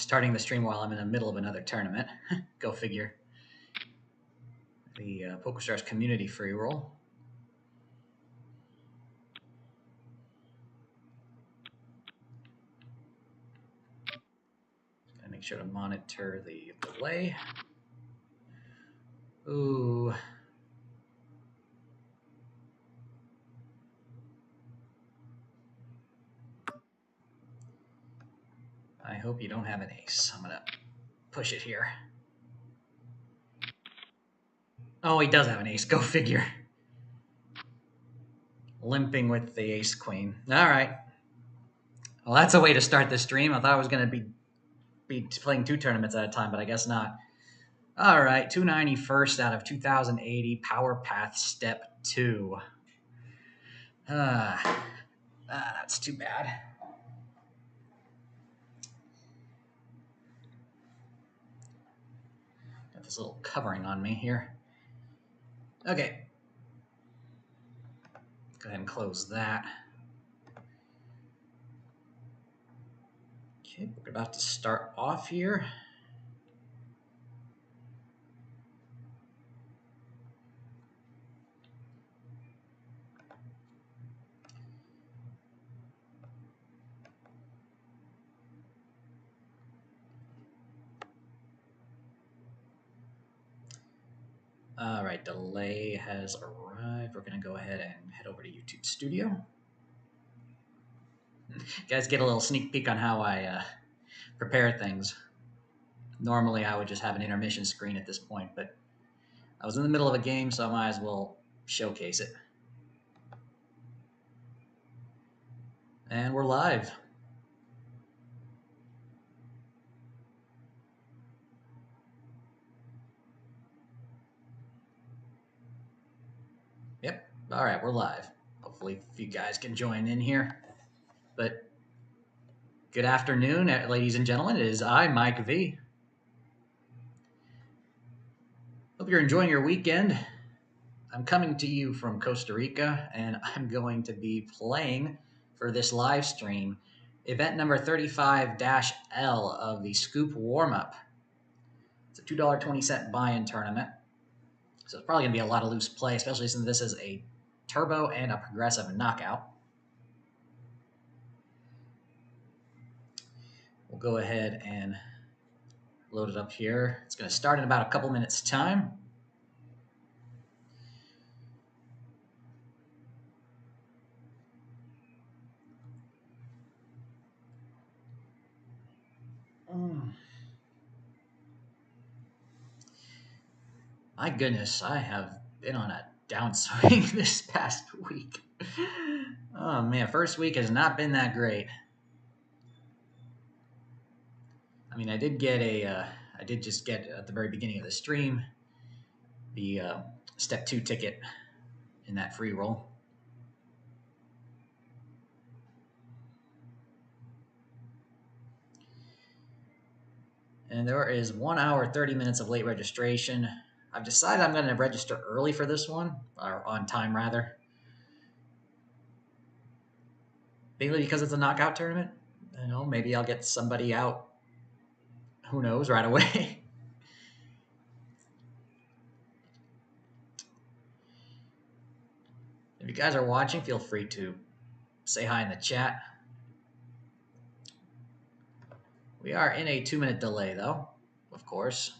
starting the stream while I'm in the middle of another tournament. Go figure. The PokerStars community free roll. Gotta make sure to monitor the delay. Ooh. I hope you don't have an ace. I'm gonna push it here. Oh, he does have an ace. Go figure. Limping with the ace queen. All right. Well, that's a way to start the stream. I thought I was going to be playing 2 tournaments at a time, but I guess not. All right, 291st out of 2080, Power Path Step 2. That's too bad. Got this little covering on me here. Okay. Go ahead and close that. Okay, we're about to start off here. All right, delay has arrived. We're going to go ahead and head over to YouTube Studio. You guys get a little sneak peek on how I prepare things. Normally, I would just have an intermission screen at this point, but I was in the middle of a game, so I might as well showcase it. And we're live. Yep. All right, we're live. Hopefully, if you guys can join in here. But good afternoon, ladies and gentlemen. It is I, Mike V. Hope you're enjoying your weekend. I'm coming to you from Costa Rica, and I'm going to be playing for this live stream event number 35-L of the Scoop Warm-Up. It's a $2.20 buy-in tournament. So it's probably going to be a lot of loose play, especially since this is a turbo and a progressive knockout. We'll go ahead and load it up here. It's going to start in about a couple minutes' time. My goodness, I have been on a downswing this past week. Oh man, first week has not been that great. I mean, I did just get at the very beginning of the stream the step 2 ticket in that free roll. And there is 1 hour, 30 minutes of late registration. I've decided I'm going to register early for this one, or on time rather. Mainly because it's a knockout tournament. You know, maybe I'll get somebody out, who knows, right away. If you guys are watching, feel free to say hi in the chat. We are in a 2-minute delay, though, of course.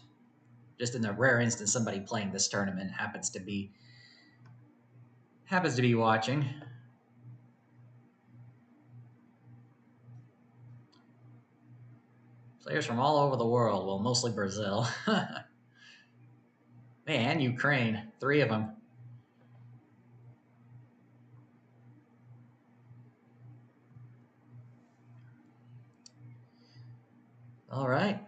Just in the rare instance somebody playing this tournament happens to be watching. Players from all over the world, well, mostly Brazil. Man, Ukraine, 3 of them. All right.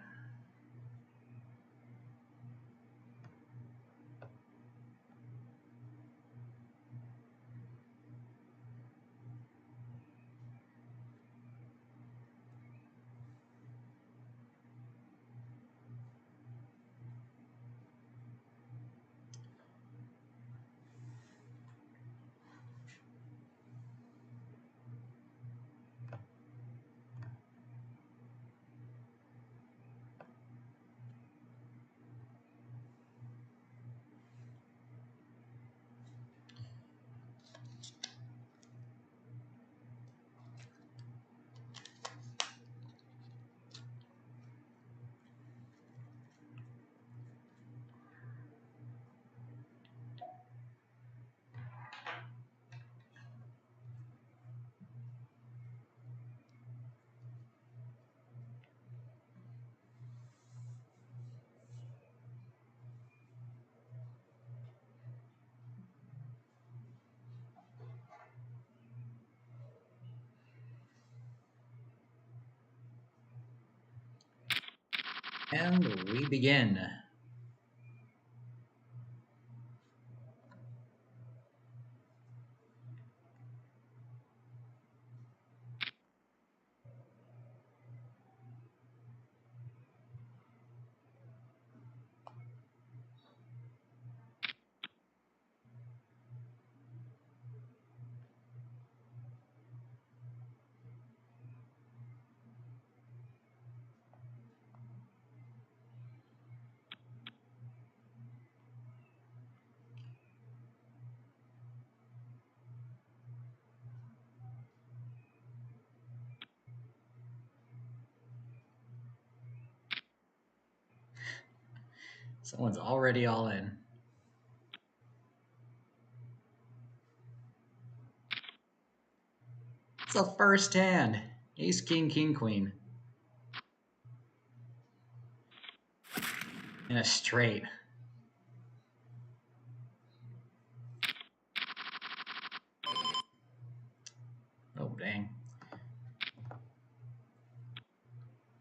And we begin. Someone's already all in. It's the first hand. Ace, king, king, queen. And a straight. Oh, dang.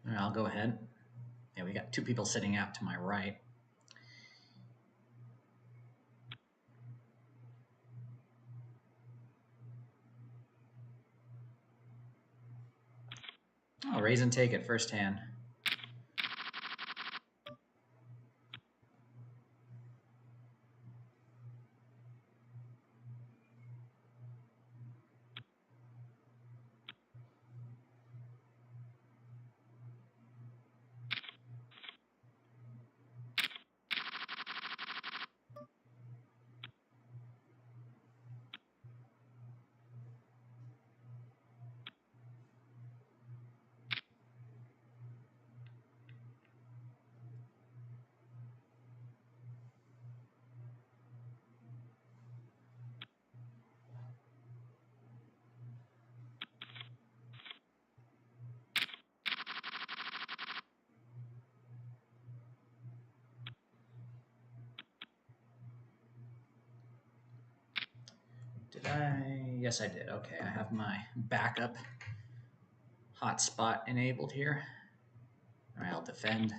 All right, I'll go ahead. Yeah, we got two people sitting out to my right. Oh, raise and take it first hand. Did I? Yes, I did. Okay, I have my backup hotspot enabled here. All right, I'll defend.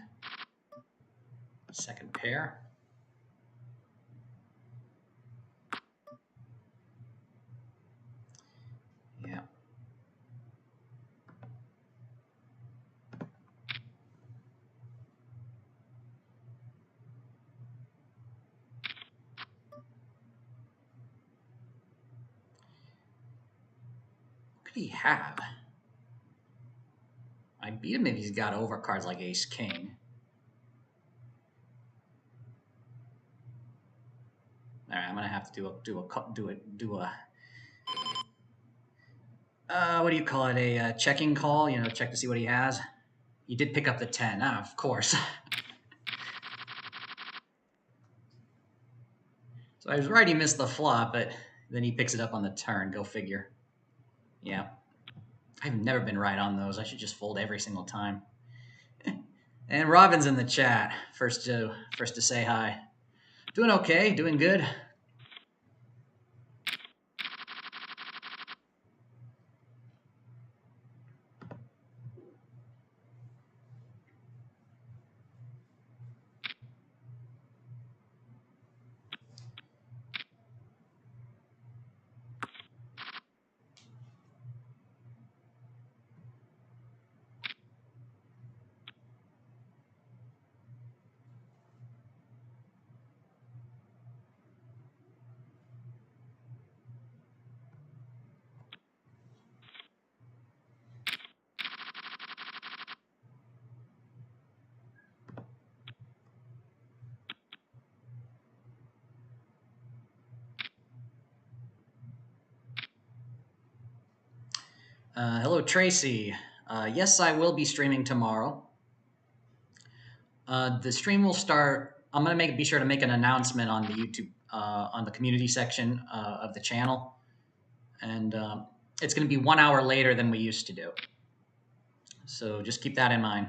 Second pair. Yeah. What could he have? I beat him if he's got overcards like ace king. All right, I'm gonna have to do a what do you call it? A checking call. You know, check to see what he has. He did pick up the 10. Ah, of course. So I was right. He missed the flop, but then he picks it up on the turn. Go figure. Yeah. I've never been right on those. I should just fold every single time. And Robin's in the chat. First to say hi. Doing okay. Doing good. Hello, Tracy. Yes, I will be streaming tomorrow. The stream will start. I'm gonna be sure to make an announcement on the YouTube on the community section of the channel, and it's gonna be 1 hour later than we used to do. So just keep that in mind.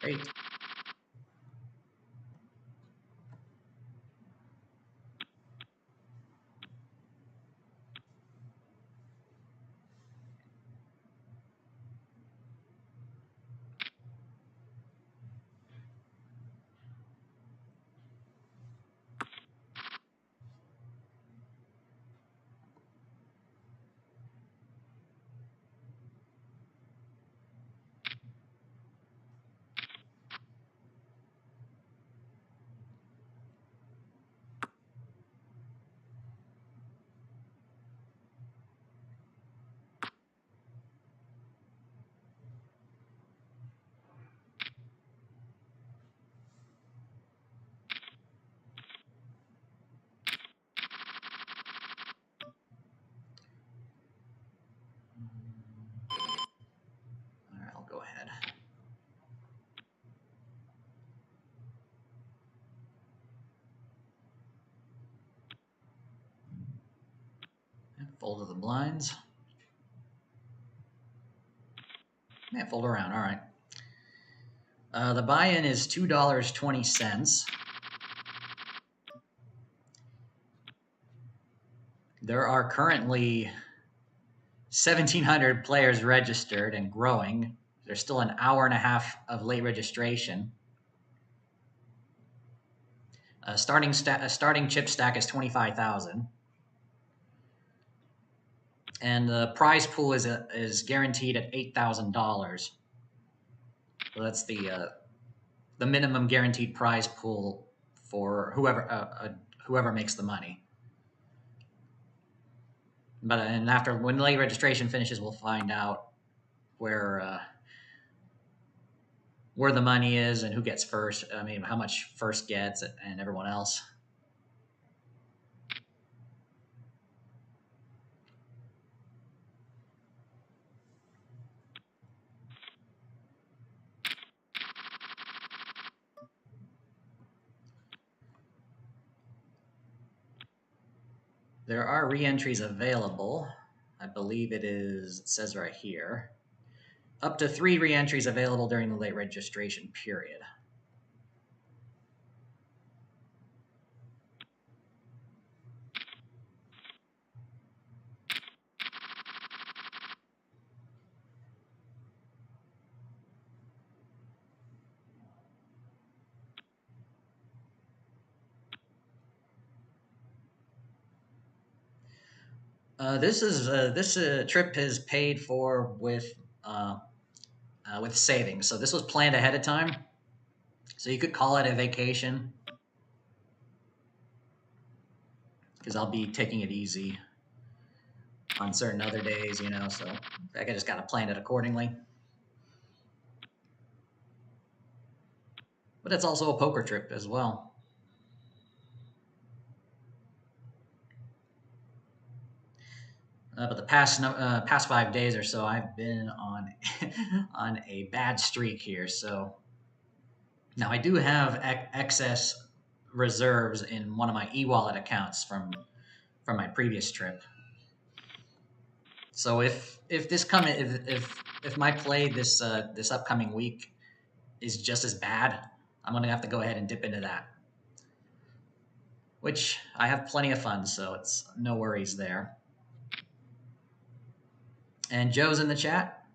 Great. All right, I'll go ahead. Fold to the blinds. Yeah, fold around. All right. The buy-in is $2.20. There are currently 1,700 players registered and growing. There's still an hour and a half of late registration. Starting chip stack is 25,000, and the prize pool is guaranteed at $8,000. So that's the minimum guaranteed prize pool for whoever makes the money. But and after when late registration finishes, we'll find out where the money is and who gets first. I mean, how much first gets and everyone else. There are re-entries available. I believe it says right here. Up to 3 re-entries available during the late registration period. This trip is paid for with savings. So this was planned ahead of time. So you could call it a vacation because I'll be taking it easy on certain other days, you know. So I just got to plan it accordingly. But it's also a poker trip as well. But the past 5 days or so, I've been on on a bad streak here. So now I do have excess reserves in one of my e-wallet accounts from my previous trip. So if my play this upcoming week is just as bad, I'm gonna have to go ahead and dip into that. Which I have plenty of funds, so it's no worries there. And Joe's in the chat.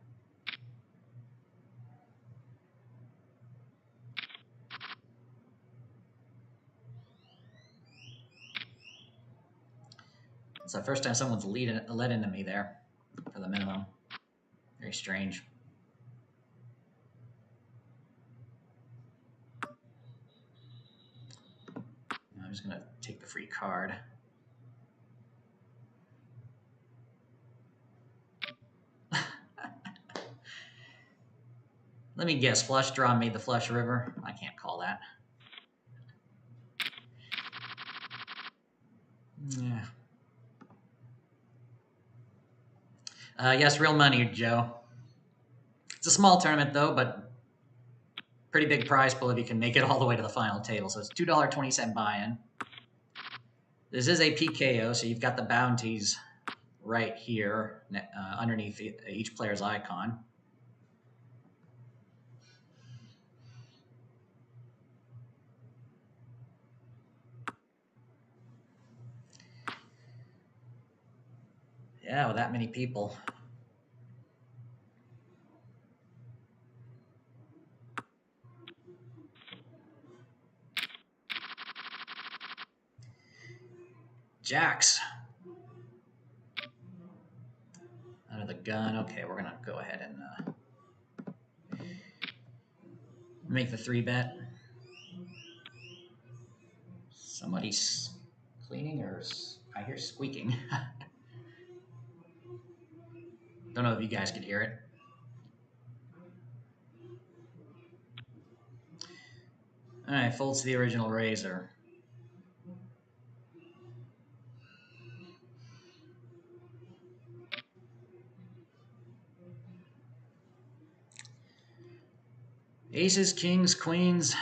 It's the first time someone's let into me there for the minimum. Very strange. I'm just gonna take the free card. Let me guess, flush draw made the flush river? I can't call that. Yeah. Yes, real money, Joe. It's a small tournament, though, but pretty big prize pool if you can make it all the way to the final table. So it's $2.20 buy-in. This is a PKO, so you've got the bounties right here underneath each player's icon. Yeah, with that many people. Jacks. Under the gun. Okay, we're gonna go ahead and make the 3-bet. Somebody's cleaning, or I hear squeaking. Don't know if you guys could hear it. All right, folds to the original razor. Aces, kings, queens.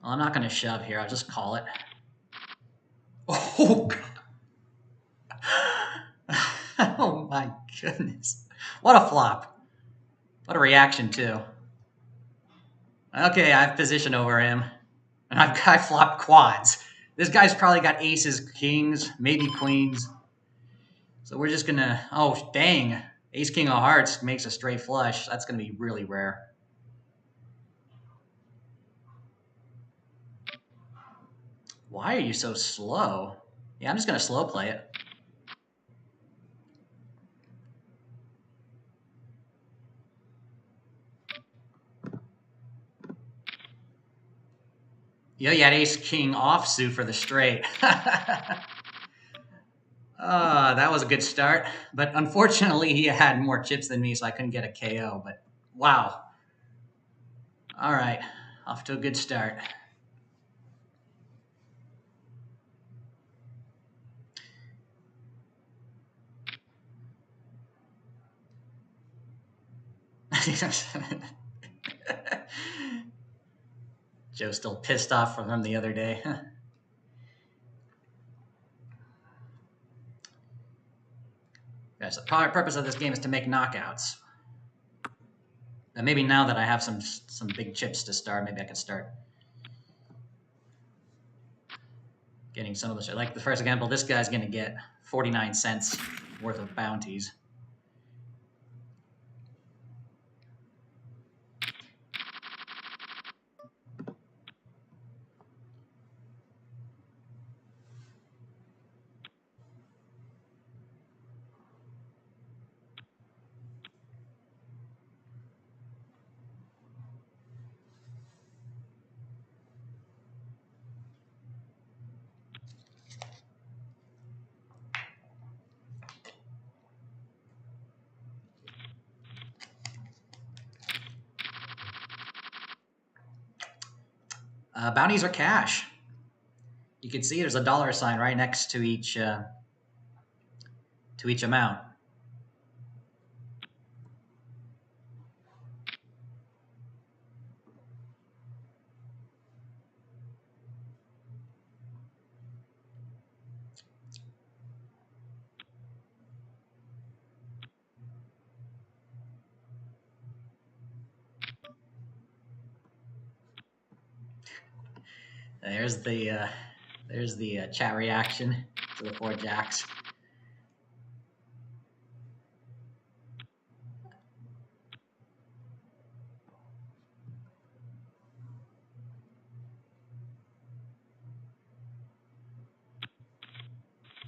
Well, I'm not going to shove here. I'll just call it. Oh, God. Oh, my goodness. What a flop. What a reaction, too. Okay, I have position over him. And I flopped quads. This guy's probably got aces, kings, maybe queens. So we're just going to... Oh, dang. Ace, king of hearts makes a straight flush. That's going to be really rare. Why are you so slow? Yeah, I'm just going to slow play it. Yeah, you had ace king offsuit for the straight. That was a good start. But unfortunately, he had more chips than me, so I couldn't get a KO. But wow. All right, off to a good start. Joe's still pissed off from him the other day. Guys, the purpose of this game is to make knockouts. And maybe now that I have some big chips to start, maybe I can start getting some of the shit. Like the first example, this guy's going to get 49 cents worth of bounties. Bounties are cash. You can see there's a dollar sign right next to each amount. There's the chat reaction to the 4 jacks.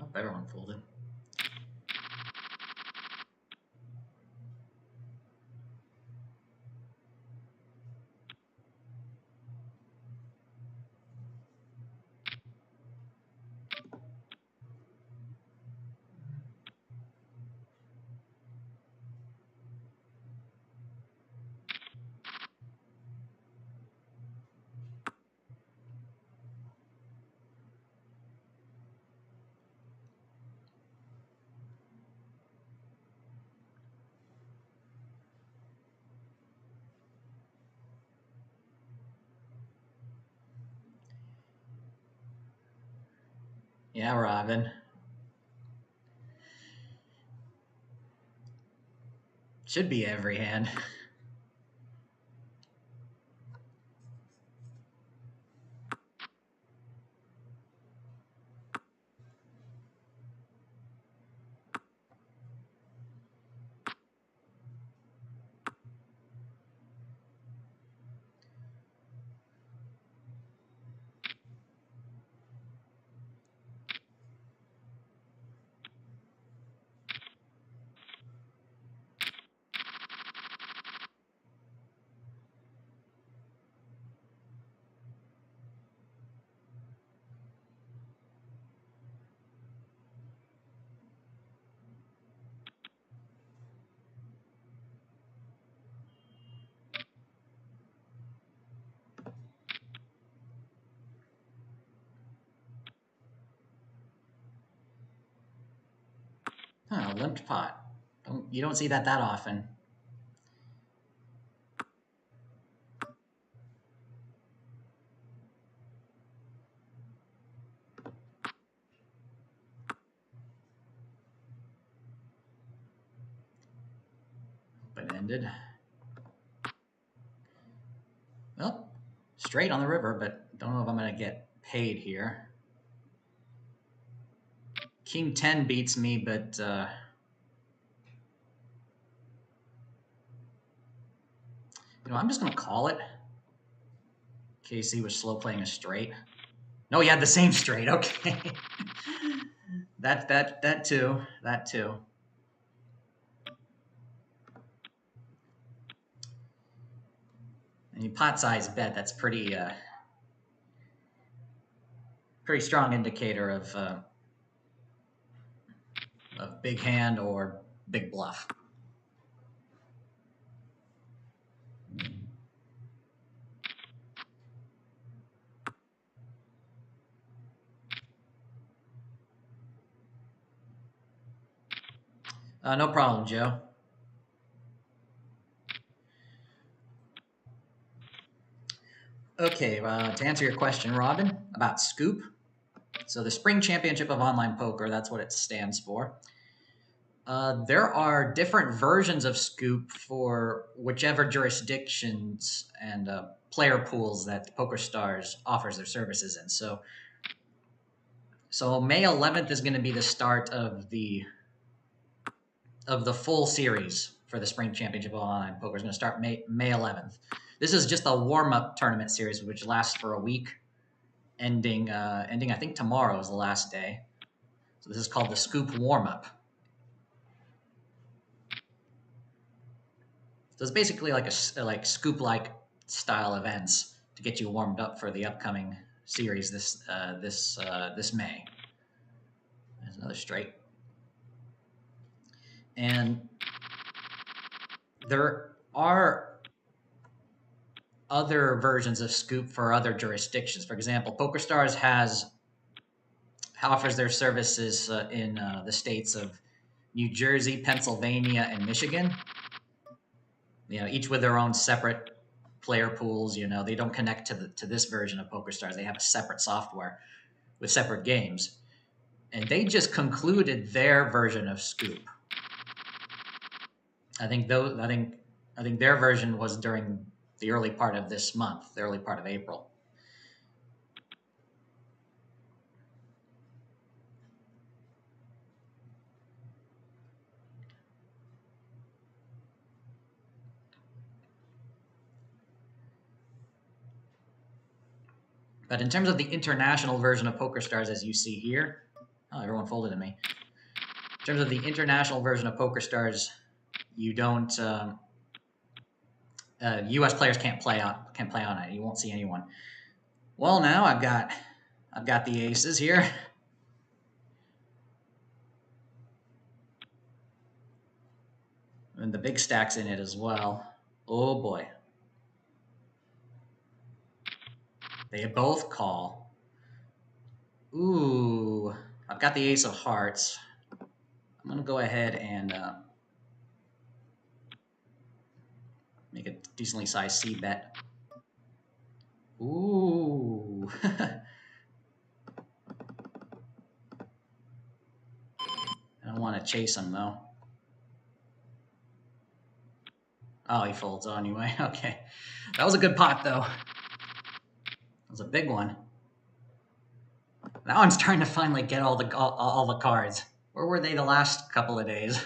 Oh, everyone folded. Yeah, Robin. Should be every hand. Huh, limped pot. You don't see that often. Open-ended. Well, straight on the river, but don't know if I'm going to get paid here. King 10 beats me, but I'm just going to call it. Casey was slow playing a straight. No, he had the same straight. Okay. that too. That too. And you pot size bet. That's pretty strong indicator of big hand or big bluff. No problem, Joe. Okay, to answer your question, Robin, about Scoop. So the Spring Championship of Online Poker, that's what it stands for. There are different versions of Scoop for whichever jurisdictions and player pools that PokerStars offers their services in. So May 11th is going to be the start of the full series for the Spring Championship of Online Poker. Is going to start May 11th. This is just a warm-up tournament series, which lasts for a week, ending I think tomorrow is the last day. So this is called the Scoop warm-up. So it's basically like like Scoop-like style events to get you warmed up for the upcoming series this May. There's another straight. And there are other versions of Scoop for other jurisdictions. For example, PokerStars offers their services in the states of New Jersey, Pennsylvania, and Michigan. Each with their own separate player pools. They don't connect to this version of PokerStars. They have a separate software with separate games, and they just concluded their version of Scoop. I think their version was during the early part of this month, the early part of April. But in terms of the international version of PokerStars, as you see here, everyone folded at me. In terms of the international version of PokerStars, you don't. U.S. players can't play on it. You won't see anyone. Well, now I've got the aces here. And the big stack's in it as well. Oh boy. They both call. Ooh, I've got the ace of hearts. I'm going to go ahead and make a decently sized C bet. Ooh. I don't want to chase him, though. Oh, he folds anyway. Okay. That was a good pot, though. That was a big one. Now I'm starting to finally get all the cards. Where were they the last couple of days?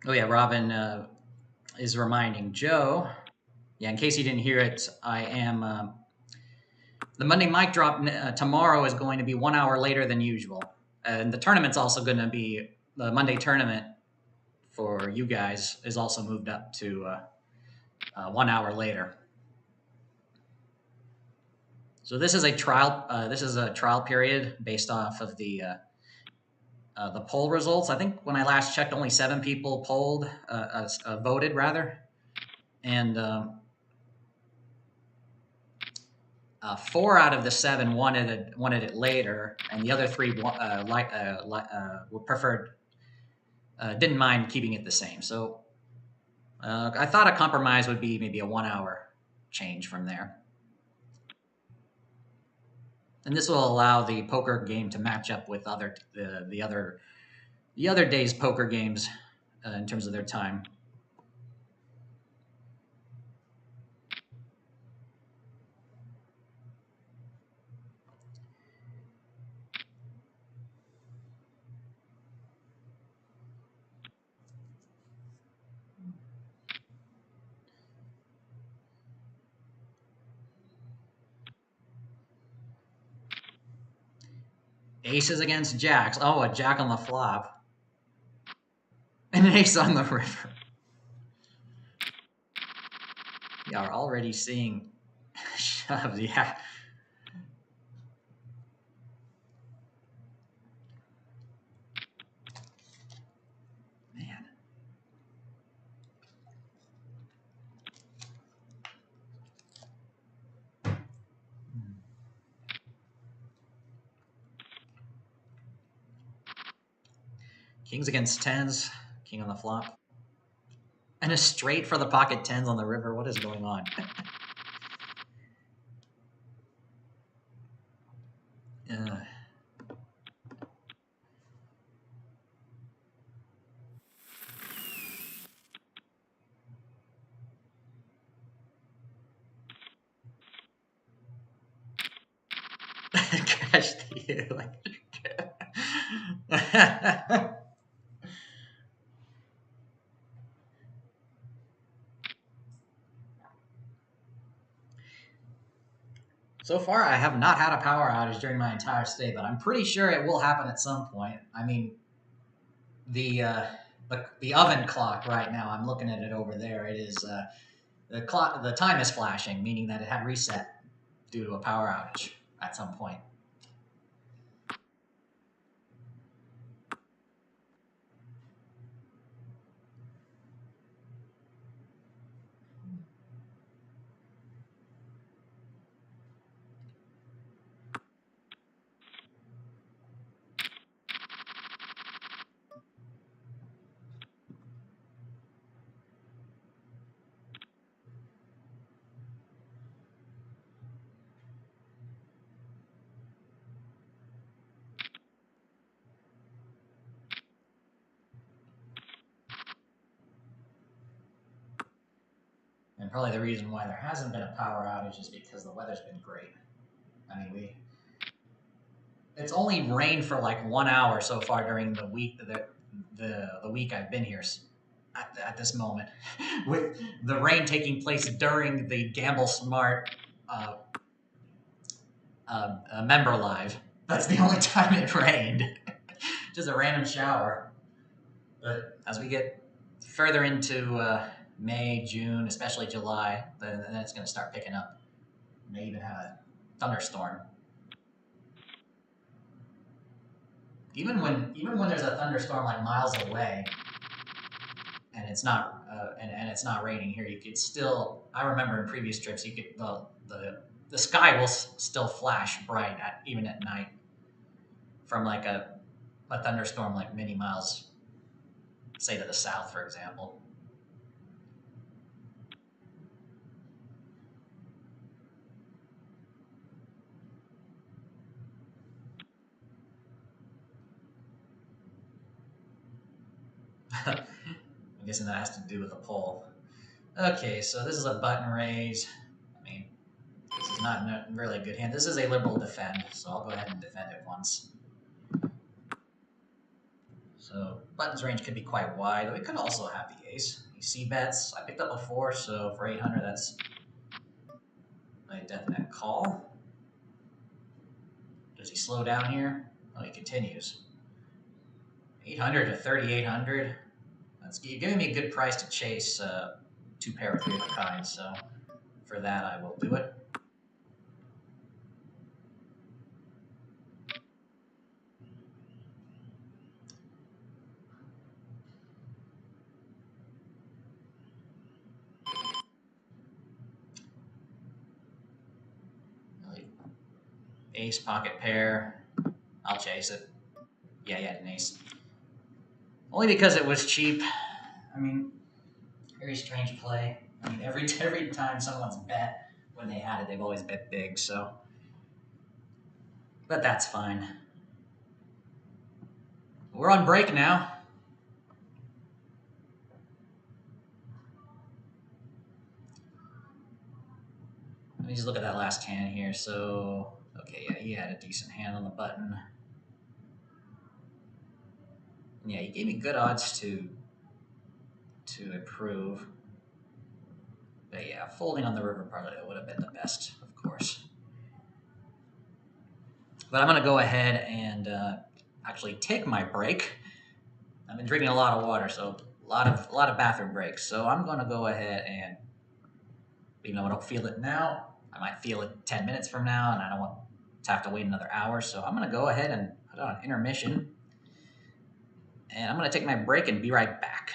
Oh, yeah, Robin is reminding Joe. Yeah, in case you didn't hear it, I am... the Monday mic drop tomorrow is going to be 1 hour later than usual. And the tournament's also going to be... The Monday tournament for you guys is also moved up to 1 hour later. So this is a trial. This is a trial period based off of the the poll results. I think when I last checked, only 7 people voted rather, and 4 out of the 7 wanted it later, and the other 3 preferred didn't mind keeping it the same. So I thought a compromise would be maybe a 1-hour change from there. And this will allow the poker game to match up with the other day's poker games in terms of their time. Aces against jacks. Oh, a jack on the flop. And an ace on the river. We are already seeing shoves, yeah. Man. Kings against tens. King on the flop. And a straight for the pocket tens on the river. What is going on? Crash the electric. So far, I have not had a power outage during my entire stay, but I'm pretty sure it will happen at some point. I mean, the oven clock right now, I'm looking at it over there. It is the time is flashing, meaning that it had reset due to a power outage at some point. And probably the reason why there hasn't been a power outage is because the weather's been great. I mean, it's only rained for like 1 hour so far during the week the week I've been here at this moment, with the rain taking place during the Gamble Smart member live. That's the only time it rained. Just a random shower. But as we get further into May, June, especially July, then it's going to start picking up. May even have a thunderstorm. Even when there's a thunderstorm like miles away, and it's not and it's not raining here, you could still. I remember in previous trips, you could the sky will still flash bright even at night from like a thunderstorm like many miles, say to the south, for example. I'm guessing that has to do with the poll. Okay, so this is a button raise. I mean, this is not a really good hand. This is a liberal defend, so I'll go ahead and defend it once. So buttons range could be quite wide. We could also have the ace. You see bets. I picked up a 4, so for 800, that's a definite call. Does he slow down here? Oh, he continues. 800 to 3,800. That's giving me a good price to chase 2 pair of 3 of a kind, so for that I will do it. Ace, pocket pair. I'll chase it. Yeah, he had an ace. Only because it was cheap. I mean, very strange play. I mean, every time someone's bet when they had it, they've always bet big. So, but that's fine. We're on break now. Let me just look at that last hand here. So, okay, yeah, he had a decent hand on the button. Yeah, he gave me good odds to improve. But yeah, folding on the river probably would have been the best, of course. But I'm going to go ahead and actually take my break. I've been drinking a lot of water, so a lot of bathroom breaks. So I'm going to go ahead and, even though I don't feel it now, I might feel it 10 minutes from now, and I don't want to have to wait another hour. So I'm going to go ahead and put on intermission. And I'm going to take my break and be right back.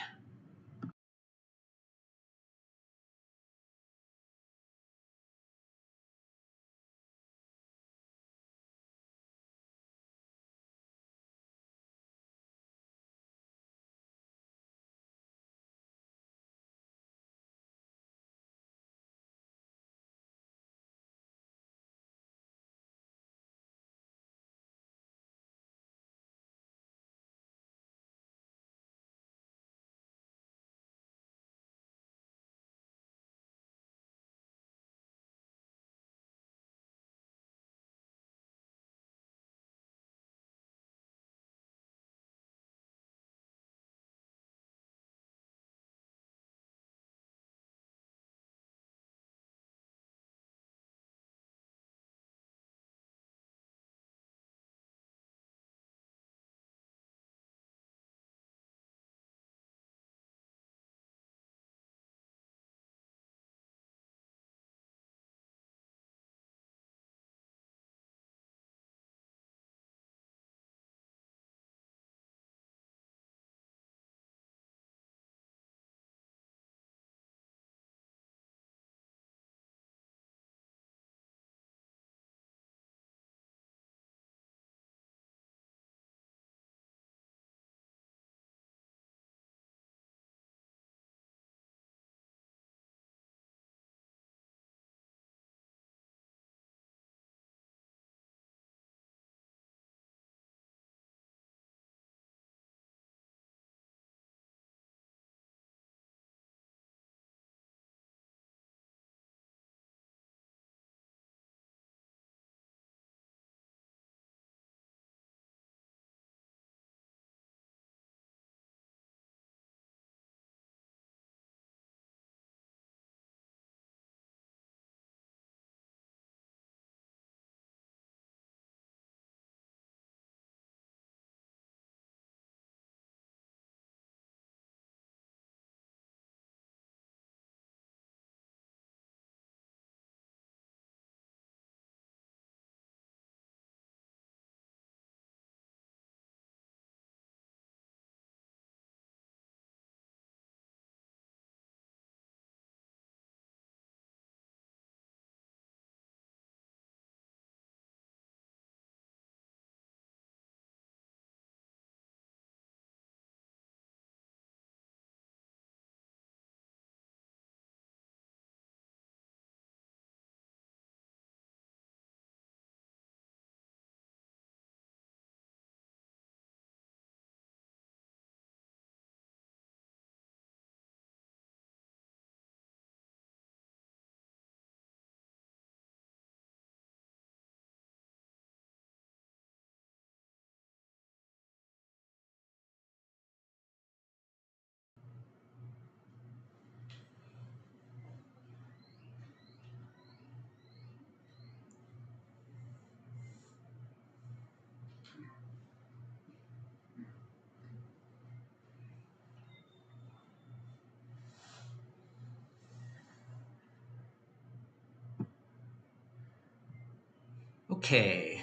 Okay,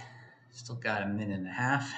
still got a minute and a half.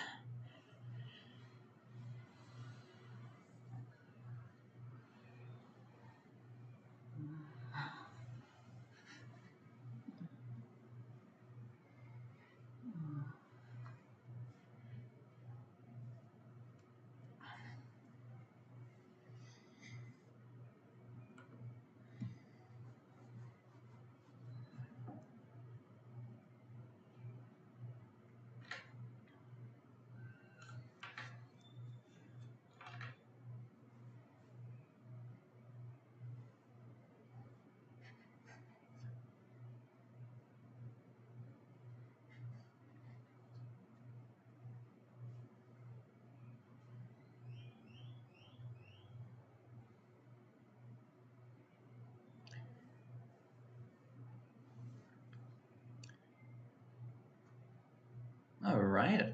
All right,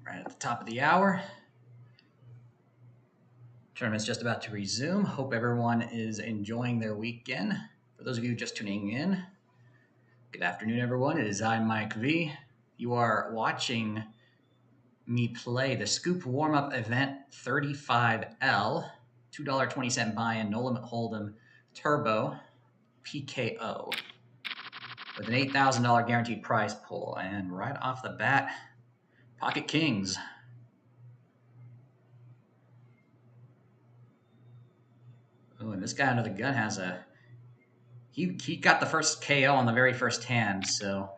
right at the top of the hour. Tournament's just about to resume. Hope everyone is enjoying their weekend. For those of you just tuning in, good afternoon, everyone. It is I, Mike V. You are watching me play the Scoop Warm-Up Event 35L, $2.20 buy-in, no limit hold'em, turbo, PKO, with an $8,000 guaranteed prize pool. And right off the bat, pocket kings. Oh, and this guy under the gun has a... He got the first KO on the very first hand, so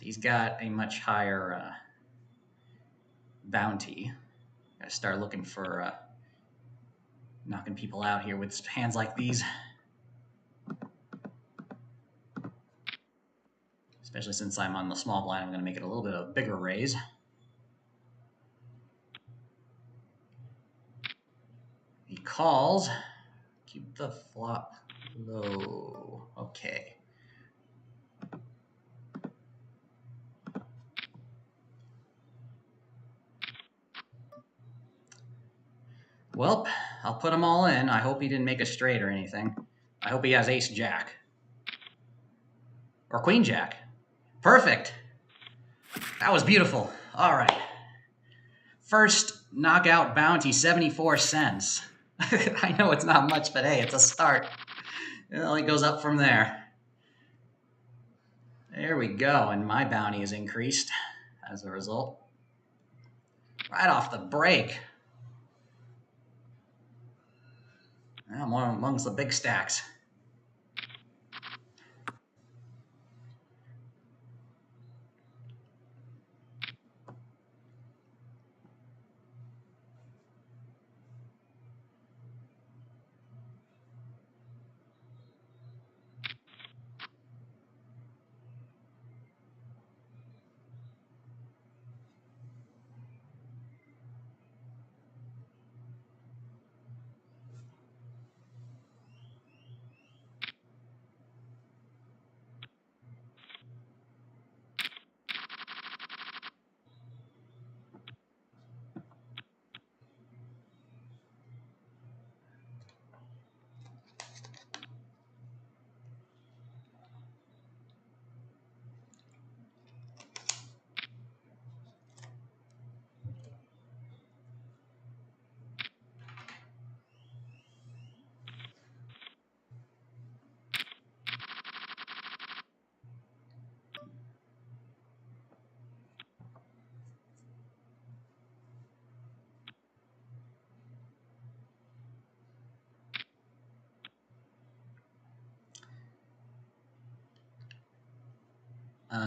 he's got a much higher bounty. Gotta start looking for knocking people out here with hands like these. Especially since I'm on the small blind, I'm going to make it a little bit of a bigger raise. He calls. Keep the flop low. Okay. Well, I'll put them all in. I hope he didn't make a straight or anything. I hope he has ace-jack. Or queen-jack. Perfect. That was beautiful. All right. First knockout bounty, 74 cents. I know it's not much, but hey, it's a start. It only goes up from there. There we go, and my bounty is increased as a result. Right off the break. I'm amongst the big stacks.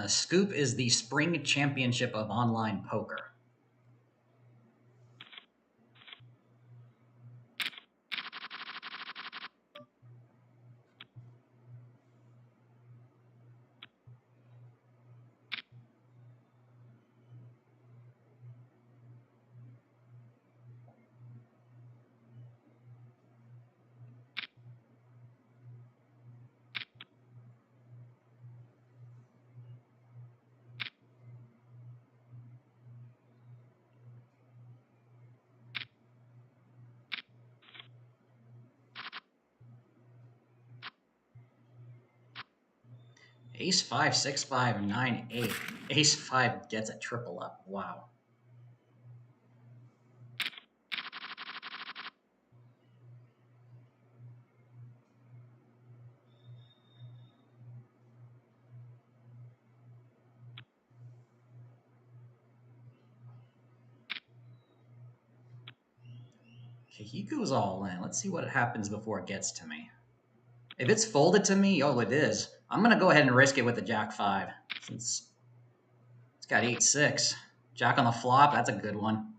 Scoop is the spring championship of online poker. Ace 5, 6, 5, 9, 8. Ace 5 gets a triple up. Wow. Okay, he goes all in. Let's see what happens before it gets to me. If it's folded to me, oh, it is. I'm going to go ahead and risk it with the Jack 5. Since it's got 8, 6. Jack on the flop, that's a good one.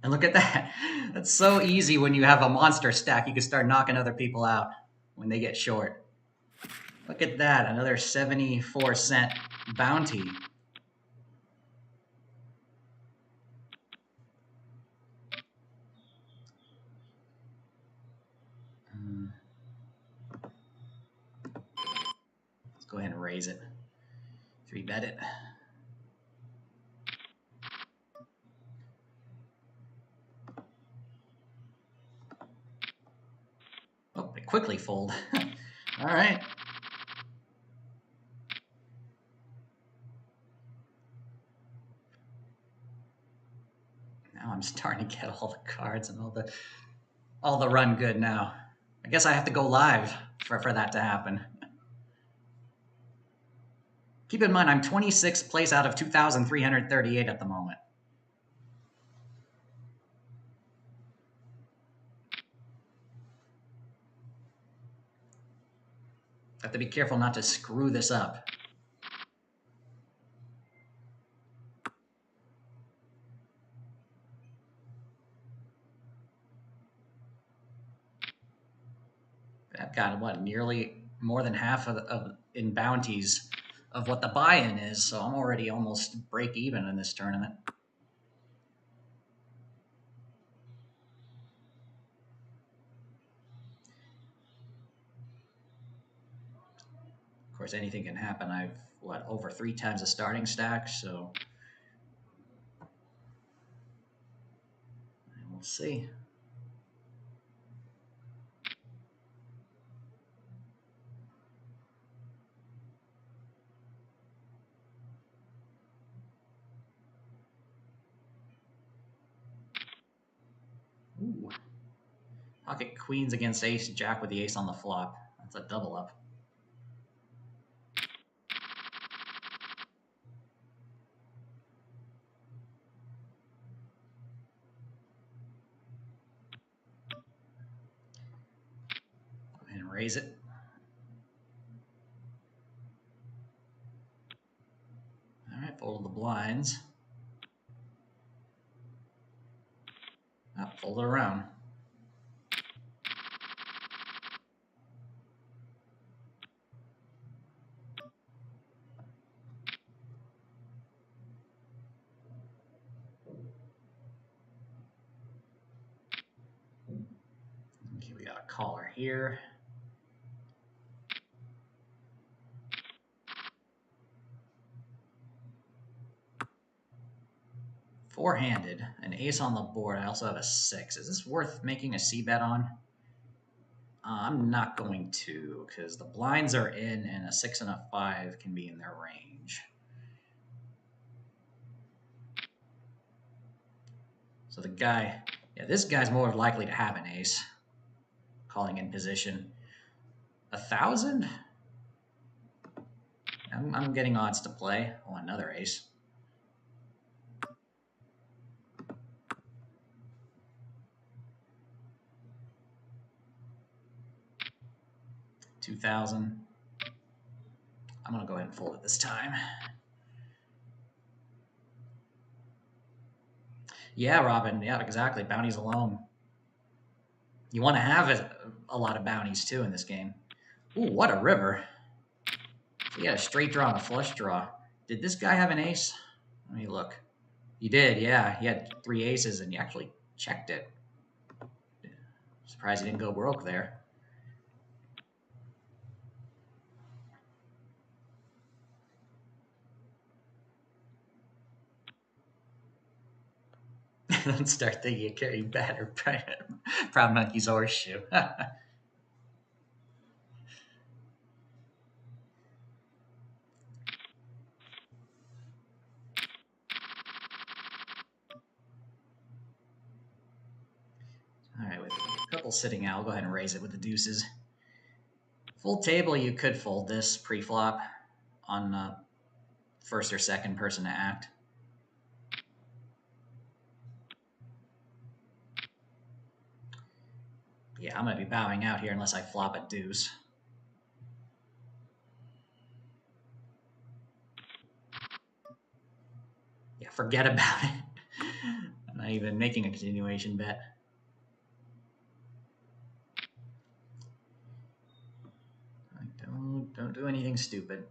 And look at that. That's so easy when you have a monster stack. You can start knocking other people out when they get short. Look at that. Another 74-cent bounty. Let's go ahead and raise it. 3-bet it. quickly fold. All right. Now I'm starting to get all the cards and all the run good now. I guess I have to go live for that to happen. Keep in mind, I'm 26th place out of 2,338 at the moment. I have to be careful not to screw this up. I've got, what, nearly more than half of in bounties of what the buy-in is, so I'm already almost break even in this tournament. Of course, anything can happen. I've, what, over 3 times the starting stack, so we'll see. Ooh. Pocket queens against ace jack with the ace on the flop. That's a double up. Go ahead and raise it. All right, fold the blinds. Fold it around. Okay, we got a caller here. Four-handed, an ace on the board. I also have a 6. Is this worth making a c-bet on? I'm not going to, because the blinds are in, and a 6 and a 5 can be in their range. So the guy, yeah, this guy's more likely to have an ace. Calling in position. 1,000? I'm getting odds to play. Oh, another ace. 2,000. I'm going to go ahead and fold it this time. Yeah, Robin. Yeah, exactly. Bounties alone. You want to have a lot of bounties, too, in this game. Ooh, what a river. So he had a straight draw and a flush draw. Did this guy have an ace? Let me look. He did, yeah. He had 3 aces, and he actually checked it. Surprised he didn't go broke there. Don't start thinking you carry better. Proud monkey's horseshoe. All right, with a couple sitting out, I'll go ahead and raise it with the deuces. Full table, you could fold this pre-flop on first or second person to act. Yeah, I'm going to be bowing out here unless I flop a deuce. Yeah, forget about it. I'm not even making a continuation bet. Don't do anything stupid.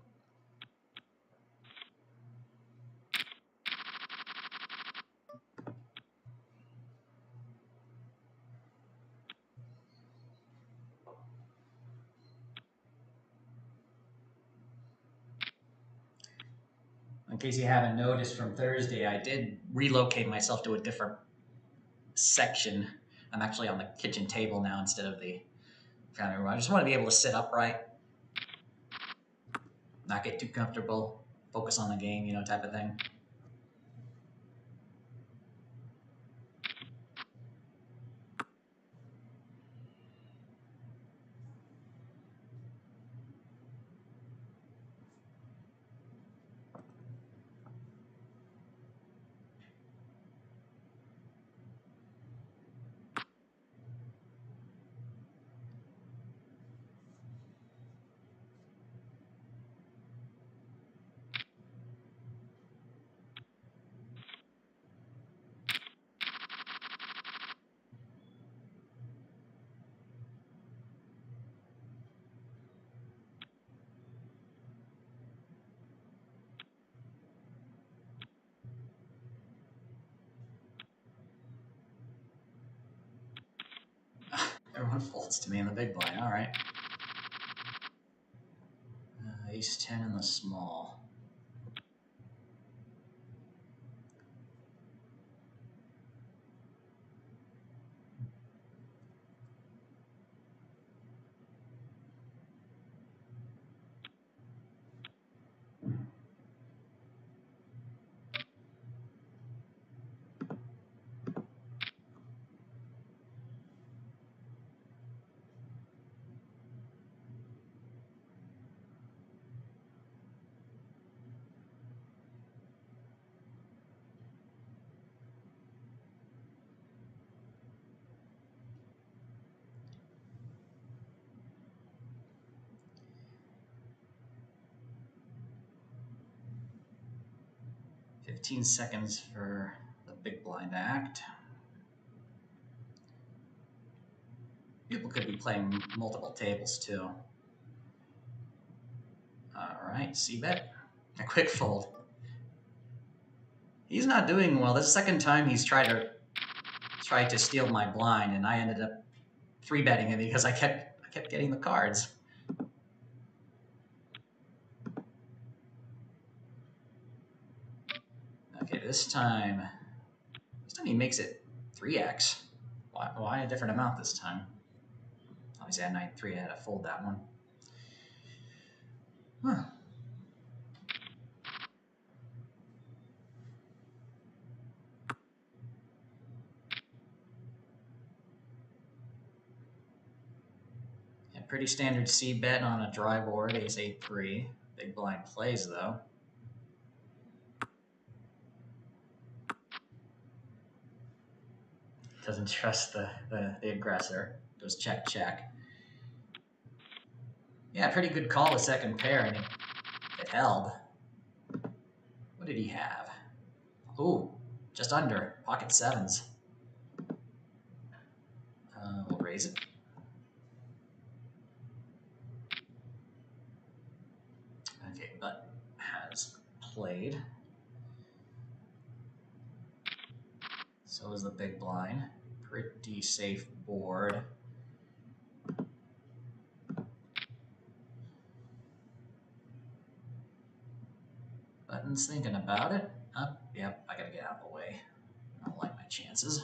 In case you haven't noticed from Thursday, I did relocate myself to a different section. I'm actually on the kitchen table now instead of the kind of. I just want to be able to sit upright, not get too comfortable, focus on the game, you know, type of thing. Everyone folds to me in the big blind. All right. Ace 10 in the small. $15 seconds for the big blind to act. People could be playing multiple tables too. All right, c-bet. A quick fold. He's not doing well. This is the second time he's tried to steal my blind, and I ended up 3-betting him because I kept getting the cards. Okay, this time he makes it 3x. Why a different amount this time? Obviously, I had 9-3. I had to fold that one. Huh. Yeah, pretty standard c-bet on a dry board, ace 8-3. Big blind plays, though. Doesn't trust the aggressor. Goes check, check. Yeah, pretty good call the second pair, and it held. What did he have? Ooh, just under. Pocket sevens. We'll raise it. Okay, but has played. So is the big blind. Pretty safe board. Button's thinking about it. Yep, I gotta get out of the way. I don't like my chances.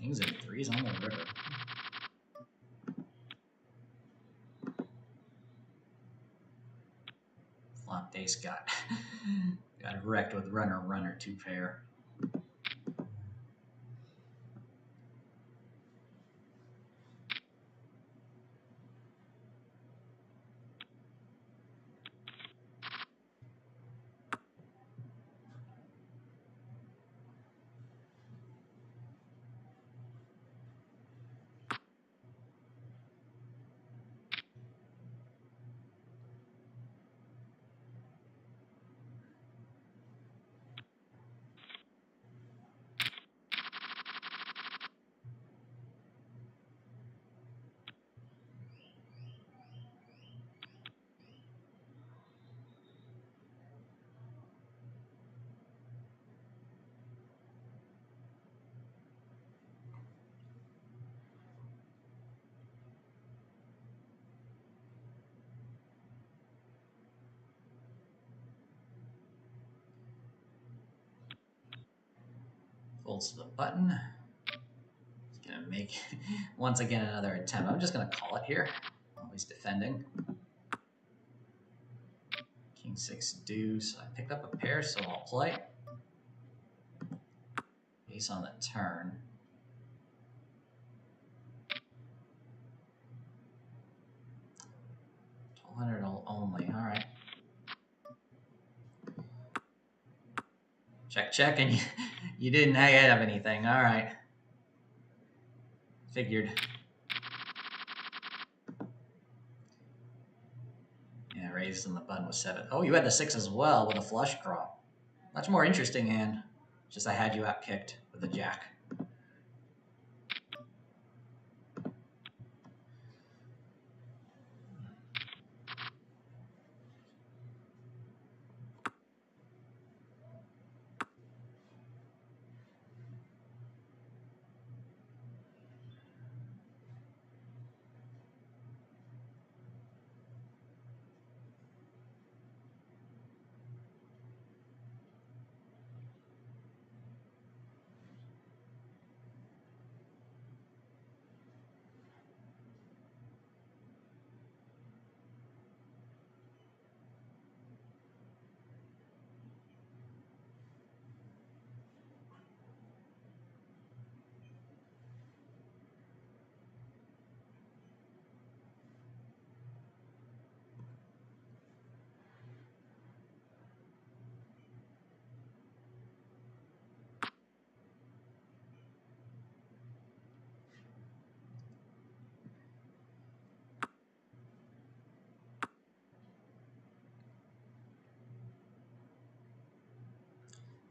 Kings and threes on the river. Flopped ace got wrecked with runner 2 pair. Folds to the button. He's gonna make once again another attempt. I'm just gonna call it here. Always defending. King 6 deuce. I picked up a pair, so I'll play. Ace on the turn. 1,200 only. All right. Check, and you didn't have anything. All right. Figured. Yeah, raised on the button was 7. Oh, you had the 6 as well with a flush draw. Much more interesting hand. Just I had you out kicked with the jack.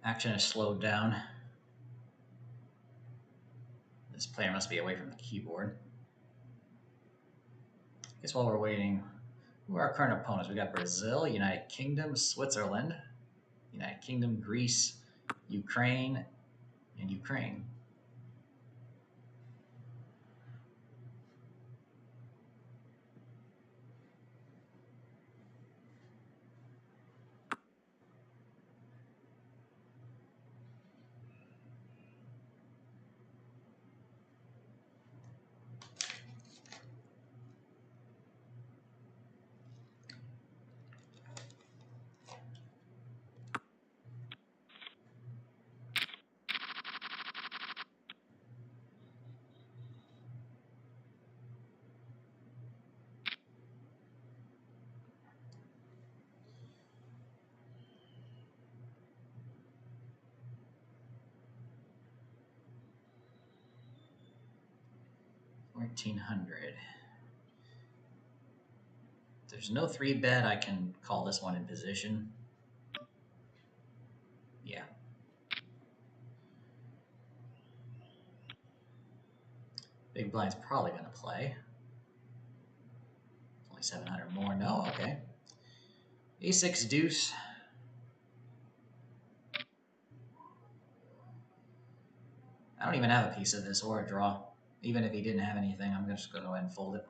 Action is slowed down. This player must be away from the keyboard. I guess while we're waiting, who are our current opponents? We got Brazil, United Kingdom, Switzerland, United Kingdom, Greece, Ukraine, and Ukraine. $1,400. There's no 3-bet. I can call this one in position. Yeah. Big blind's probably going to play. Only 700 more. No, okay. A6 deuce. I don't even have a piece of this or a draw. Even if he didn't have anything, I'm just going to go ahead and fold it.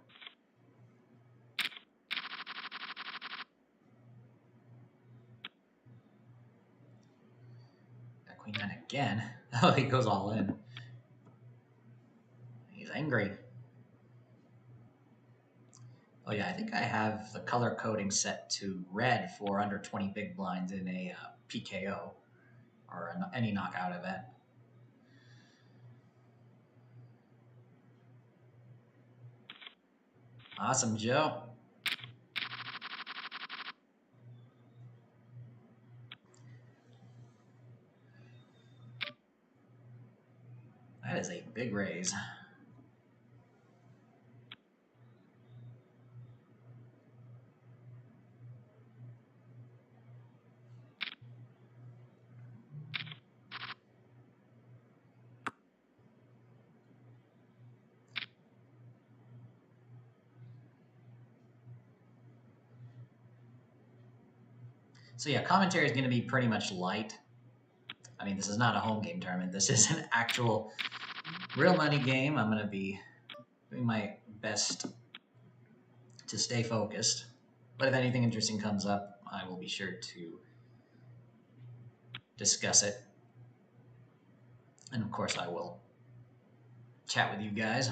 Got Queen 9 again. Oh, he goes all in. He's angry. Oh yeah, I think I have the color coding set to red for under 20 big blinds in a PKO or any knockout event. Awesome, Joe. That is a big raise. So yeah, commentary is going to be pretty much light. I mean, this is not a home game tournament. This is an actual real money game. I'm going to be doing my best to stay focused. But if anything interesting comes up, I will be sure to discuss it. And of course, I will chat with you guys.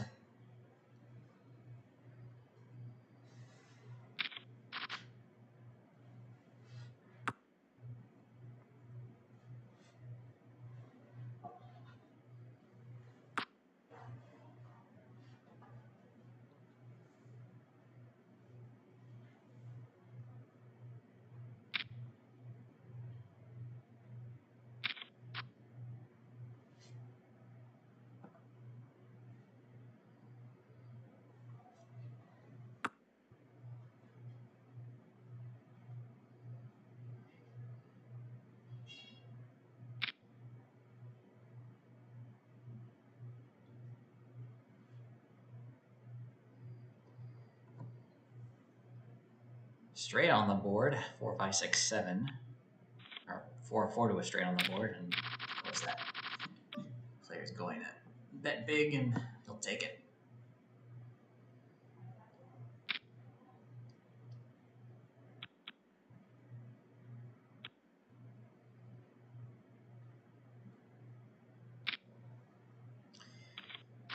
Straight on the board, 4, 5, 6, 7. Or 4, 4 to a straight on the board, and of course that player's going to bet big and he'll take it.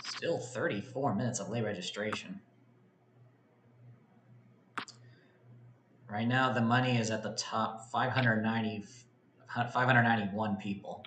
Still 34 minutes of late registration. Right now, the money is at the top 591 people.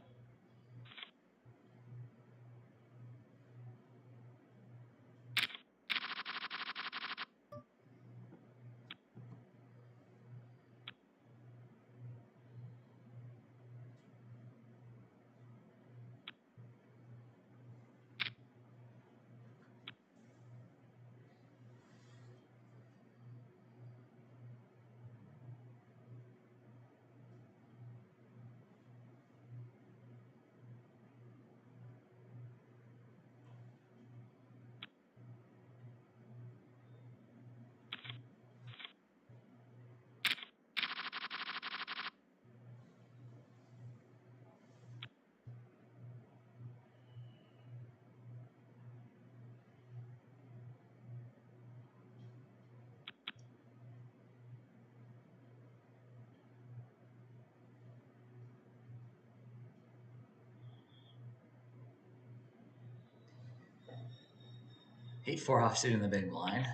Eight 4 offsuit in the big blind.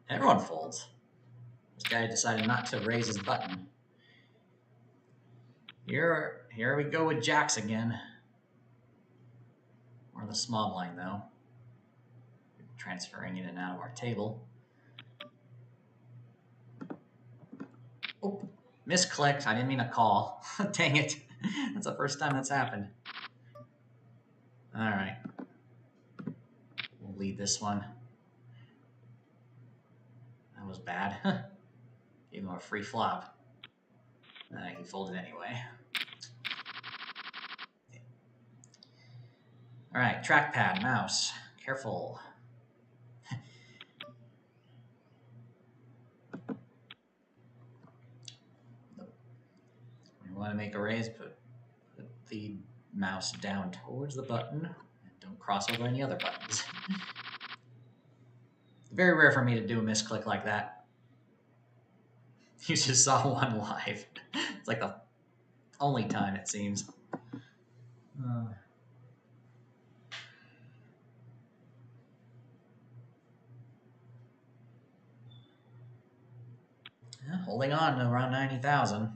Everyone folds. This guy decided not to raise his button. Here we go with jacks again. Or the small blind, though. Transferring in and out of our table. Oh, misclicked. I didn't mean to call. Dang it. That's the first time that's happened. All right. We'll lead this one. That was bad. Gave him a free flop. He folded anyway. All right, trackpad, mouse. Careful. You want to make a raise, put the mouse down towards the button and don't cross over any other buttons. Very rare for me to do a misclick like that. You just saw one live. It's like the only time, it seems. holding on to around 90,000.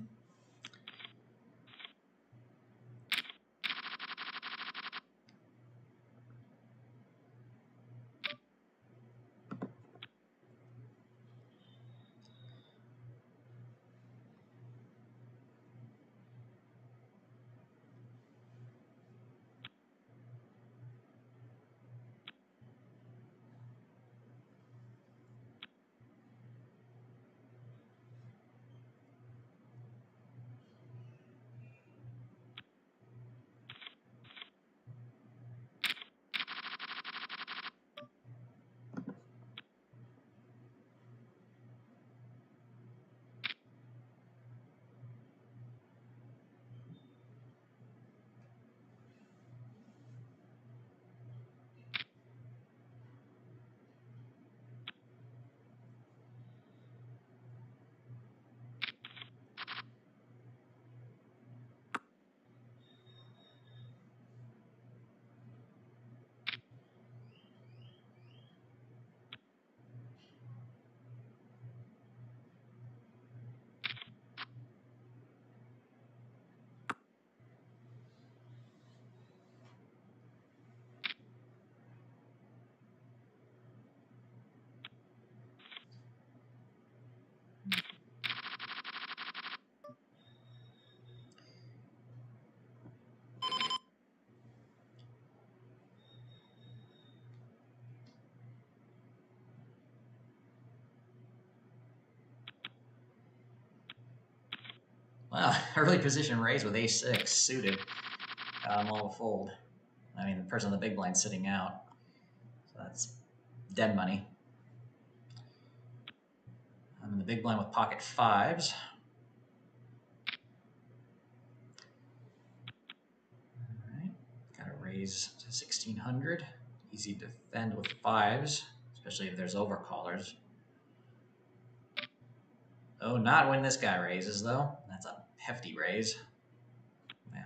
Wow, early position raise with ace-6 suited. Got them all to fold. I mean, the person on the big blind sitting out. So that's dead money. I'm in the big blind with pocket 5s. All right, got to raise to 1,600. Easy to defend with 5s, especially if there's overcallers. Oh, not when this guy raises, though. That's a hefty raise. Man.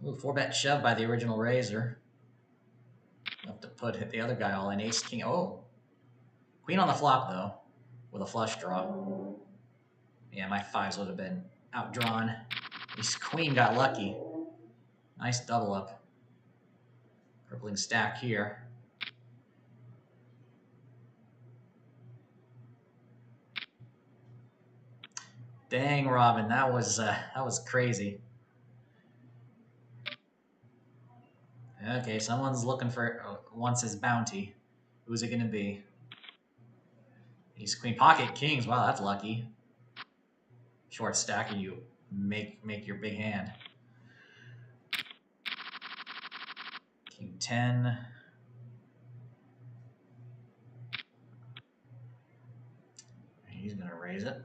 Ooh, 4-bet shove by the original raiser. Have to put the other guy all in. Ace, king. Oh. Queen on the flop, though, with a flush draw. Yeah, my 5s would have been outdrawn. His queen got lucky. Nice double up. Crippling stack here. Dang, Robin, that was crazy. Okay, someone's looking for wants his bounty. Who's it gonna be? He's queen pocket kings. Wow, that's lucky. Short stack and you make your big hand. King 10. He's gonna raise it.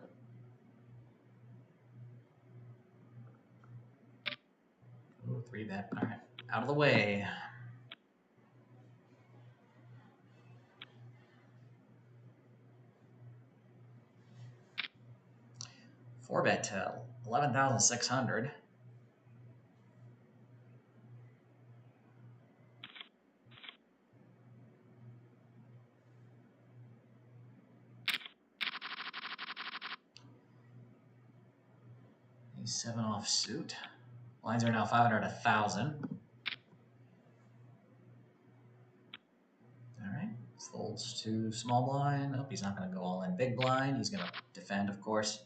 Ooh, 3-bet. All right, out of the way. Four-bet to 11,600. He's 7 off suit. Lines are now 500, 1,000. All right, folds to small blind. Oh, he's not going to go all in big blind. He's going to defend, of course.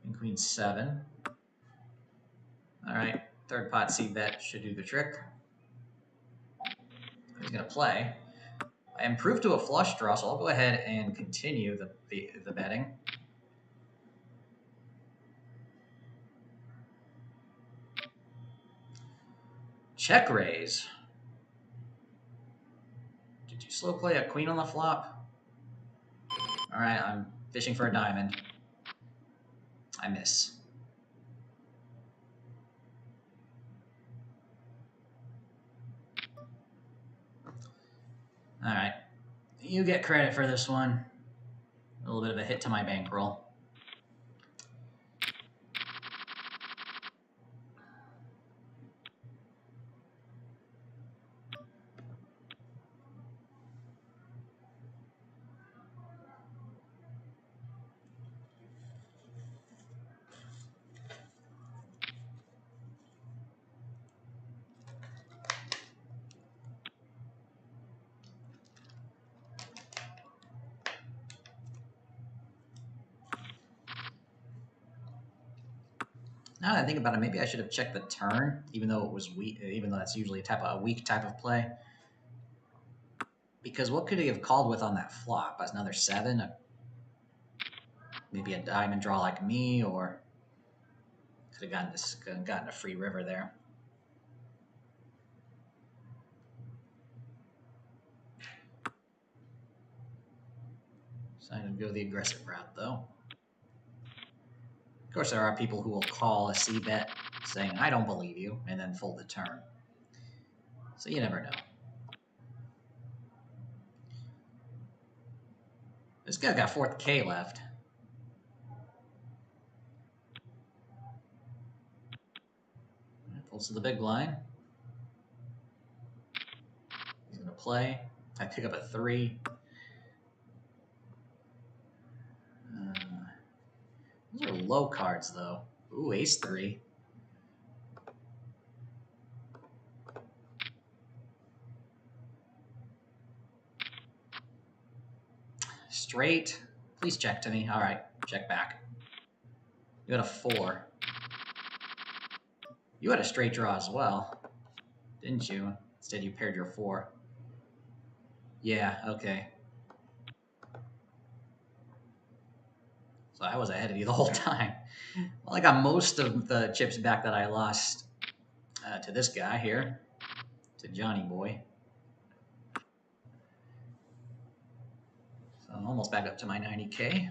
And queen 7. All right, third pot c-bet should do the trick. He's going to play. I improved to a flush draw, so I'll go ahead and continue the betting. Check raise. Did you slow play a queen on the flop? All right, I'm fishing for a diamond. I miss. All right, you get credit for this one. A little bit of a hit to my bankroll. Now that I think about it, maybe I should have checked the turn, even though it was weak. Even though that's usually a weak type of play. Because what could he have called with on that flop? Another 7, maybe a diamond draw like me, or could have gotten a free river there. Decided to go the aggressive route, though. Of course, there are people who will call a c-bet saying, I don't believe you, and then fold the turn. So you never know. This guy got 4th K left. Folds to the big blind. He's going to play. I pick up a 3. Those are low cards, though. Ooh, ace 3. Straight. Please check to me. All right, check back. You had a 4. You had a straight draw as well, didn't you? Instead, you paired your 4. Yeah, okay. So I was ahead of you the whole time. Well, I got most of the chips back that I lost to this guy here, to Johnny Boy. So I'm almost back up to my 90K.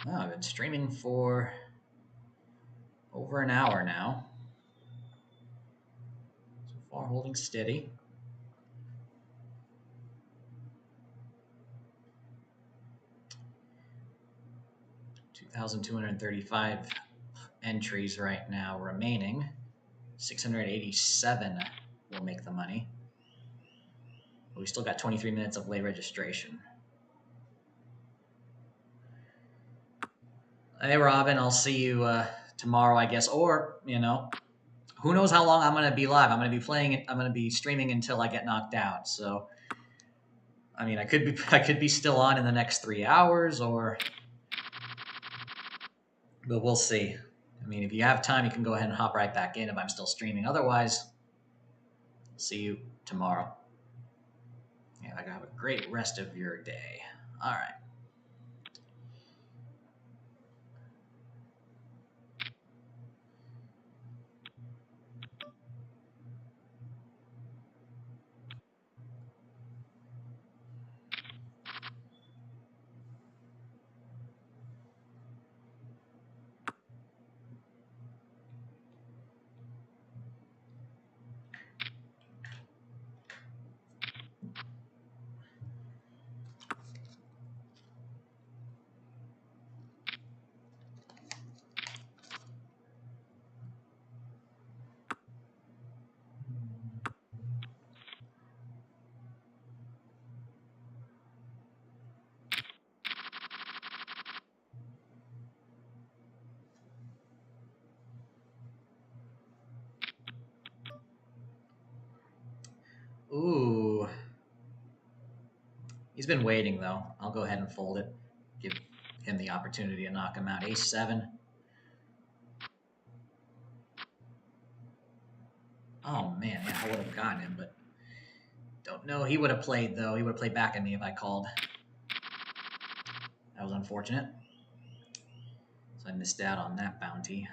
Oh, I've been streaming for over an hour now. So far, holding steady. $2,235 entries right now remaining. 687 will make the money. But we still got 23 minutes of late registration. Hey, Robin, I'll see you tomorrow, I guess. Or, you know, who knows how long I'm going to be live. I'm going to be playing. I'm going to be streaming until I get knocked out. So, I mean, I could be still on in the next 3 hours, but we'll see. I mean, if you have time, you can go ahead and hop right back in if I'm still streaming. Otherwise, see you tomorrow. Yeah, I have a great rest of your day. All right. He's been waiting, though. I'll go ahead and fold it. Give him the opportunity to knock him out. Ace 7. Oh, man. Yeah, I would have gotten him, but don't know. He would have played, though. He would have played back at me if I called. That was unfortunate. So I missed out on that bounty.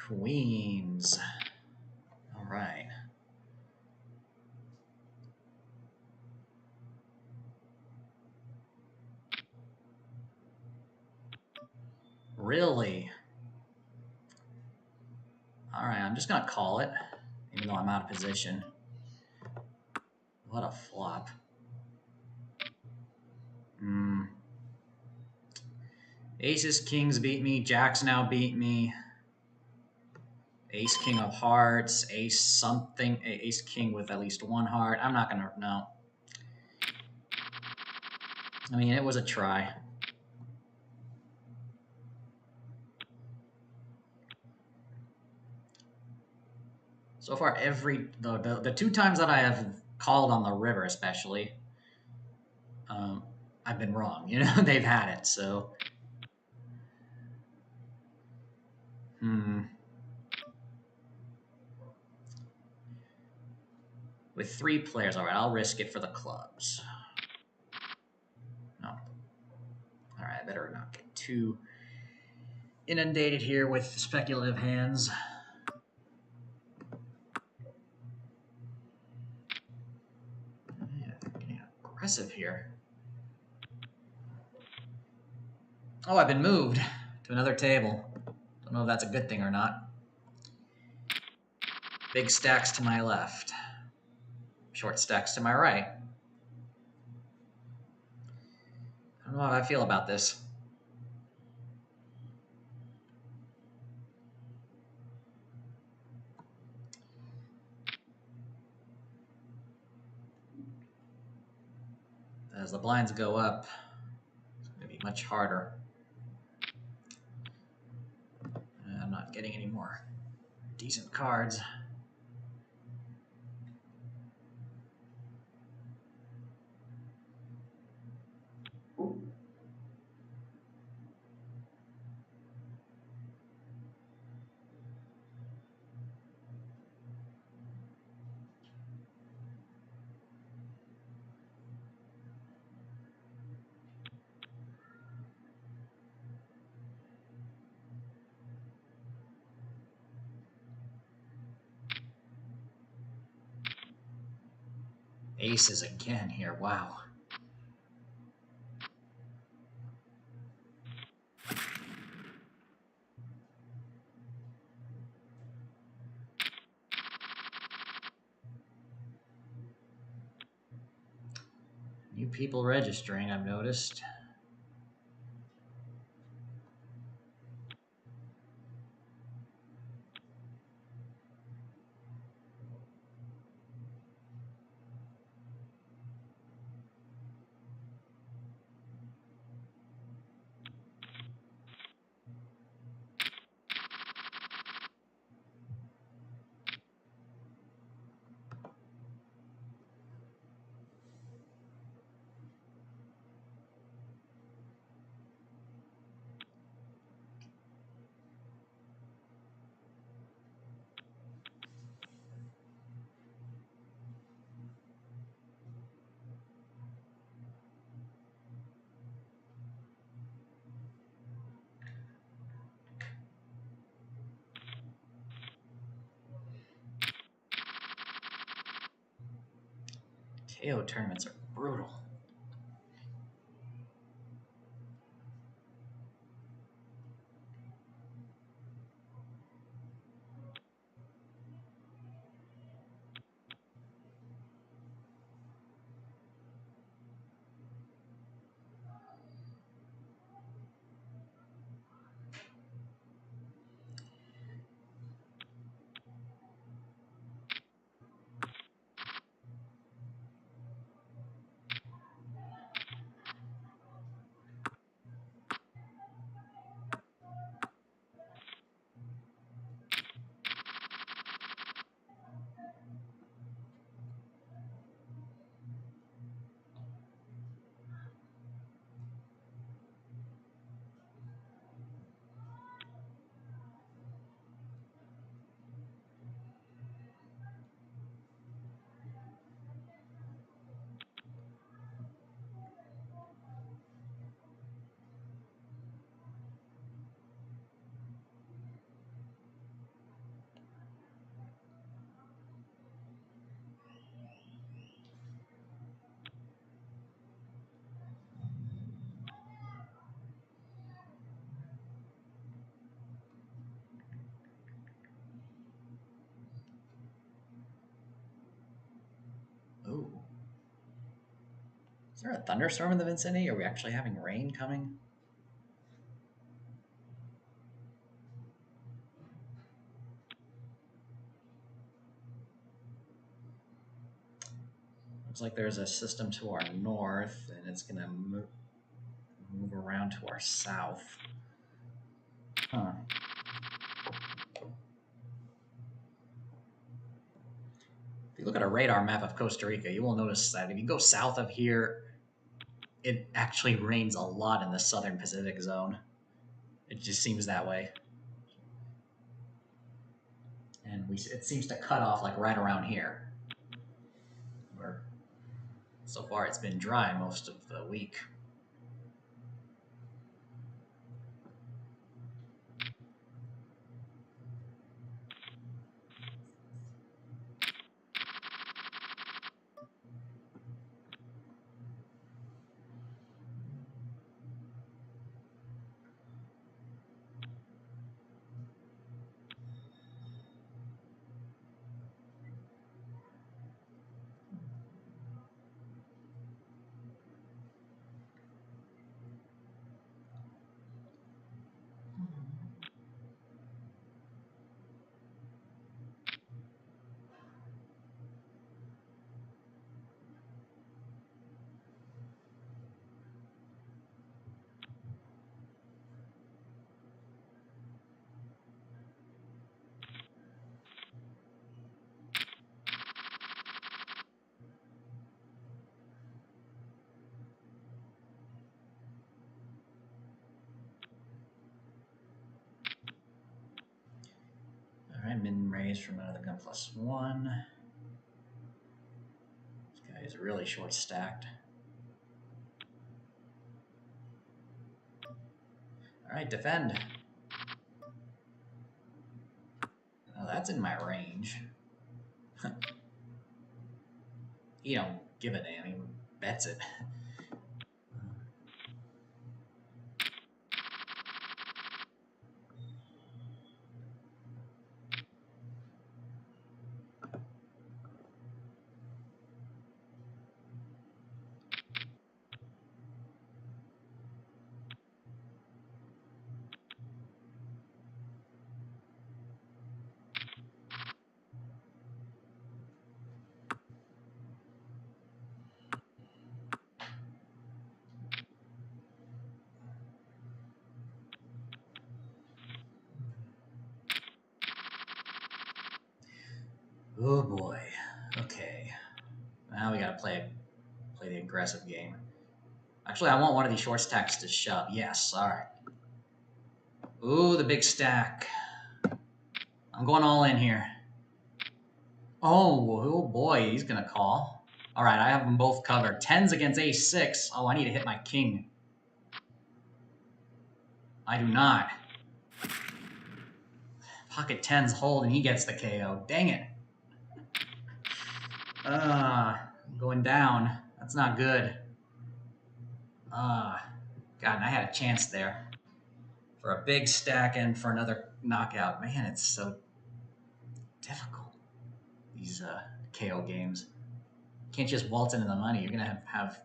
Queens. All right. Really? All right, I'm just going to call it, even though I'm out of position. What a flop. Aces, kings beat me. Jacks now beat me. Ace, king of hearts. Ace something. Ace, king with at least one heart. I'm not going to, no. I mean, it was a try. So far, the 2 times that I have called on the river, especially, I've been wrong. You know, they've had it. So, with 3 players, all right, I'll risk it for the clubs. No. All right, I better not get too inundated here with speculative hands. Yeah, getting aggressive here. Oh, I've been moved to another table. Don't know if that's a good thing or not. Big stacks to my left. Short stacks to my right. I don't know how I feel about this. As the blinds go up, it's going to be much harder. I'm not getting any more decent cards. Aces again here. Wow. people registering, I've noticed. KO tournaments are brutal. Ooh. Is there a thunderstorm in the vicinity? Are we actually having rain coming? Looks like there's a system to our north, and it's going to move around to our south. Huh. If you look at a radar map of Costa Rica, you will notice that if you go south of here, it actually rains a lot in the southern Pacific zone. It just seems that way. And it seems to cut off like right around here. Where so far it's been dry most of the week. All right, min raise from another gun +1. This guy is really short stacked. All right, defend. Oh, that's in my range. He don't give a damn. He bets it. Oh boy. Okay. Now we gotta play the aggressive game. Actually, I want one of these short stacks to shove. Yes. All right. Ooh, the big stack. I'm going all in here. Oh boy, he's gonna call. All right, I have them both covered. Tens against ace six. Oh, I need to hit my king. I do not. Pocket tens hold, and he gets the KO. Dang it. I'm going down. That's not good. God, and I had a chance there for a big stack and for another knockout. Man, it's so difficult, these KO games. You can't just waltz into the money. You're going to have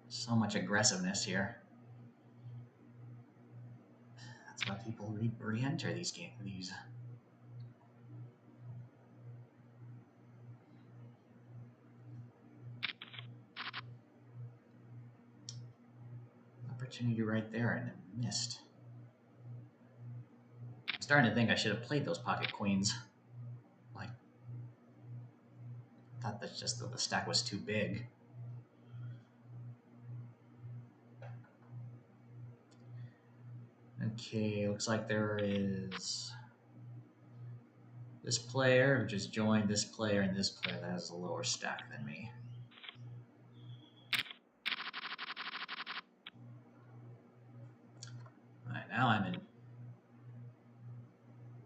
so much aggressiveness here. That's why people re-enter these games. Opportunity right there and it missed. I'm starting to think I should have played those pocket queens. Like, I thought that just the stack was too big. Okay, looks like there is this player who just joined, this player, and this player that has a lower stack than me. All right, now I'm in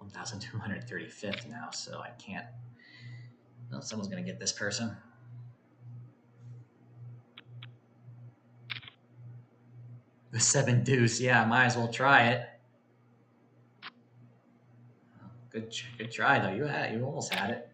1,235th now, so I can't. No, someone's gonna get this person. The 7 deuce, yeah, might as well try it. Good try though. You almost had it.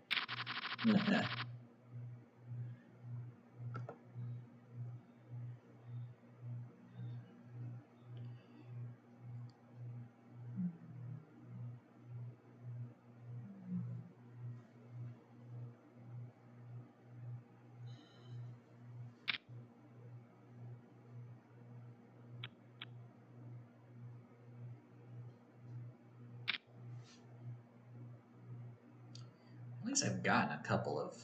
At least I've gotten a couple of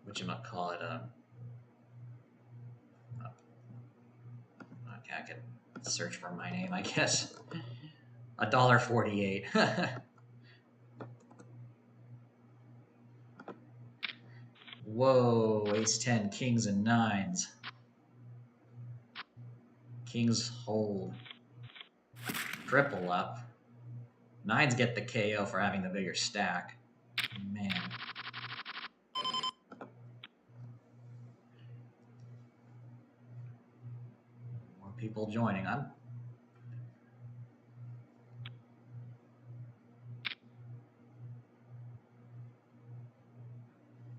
whatchamacallit. Okay, I can search for my name, I guess. $1.48. Whoa, ace 10, kings and nines. Kings hold. Triple up. Nines get the KO for having the bigger stack. Man. More people joining. If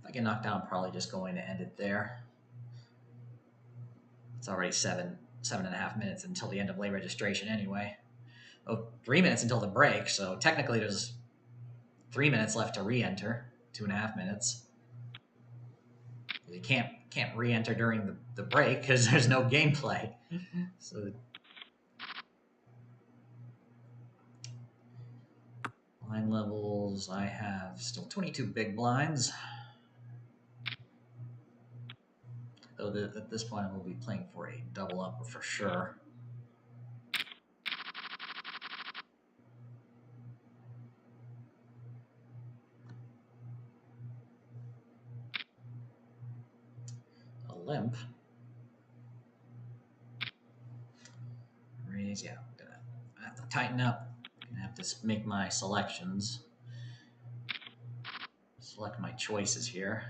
I get knocked down, I'm probably just going to end it there. It's already 7.5 minutes until the end of late registration anyway. Oh, 3 minutes until the break, so technically there's 3 minutes left to re-enter. 2.5 minutes. You can't re-enter during the break because there's no gameplay. So line levels, I have still 22 big blinds. Though at this point I will be playing for a double up for sure. A limp. Raise, yeah, I'm gonna have to tighten up. I'm gonna have to make my selections. Select my choices here.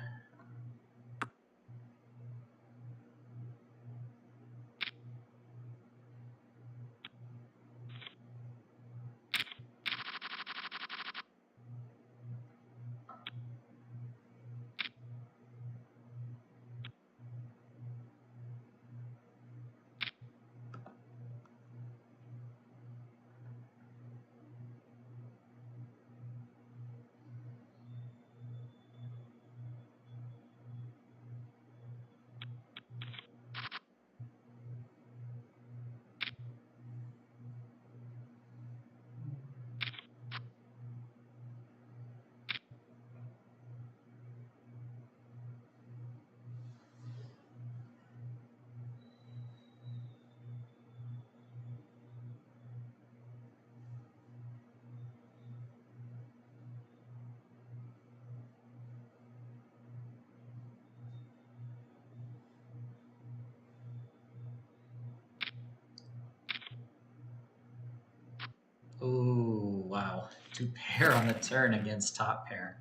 to pair on the turn against top pair.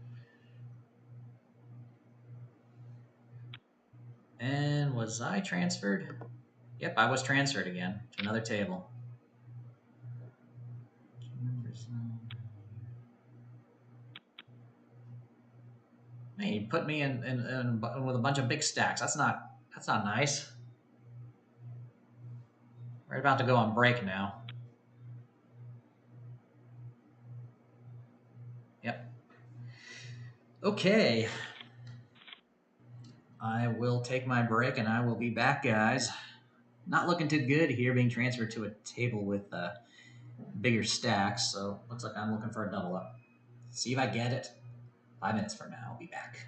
And was I transferred? Yep, I was transferred again to another table. Man, you put me in with a bunch of big stacks. That's not nice. We're about to go on break now. Yep. Okay. I will take my break and I will be back, guys. Not looking too good here, being transferred to a table with bigger stacks. So looks like I'm looking for a double up. See if I get it. 5 minutes from now, I'll be back.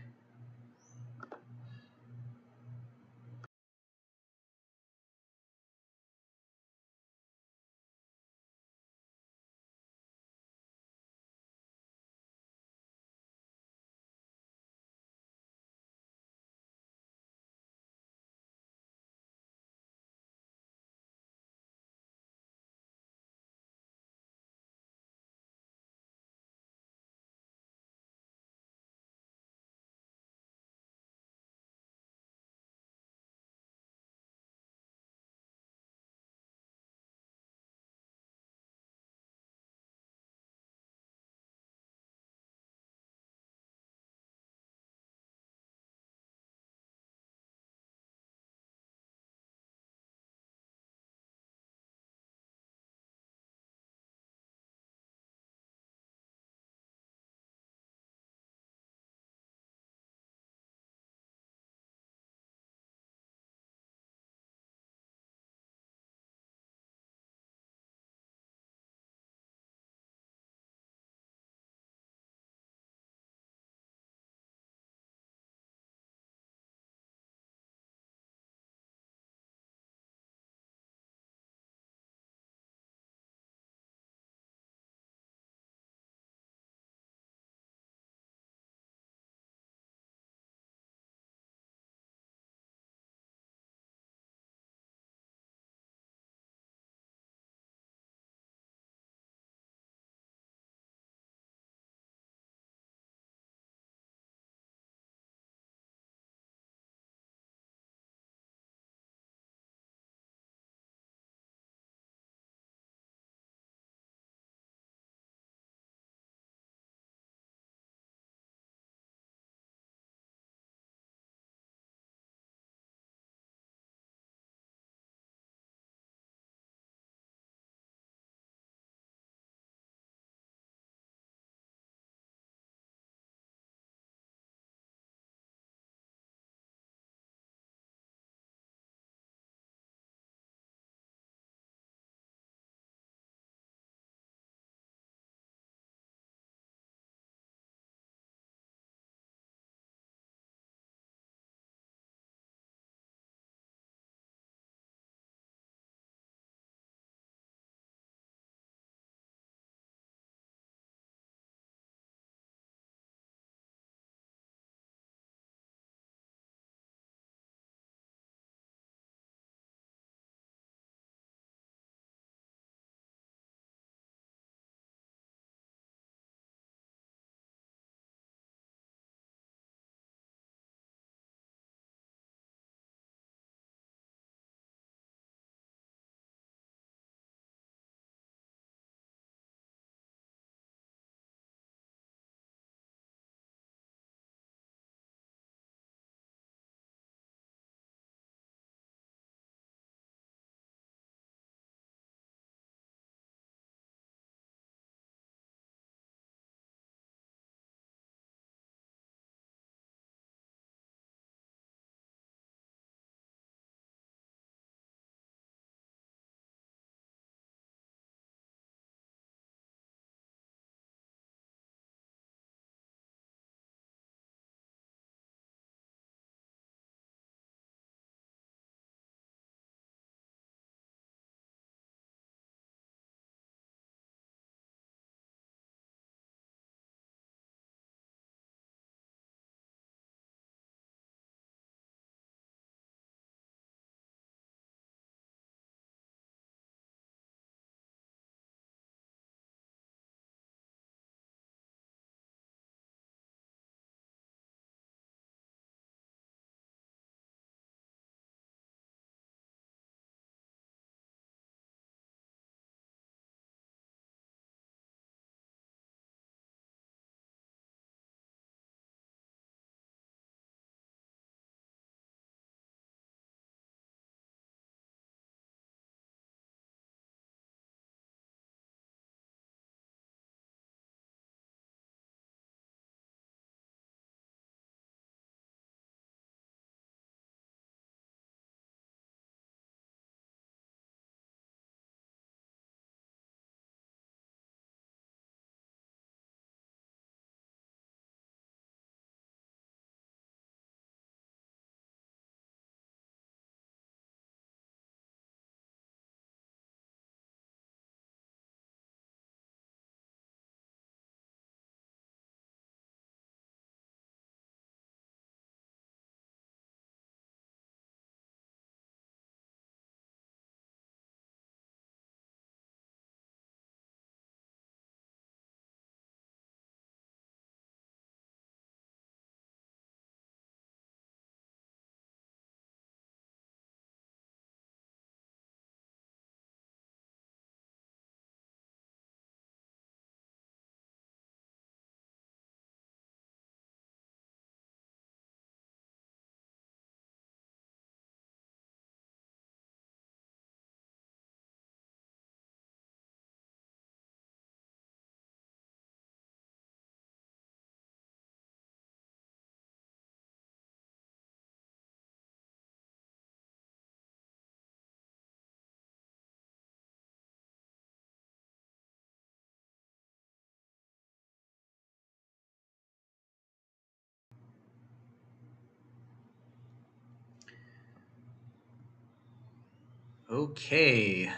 Okay.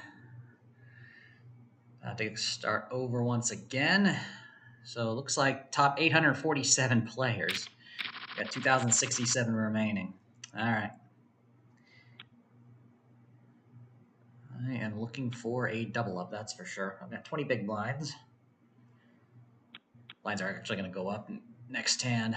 I'll take start over once again. So it looks like top 847 players. Got 2,067 remaining. All right. I am looking for a double up, that's for sure. I've got 20 big blinds. Blinds are actually going to go up next hand.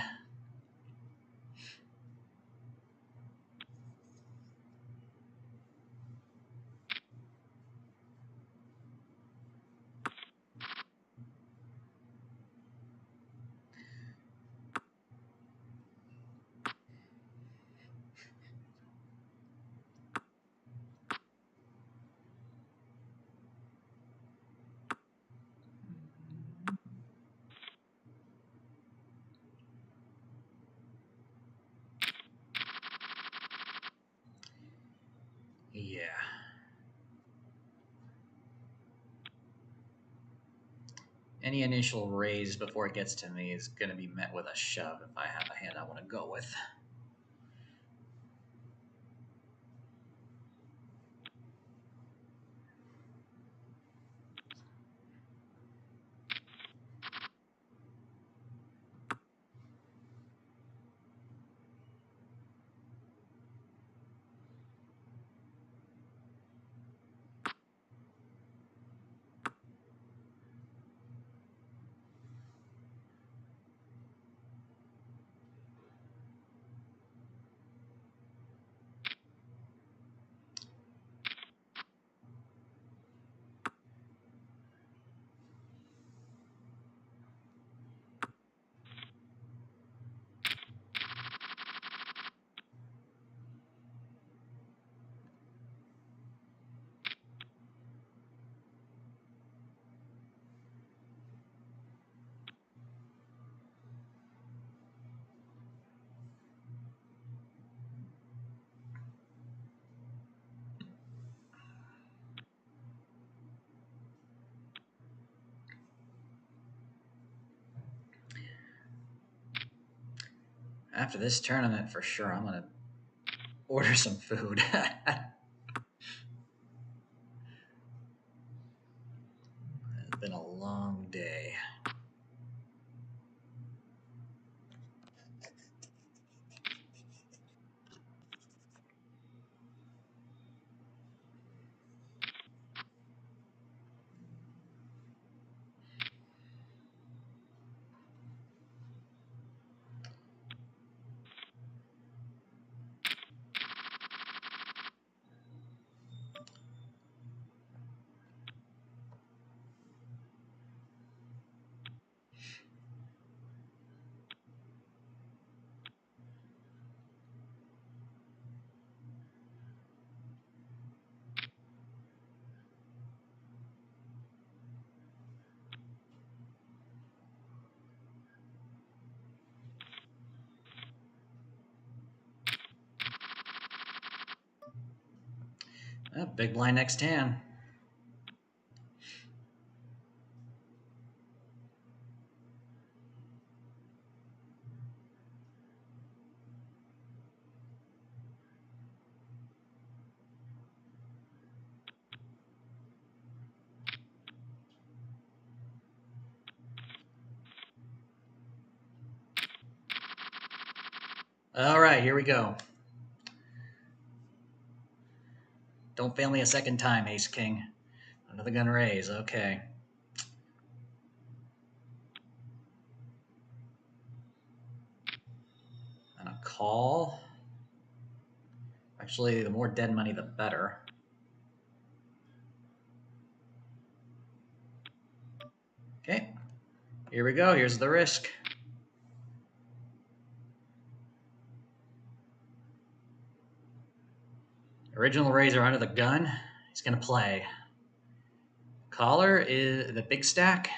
Yeah. Any initial raise before it gets to me is going to be met with a shove if I have a hand I want to go with. After this tournament, for sure, I'm going to order some food. It's been a long day. Oh, big blind next hand. All right, here we go. Don't fail me a second time, Ace King. Another gun raise, okay. And a call. Actually, the more dead money, the better. Okay, here we go. Here's the risk. Original raiser under the gun. He's going to play. Caller is the big stack.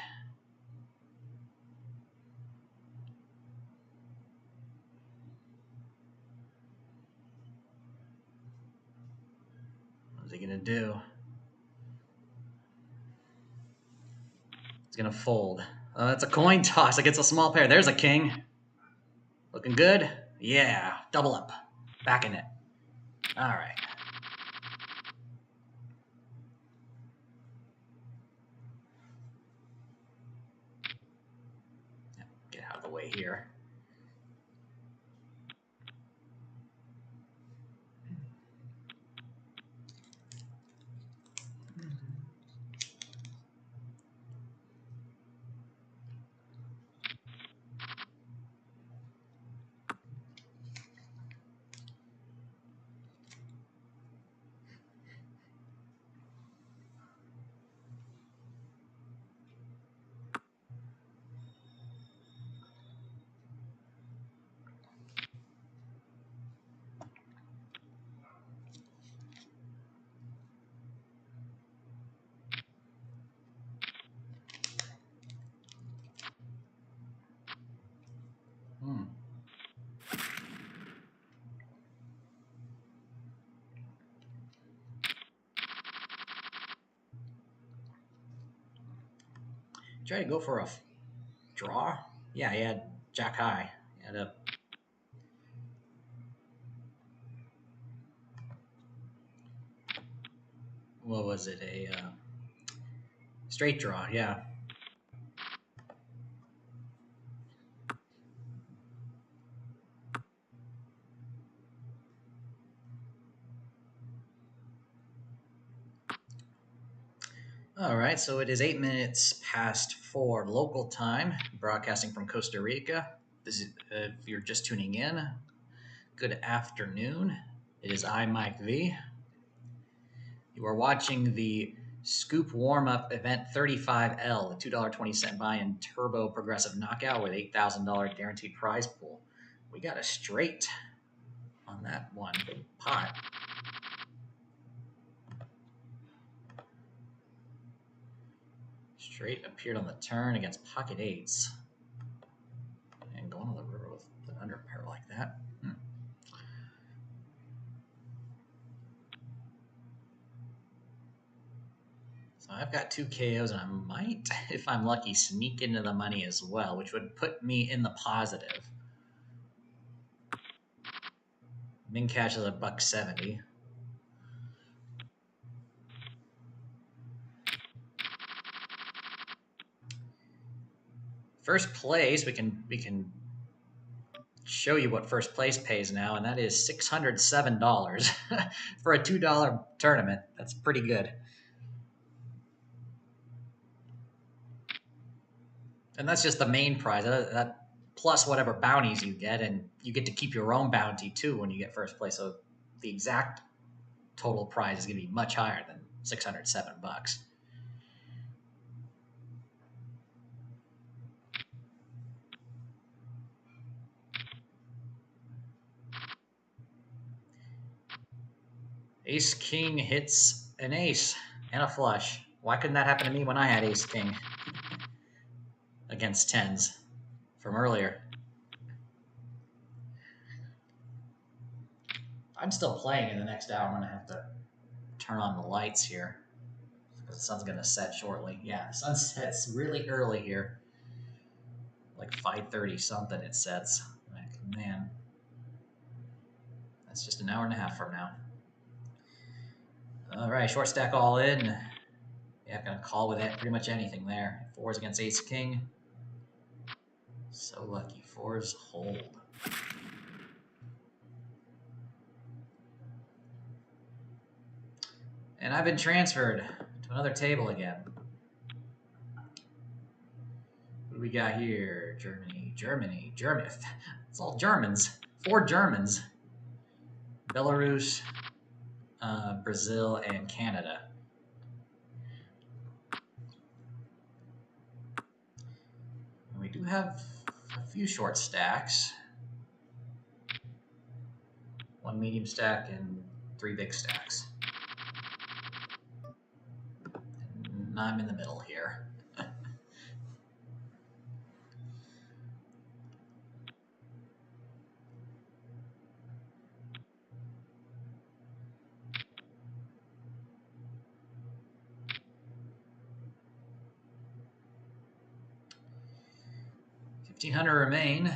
What's he going to do? He's going to fold. That's a coin toss against a small pair. There's a king. Looking good. Yeah, double up. Back in it. All right. way here. Try to go for a draw. Yeah, he had Jack High. He had a what was it? A straight draw. Yeah. All right, so it is 8 minutes past 4 local time, broadcasting from Costa Rica. This is, if you're just tuning in, good afternoon. It is I, Mike V. You are watching the Scoop Warm-Up Event 35L, a $2.20 buy-in turbo progressive knockout with $8,000 guaranteed prize pool. We got a straight on that one pot. Straight appeared on the turn against pocket eights. And going on the river with an under pair like that. So I've got 2 KOs, and I might, if I'm lucky, sneak into the money as well, which would put me in the positive. Min cash is $1.70. First place, we can show you what first place pays now, and that is $607 for a $2 tournament. That's pretty good. And that's just the main prize. That plus whatever bounties you get, and you get to keep your own bounty too when you get first place. So the exact total prize is going to be much higher than $607. Ace King hits an ace and a flush. Why couldn't that happen to me when I had Ace King against tens from earlier? I'm still playing in the next hour. I'm going to have to turn on the lights here because the sun's going to set shortly. Yeah, the sun sets really early here. Like 5:30 something it sets. Like, man, that's just an hour and a half from now. All right, short stack all in. Yeah, gonna call with that pretty much anything there. Fours against Ace King. So lucky. Fours hold. And I've been transferred to another table again. What do we got here? Germany. It's all Germans. 4 Germans. Belarus, Brazil, and Canada. And we do have a few short stacks. 1 medium stack and 3 big stacks. And I'm in the middle here. $1,500 remain.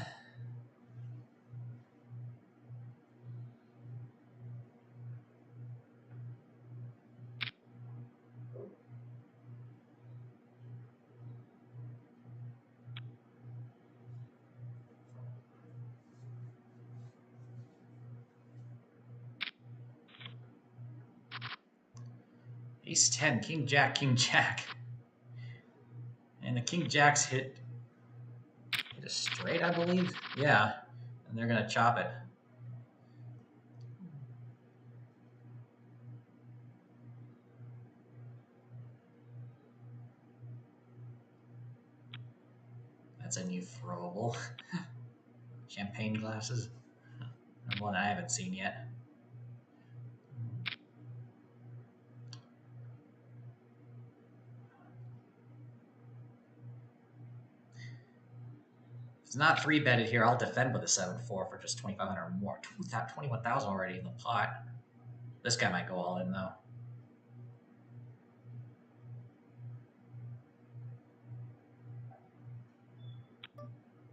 Ace 10, King Jack, King Jack. And the King Jacks hit a straight, I believe. Yeah, and they're going to chop it. That's a new throwable. Champagne glasses. One I haven't seen yet. If it's not 3-betted here, I'll defend with a 7-4 for just 2,500 or more. 21,000 already in the pot. This guy might go all in, though.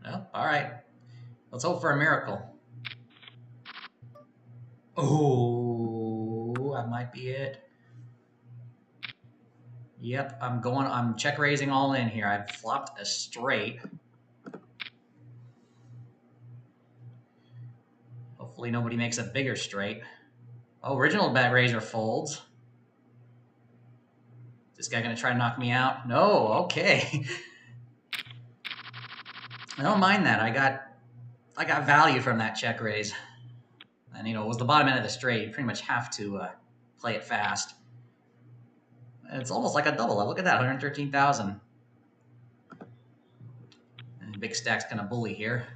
Well, all right. Let's hope for a miracle. Oh, that might be it. Yep, I'm check raising all in here. I've flopped a straight. Hopefully nobody makes a bigger straight. Oh, original bet raiser folds. Is this guy gonna try to knock me out? No, okay. I don't mind that. I got value from that check raise. And it was the bottom end of the straight. You pretty much have to play it fast. And it's almost like a double. Look at that, 113,000. And big stack's gonna bully here.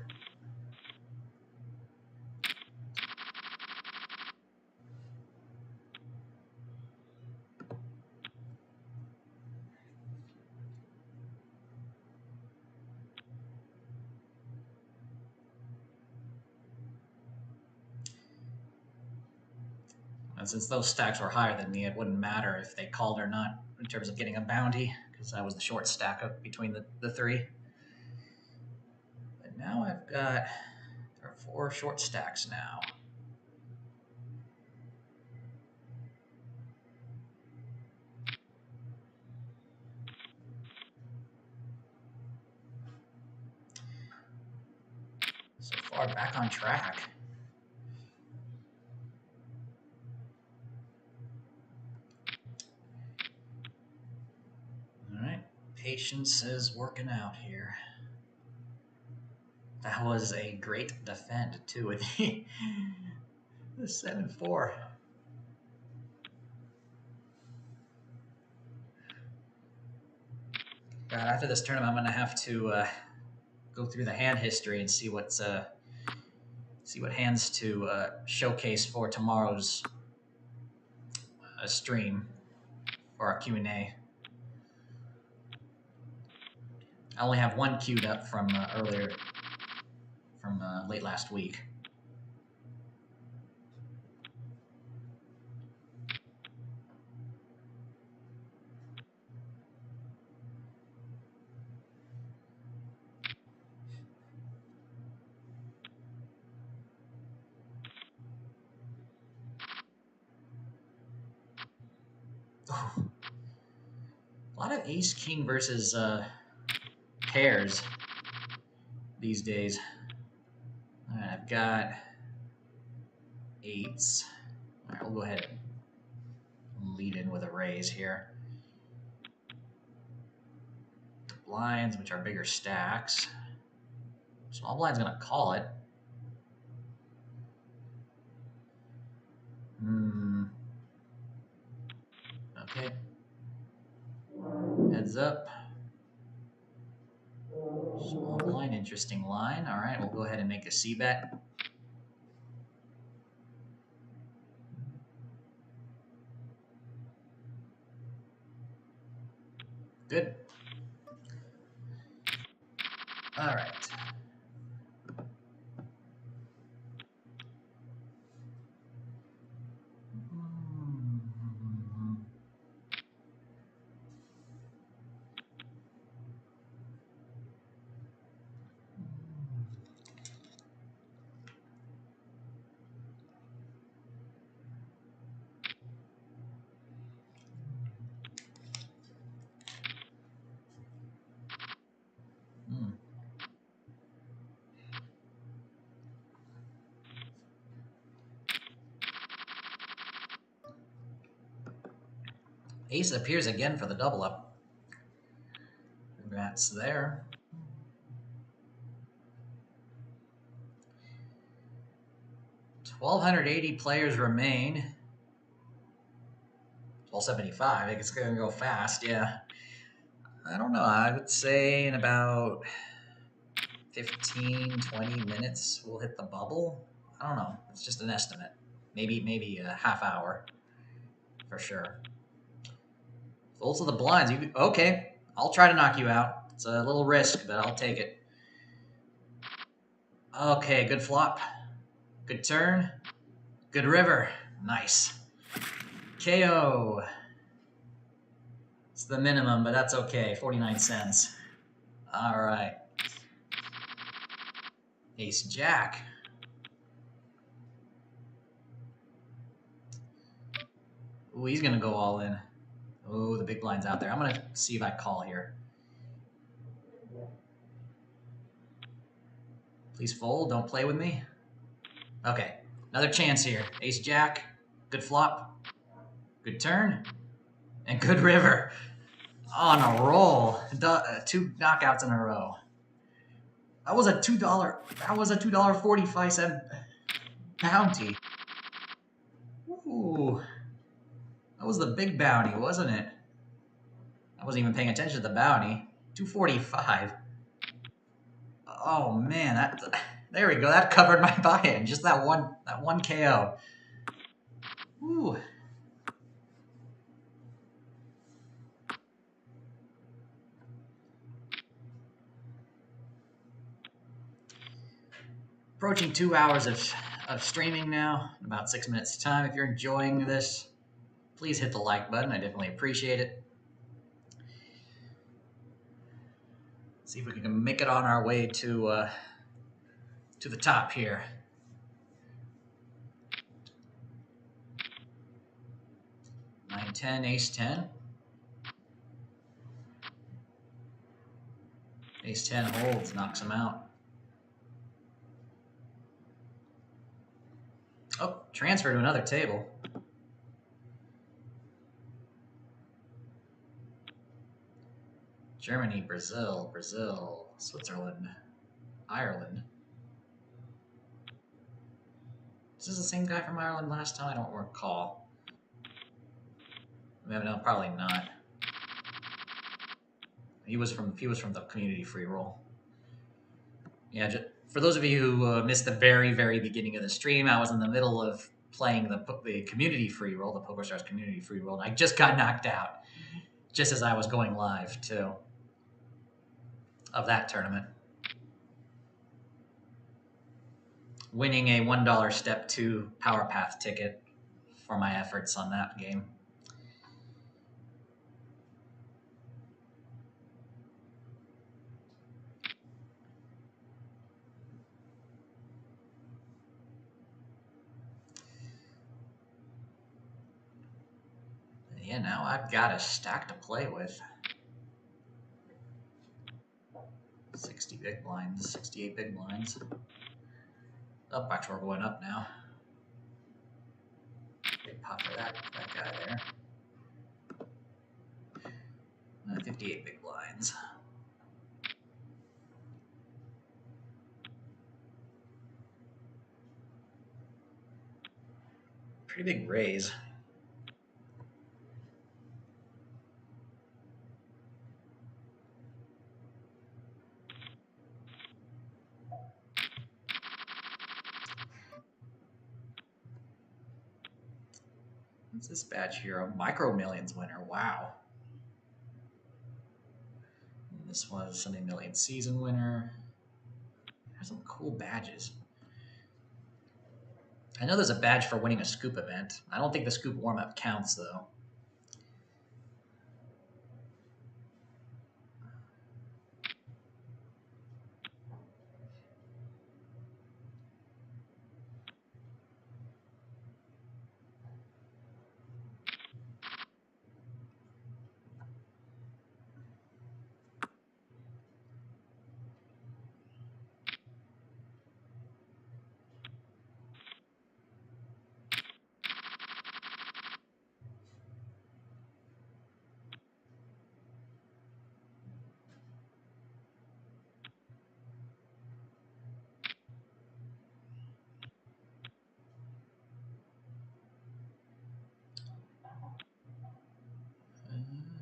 And since those stacks were higher than me, it wouldn't matter if they called or not in terms of getting a bounty, because I was the short stack up between the three. But now there are 4 short stacks now. So far back on track. All right, patience is working out here. That was a great defend too with the 7-4. God, after this tournament, I'm gonna have to go through the hand history and see what hands to showcase for tomorrow's stream for our Q&A. I only have one queued up from earlier, from late last week. Oh. A lot of ace king versus pairs these days. All right, I've got 8s. All right, we'll go ahead and lead in with a raise here. The blinds, which are bigger stacks. Small blind's gonna call it. Okay. Heads up. Small blind, interesting line. All right, we'll go ahead and make a C bet. Good. All right. Ace appears again for the double up. Congrats there. $1,280 players remain. 1275. I think it's going to go fast. Yeah. I don't know. I would say in about 15, 20 minutes we'll hit the bubble. I don't know. It's just an estimate. Maybe a half hour for sure. Full to the blinds. Okay. I'll try to knock you out. It's a little risk, but I'll take it. Okay, good flop. Good turn. Good river. Nice. KO. It's the minimum, but that's okay. 49 cents. All right. Ace Jack. Ooh, he's going to go all in. Ooh, the big blind's out there. I'm going to see if I call here. Please fold. Don't play with me. Okay. Another chance here. Ace Jack. Good flop. Good turn. And good river. On a roll. 2 knockouts in a row. That was a $2.45 bounty. Ooh. That was the big bounty, wasn't it? I wasn't even paying attention to the bounty. 245. Oh man, there we go. That covered my buy-in. Just that one KO. Ooh. Approaching 2 hours of streaming now, in about 6 minutes time. If you're enjoying this, please hit the like button. I definitely appreciate it. See if we can make it on our way to the top here. Nine, 10, ace 10. Ace 10 holds, knocks him out. Oh, transfer to another table. Germany, Brazil, Switzerland, Ireland. Is this the same guy from Ireland last time? I don't recall. No, probably not. He was from the community free roll. Yeah, for those of you who missed the very, very beginning of the stream, I was in the middle of playing the community free roll, the PokerStars community free roll, and I just got knocked out just as I was going live too of that tournament. Winning a $1 Step 2 Power Path ticket for my efforts on that game. Yeah, now I've got a stack to play with. 60 big blinds, 68 big blinds. Oh, actually, we're going up now. Big pot for that guy there. 58 big blinds. Pretty big raise. What's this badge here? A Micro Millions winner. Wow. And this was Sunday Million season winner. There's some cool badges. I know there's a badge for winning a scoop event. I don't think the scoop warm-up counts, though.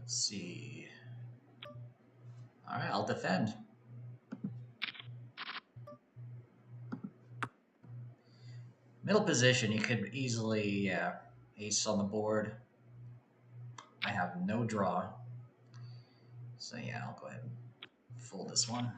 Let's see. All right, I'll defend. Middle position, you could easily ace on the board. I have no draw. So yeah, I'll go ahead and fold this one.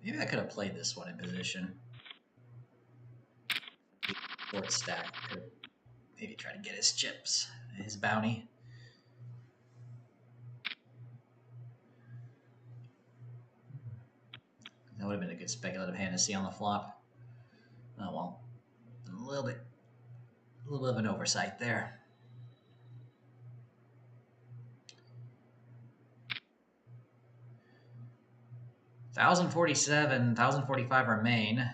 Maybe I could have played this one in position. Short stack. Could maybe try to get his chips, his bounty. That would have been a good speculative hand to see on the flop. Oh well, a little bit of an oversight there. 1,047, 1,045 remain.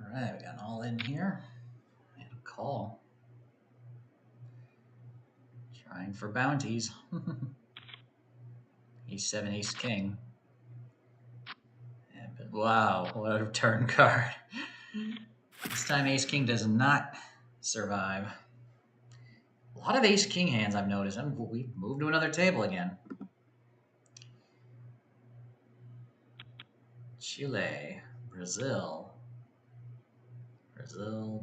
All right, we got an all in here and a call. Trying for bounties. E7, ace king. And, wow, what a turn card. This time ace king does not survive. A lot of ace king hands I've noticed, and we moved to another table again. Chile, Brazil.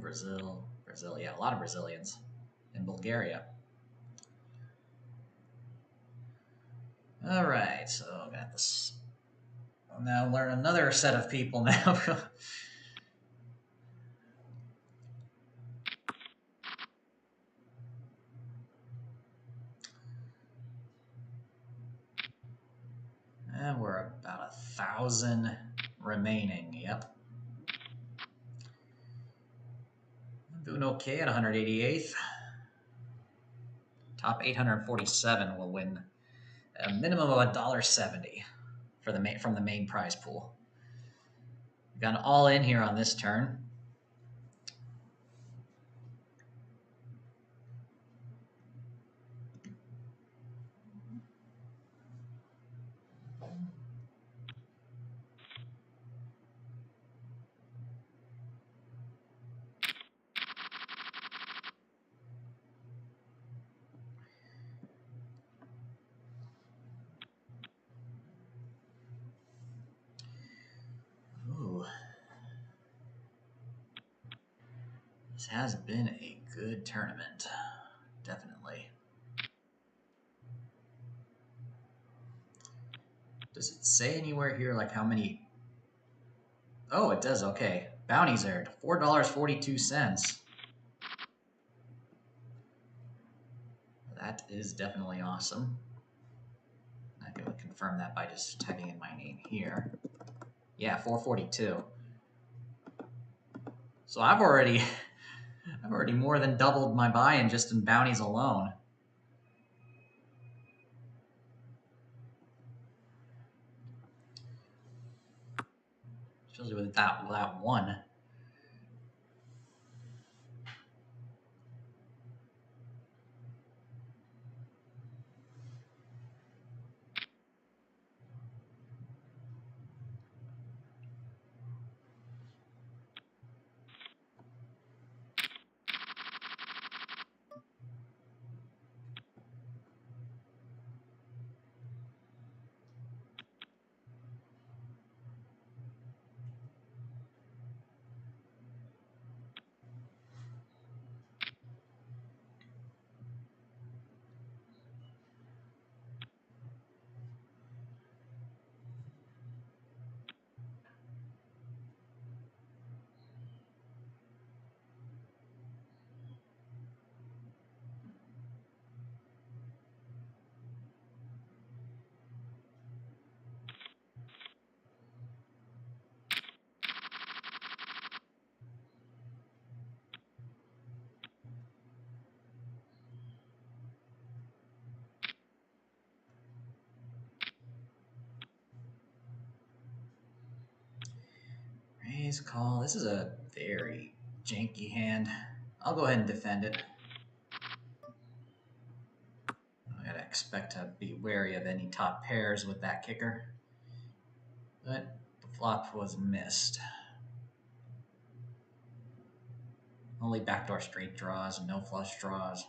Brazil. Yeah, a lot of Brazilians. In Bulgaria. All right, so I got this. I'll now learn another set of people now. And we're about 1,000 remaining. Yep. I'm doing okay at 188th. Top 847 will win a minimum of $1.70 for from the main prize pool. We've got an all in here on this turn. Ooh. This has been a good tournament. Definitely. Does it say anywhere here like how many? Oh, it does. Okay. Bounties earned $4.42. That is definitely awesome. I can confirm that by just typing in my name here. Yeah, 442. So I've already more than doubled my buy-in just in bounties alone. Especially with that one. Raise call. This is a very janky hand. I'll go ahead and defend it. I gotta expect to be wary of any top pairs with that kicker. But the flop was missed. Only backdoor straight draws, no flush draws.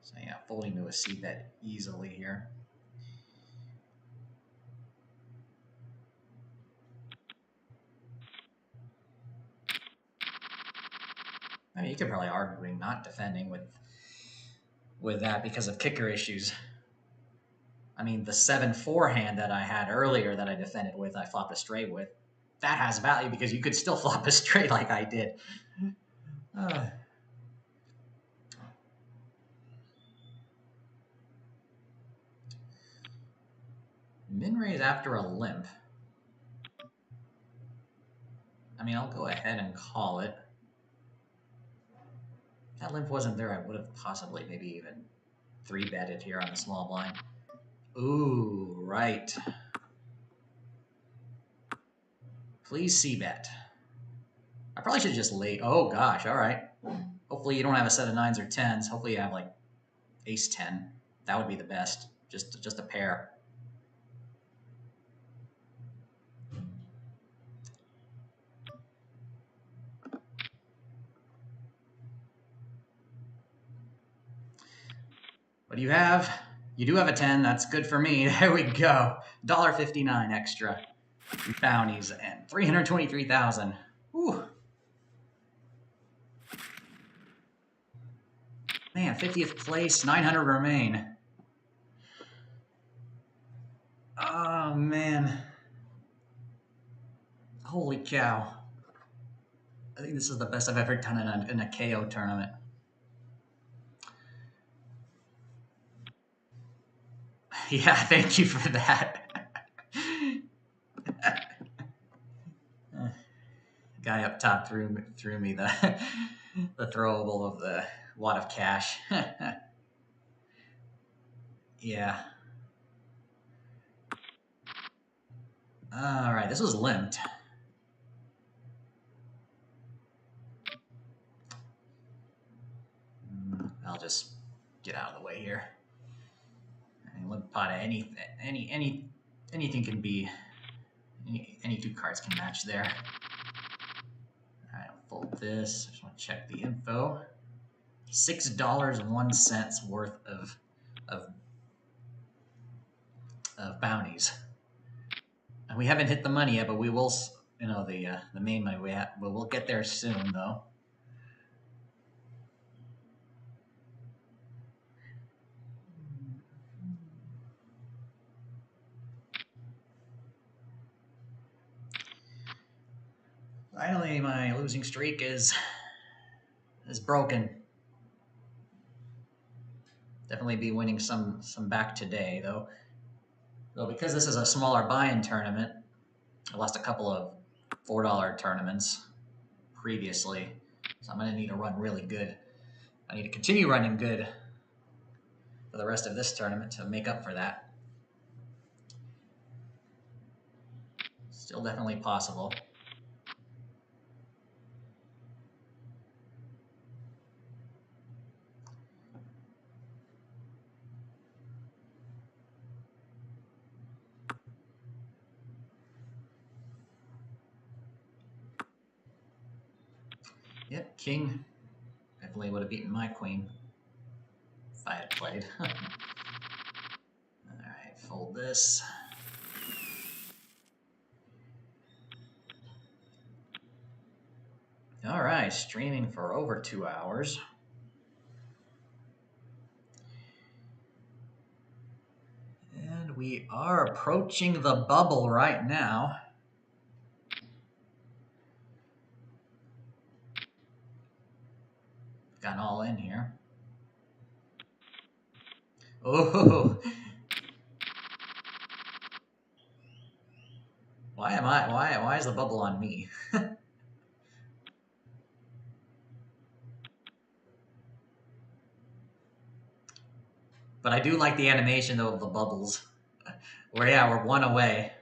So yeah, folding to a c-bet easily here. I mean, you could probably argue not defending with that because of kicker issues. I mean, the 7-4 hand that I had earlier that I defended with, I flopped a straight with. That has value because you could still flop a straight like I did. Min raise after a limp. I mean, I'll go ahead and call it. If that limp wasn't there, I would have possibly maybe even 3-betted here on the small blind. Ooh, right. Please c-bet. I probably should just lay. Oh gosh, all right. Hopefully you don't have a set of 9s or 10s. Hopefully you have like ace 10. That would be the best. Just a pair. What do you have? You do have a 10. That's good for me. There we go. $1.59 extra. Bounties and 323,000. Whew. Man, 50th place, 900 remain. Oh, man. Holy cow. I think this is the best I've ever done in a KO tournament. Yeah, thank you for that. Guy up top threw me the throwable of the wad of cash. Yeah. All right, this was limped. I'll just get out of the way here. Limp pot of anything can be. Any two cards can match there. All right, I'll fold this. I just want to check the info. $6.01 worth of bounties. And we haven't hit the money yet, but we will. You know, the main money we have. But we'll get there soon, though. Finally, my losing streak is broken. Definitely be winning some back today, though. So because this is a smaller buy-in tournament, I lost a couple of $4 tournaments previously, so I'm going to need to run really good. I need to continue running good for the rest of this tournament to make up for that. Still definitely possible. Yep, king. Definitely would have beaten my queen if I had played. Alright, fold this. Alright, streaming for over 2 hours. And we are approaching the bubble right now. Got all in here. Oh, why is the bubble on me? But I do like the animation though of the bubbles. Where yeah, we're one away.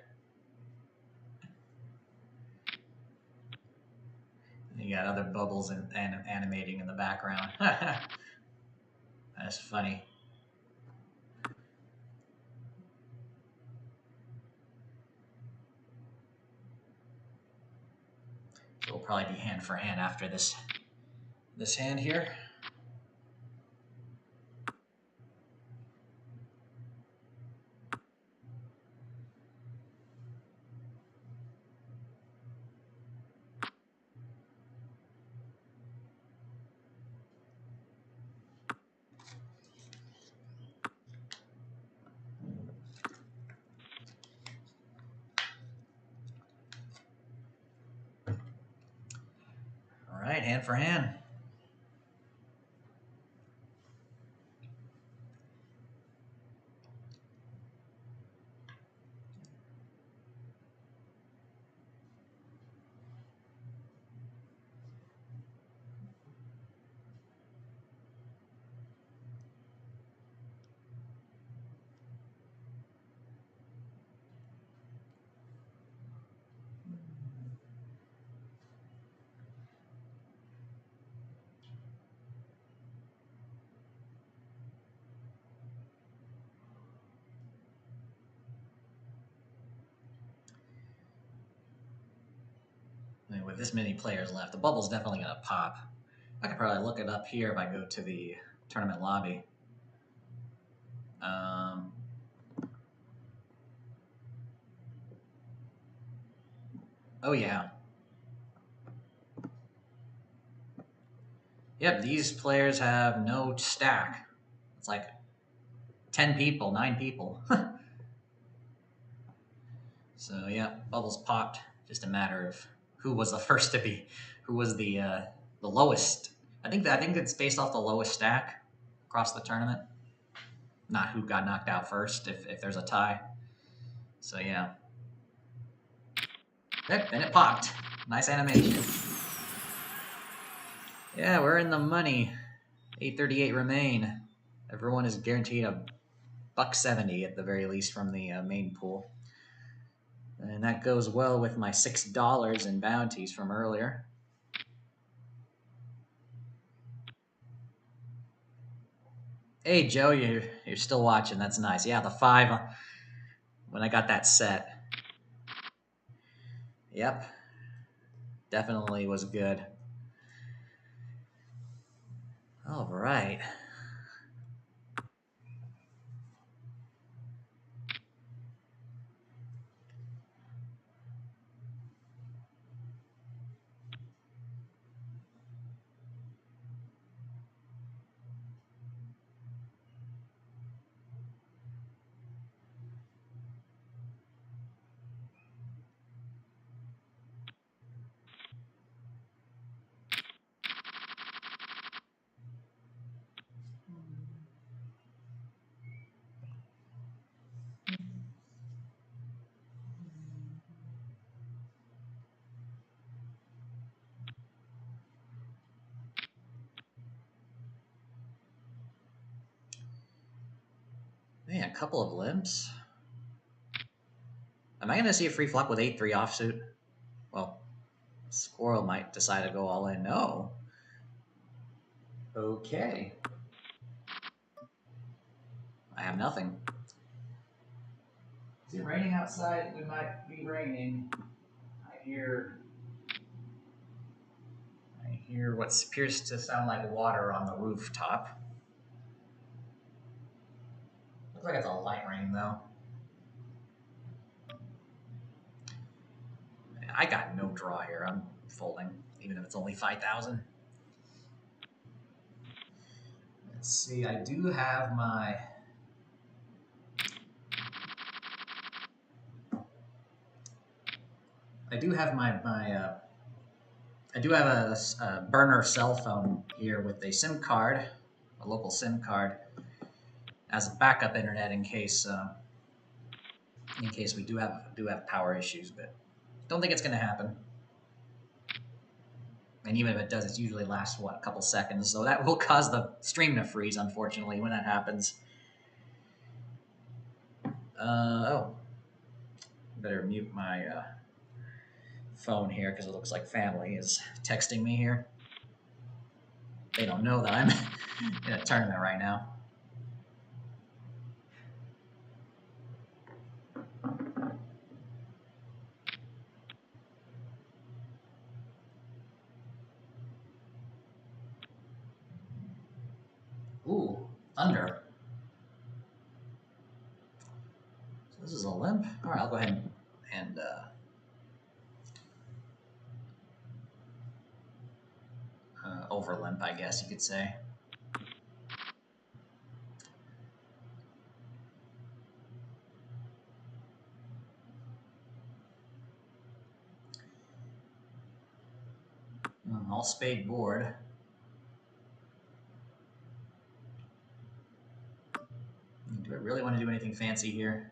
You got other bubbles and animating in the background. That's funny. So we'll probably be hand for hand after this hand here. All right, hand for hand. I mean, with this many players left, the bubble's definitely going to pop. I could probably look it up here if I go to the tournament lobby. Oh, yeah. Yep, these players have no stack. It's like 10 people, 9 people. So, yeah, bubbles popped. Just a matter of who was the first to be, who was the lowest. I think it's based off the lowest stack across the tournament, not who got knocked out first if there's a tie. So, yeah. Yep, and it popped. Nice animation. Yeah, we're in the money. 838 remain. Everyone is guaranteed a $1.70 at the very least from the main pool. And that goes well with my $6 in bounties from earlier. Hey, Joe, you're still watching. That's nice. Yeah, the 5 when I got that set. Yep. Definitely was good. All right. couple of limps. Am I going to see a free flop with 8-3 offsuit? Well, Squirrel might decide to go all in. No. Okay. I have nothing. Is it raining outside? It might be raining. I hear what appears to sound like water on the rooftop. Looks like it's a light rain, though. I got no draw here. I'm folding, even if it's only 5,000. Let's see. I do have my... I do have a burner cell phone here with a SIM card, a local SIM card, as a backup internet in case we do have power issues, but don't think it's going to happen. And even if it does, it usually lasts a couple seconds, so that will cause the stream to freeze, unfortunately, when that happens. Better mute my phone here because it looks like family is texting me here. They don't know that I'm in a tournament right now. Ooh, under. So this is a limp. All right, I'll go ahead and over limp, I guess you could say. All spade board. Do I really want to do anything fancy here?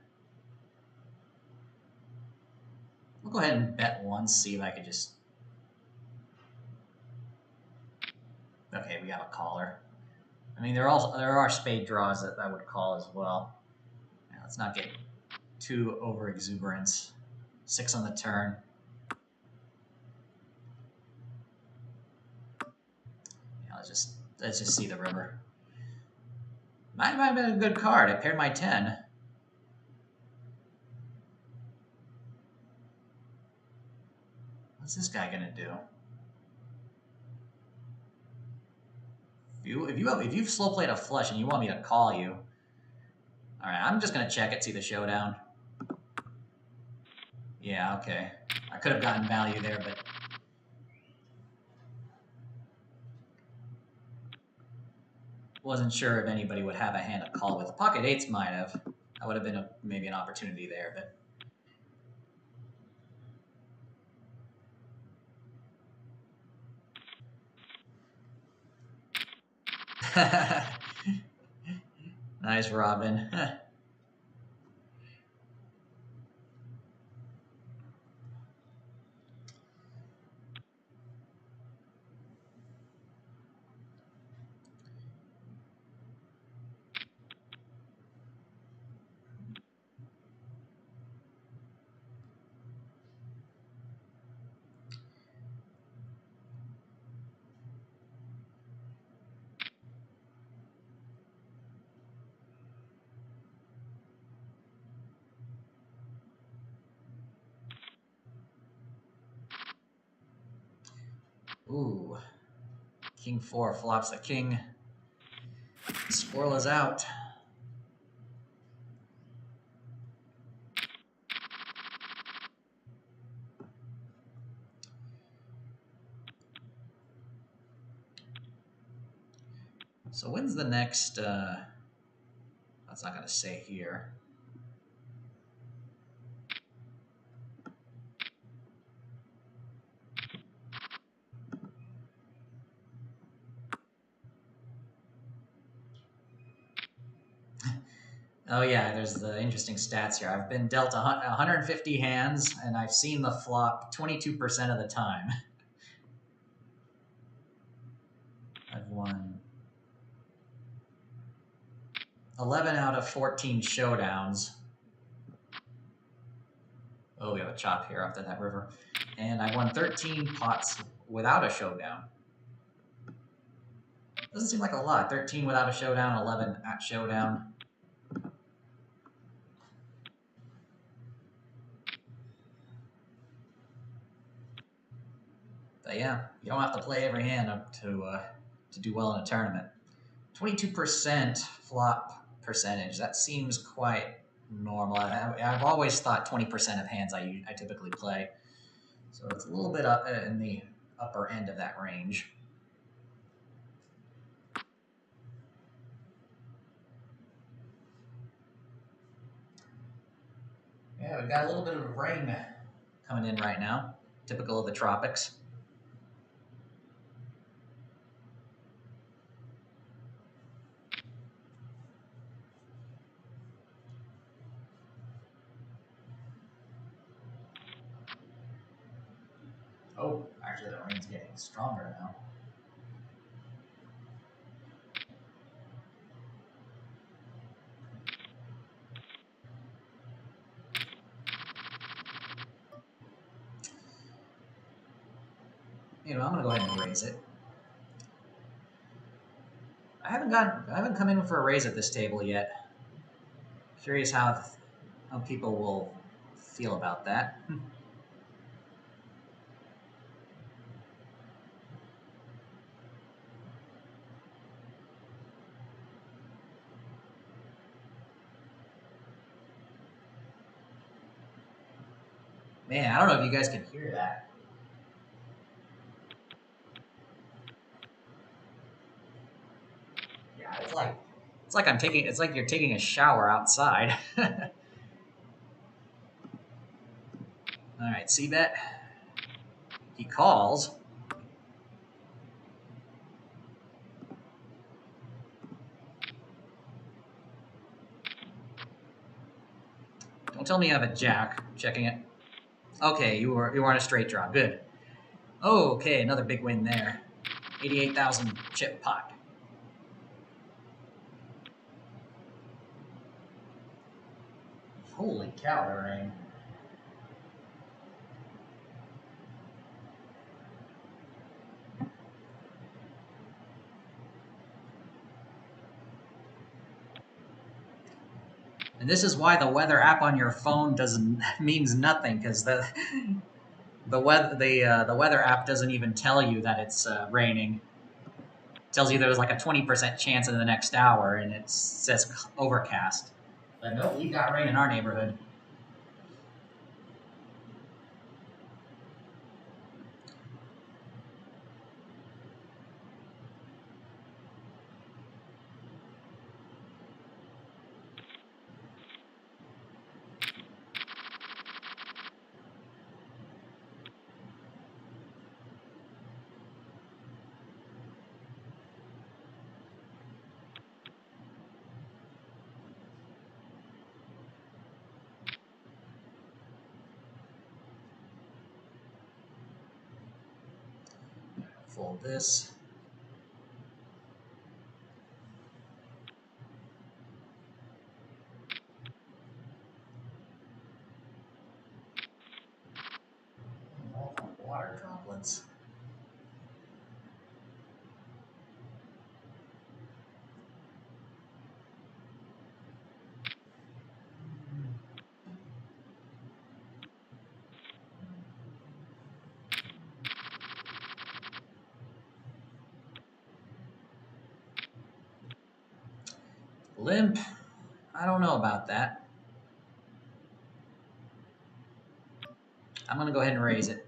We'll go ahead and bet once, see if I could just... Okay, we have a caller. I mean, there are spade draws that I would call as well. Now, let's not get too over exuberance. 6 on the turn. Yeah, let's just see the river. Might have been a good card. I paired my 10. What's this guy gonna do? If you've slow played a flush and you want me to call you, all right, I'm just gonna check it, see the showdown. Yeah, okay. I could have gotten value there, but wasn't sure if anybody would have a hand to call with. Pocket eights might have. That would have been maybe an opportunity there, but. Nice, Robin. Ooh. King 4 flops the king. Squirrel is out. So when's the next, that's not going to say here. Oh yeah, there's the interesting stats here. I've been dealt 150 hands, and I've seen the flop 22% of the time. I've won 11 out of 14 showdowns. Oh, we have a chop here after that river. And I won 13 pots without a showdown. Doesn't seem like a lot. 13 without a showdown, 11 at showdown. But yeah, you don't have to play every hand up to do well in a tournament. 22% flop percentage. That seems quite normal. I've always thought 20% of hands I typically play. So it's a little bit up in the upper end of that range. Yeah, we've got a little bit of rain coming in right now, typical of the tropics. Oh, actually the rain's getting stronger now. You know, I'm gonna go ahead and raise it. I haven't come in for a raise at this table yet. Curious how people will feel about that. Man, I don't know if you guys can hear that. Yeah, it's like you're taking a shower outside. All right, C bet. He calls. Don't tell me you have a jack. I'm checking it. Okay, you were on a straight draw. Good. Oh, okay, another big win there. 88,000 chip pot. Holy cow, the rain. And this is why the weather app on your phone means nothing, because the weather app doesn't even tell you that it's raining. It tells you there's like a 20% chance in the next hour, and it says overcast. But nope, we got rain in our neighborhood. Fold this. Water droplets. Limp. I don't know about that. I'm gonna go ahead and raise it.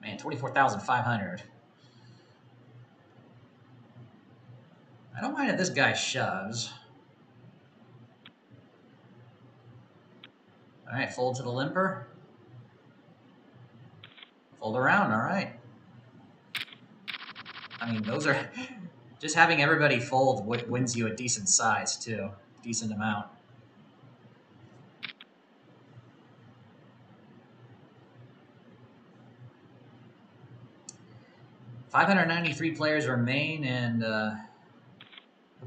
Man, 24,500. I don't mind if this guy shoves. All right, fold to the limper. Fold around, all right. I mean, those are... Just having everybody fold wins you a decent size, too. Decent amount. .593 players remain, and the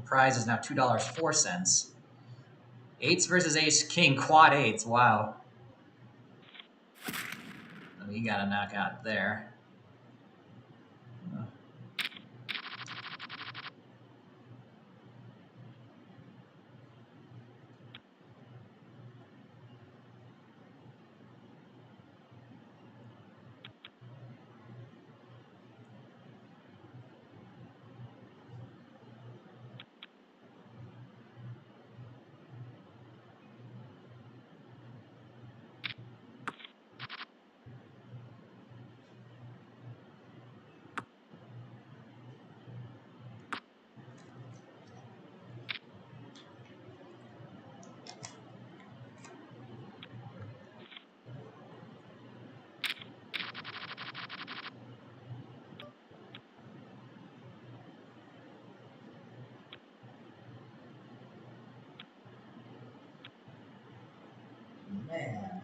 prize is now $2.04. Eights versus ace king, quad eights. Wow. You got a knockout there. Man.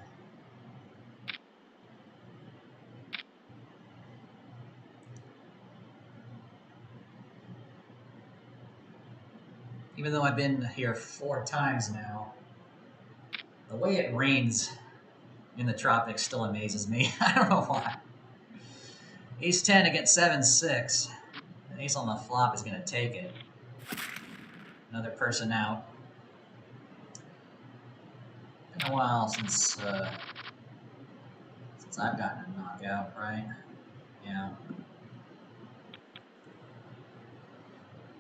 Even though I've been here 4 times now, the way it rains in the tropics still amazes me. I don't know why. Ace 10 against 7-6. The ace on the flop is going to take it. Another person out. Been a while since I've gotten a knockout, right? Yeah.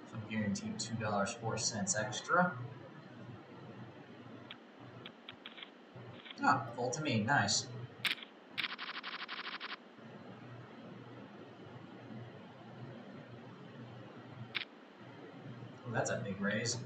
So I'm guaranteed $2.04 extra. Oh, full to me. Nice. Oh, that's a big raise.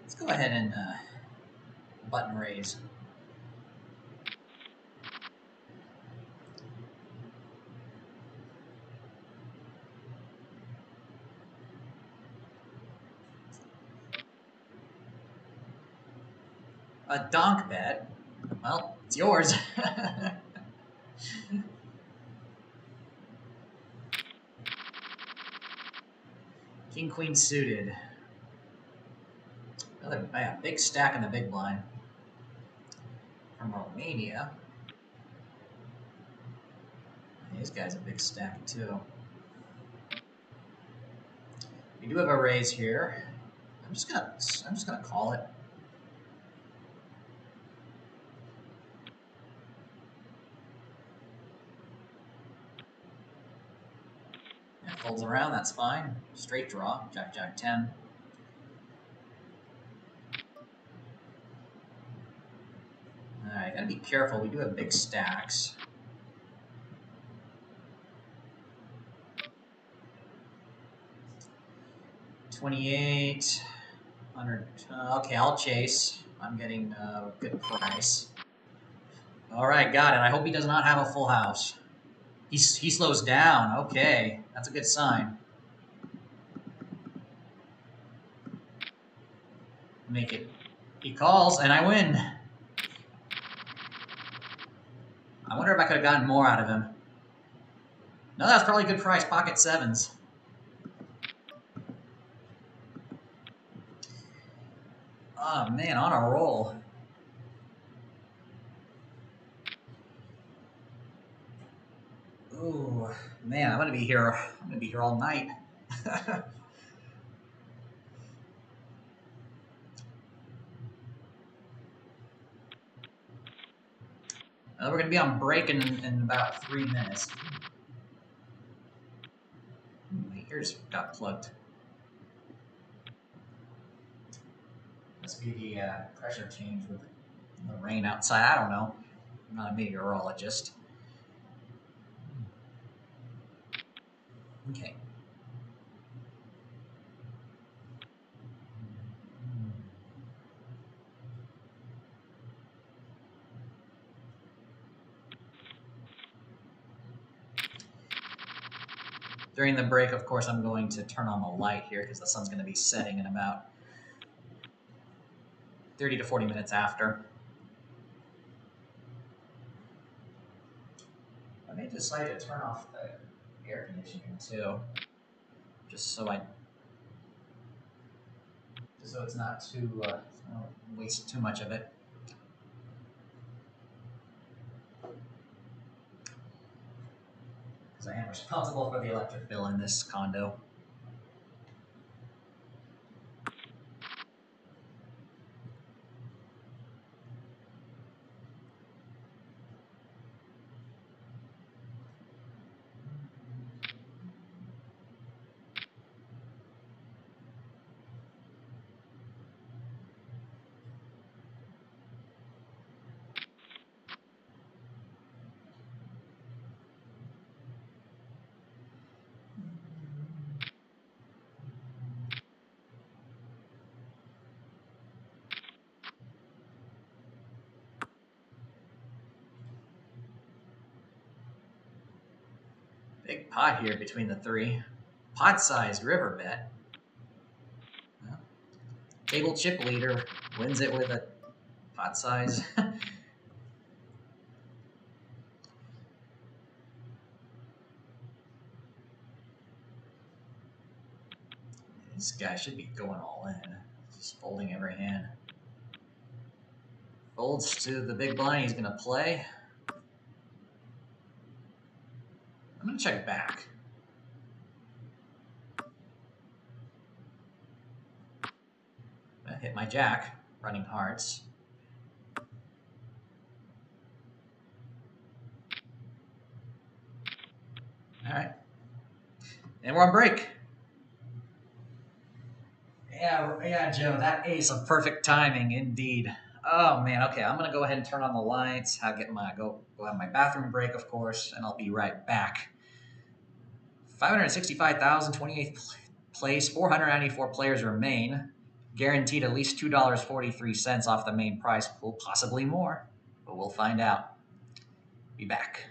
Let's go ahead and button raise. A donk bet. Well, it's yours. King, queen suited. Another big stack in the big blind. From Romania. These guys a big stack too. We do have a raise here. I'm just gonna call it. Yeah, folds around, that's fine. Straight draw, Jack, Jack 10. Alright, gotta be careful. We do have big stacks. $28, 100. Okay, I'll chase. I'm getting a good price. All right, got it. I hope he does not have a full house. He slows down. Okay, that's a good sign. Make it. He calls, and I win. I wonder if I could have gotten more out of him. No, that's probably a good price. Pocket sevens. Oh, man, on a roll. Ooh, man, I'm gonna be here. I'm gonna be here all night. We're gonna be on break in about 3 minutes. My ears got plugged. Must be the pressure change with the rain outside. I don't know. I'm not a meteorologist. Okay. During the break, of course, I'm going to turn on the light here because the sun's going to be setting in about 30 to 40 minutes after. I may decide to turn off the air conditioning too, just so I, just so it's not too, I don't waste too much of it. Because I am responsible for the electric bill in this condo. Big pot here between the three. Pot-sized river bet. Well, table chip leader wins it with a pot size. This guy should be going all in. Just folding every hand. Folds to the big blind he's going to play. I'm going to check back. I hit my jack, running hearts. All right. And we're on break. Yeah, Joe, that ace of perfect timing indeed. Oh man, okay, I'm gonna go ahead and turn on the lights. I'll get my go have my bathroom break, of course, and I'll be right back. 565,028th place, 494 players remain. Guaranteed at least $2.43 off the main prize pool, possibly more, but we'll find out. Be back.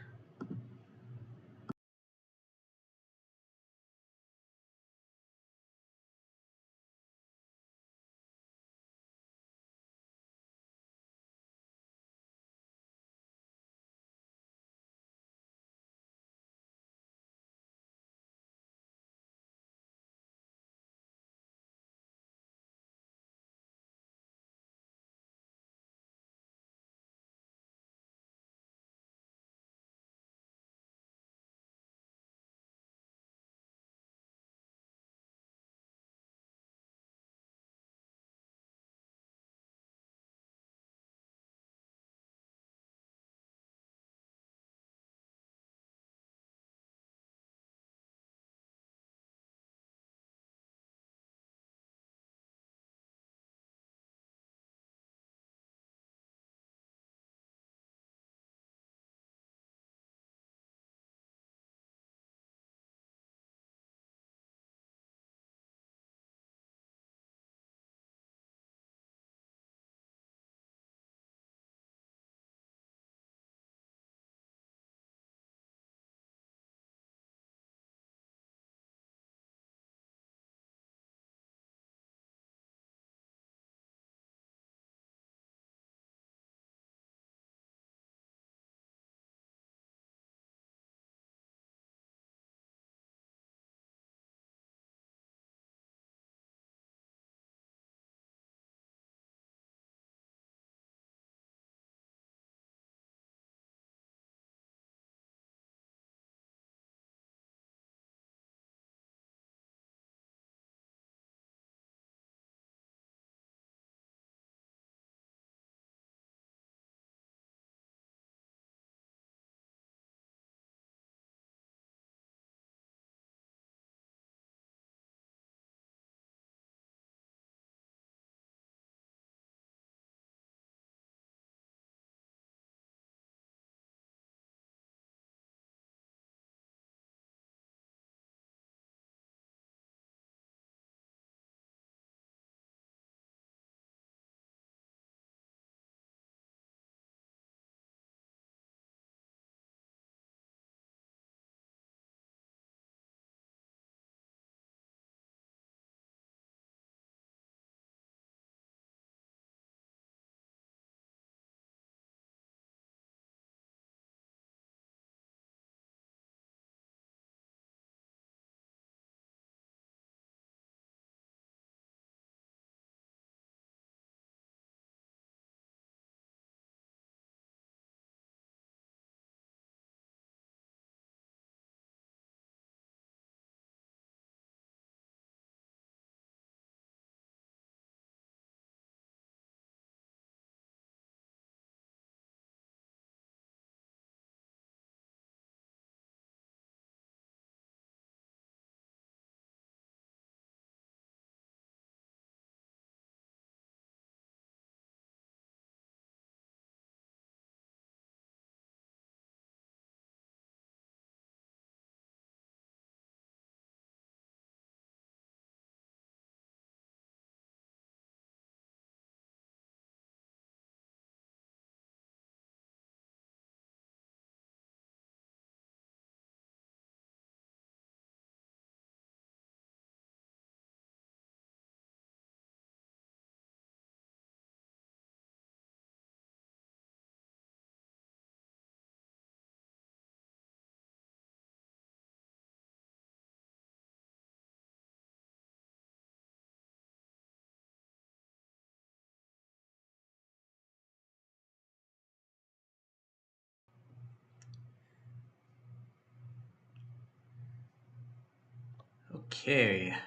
Okay. I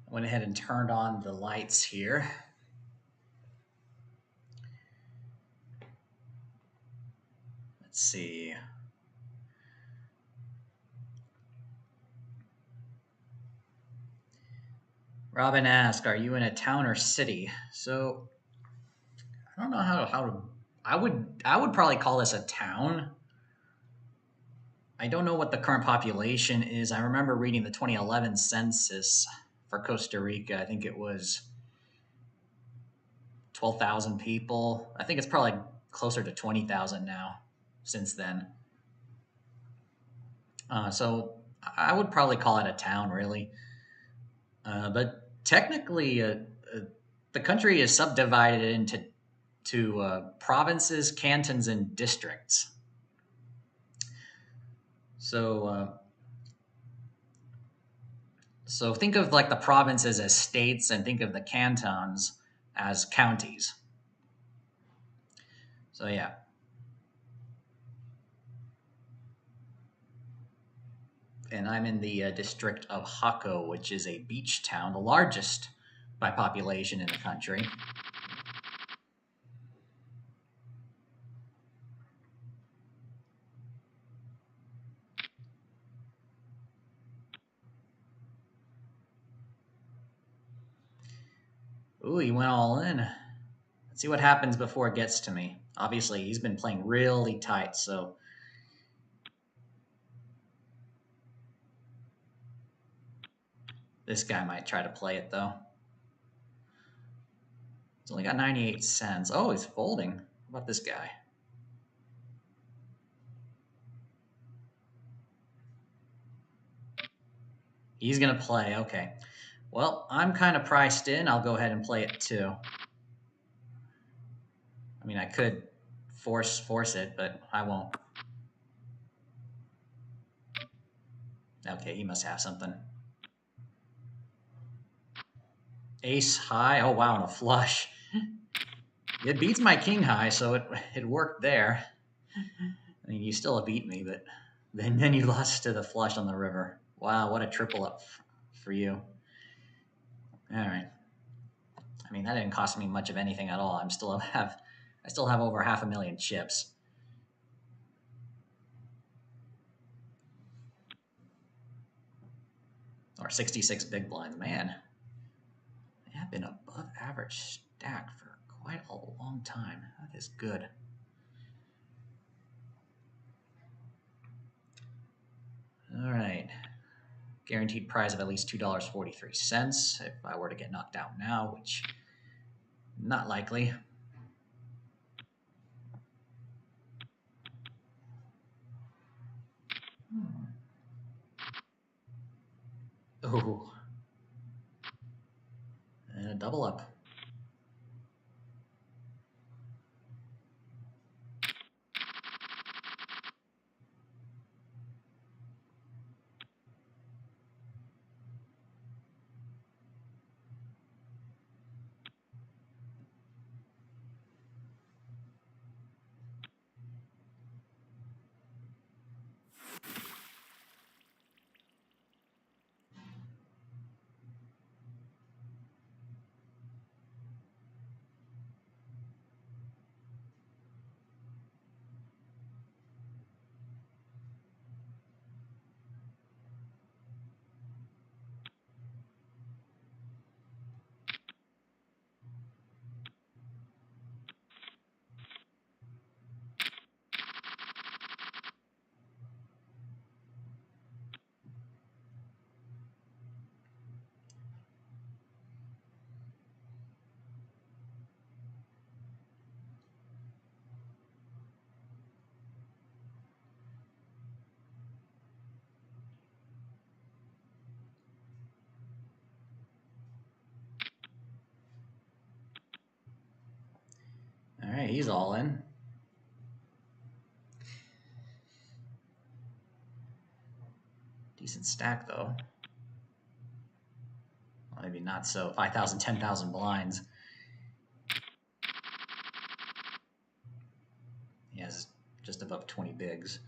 went ahead and turned on the lights here. Let's see. Robin asked, "Are you in a town or city?" So I don't know how to. I would probably call this a town. I don't know what the current population is. I remember reading the 2011 census for Costa Rica. I think it was 12,000 people. I think it's probably closer to 20,000 now since then. So I would probably call it a town, really. But technically, the country is subdivided into provinces, cantons, and districts. So, so think of like the provinces as states, and think of the cantons as counties. So yeah, and I'm in the district of Jaco, which is a beach town, the largest by population in the country. Ooh, he went all in. Let's see what happens before it gets to me. Obviously, he's been playing really tight, so this guy might try to play it, though. He's only got 98 cents. Oh, he's folding. What about this guy? He's going to play. Okay. Well, I'm kind of priced in. I'll go ahead and play it, too. I mean, I could force it, but I won't. Okay, he must have something. Ace high. Oh, wow, and a flush. It beats my king high, so it worked there. I mean, you still beat me, but then you lost to the flush on the river. Wow, what a triple up for you. All right. I mean, that didn't cost me much of anything at all. I still have over 500,000 chips. Or 66 big blinds. Man, they have been above average stack for quite a long time. That is good. All right. Guaranteed prize of at least $2.43 if I were to get knocked out now, which not likely. Oh, and a double up. All right, he's all in. Decent stack, though. Well, maybe not so. 5,000, 10,000 blinds. He has just above 20 bigs.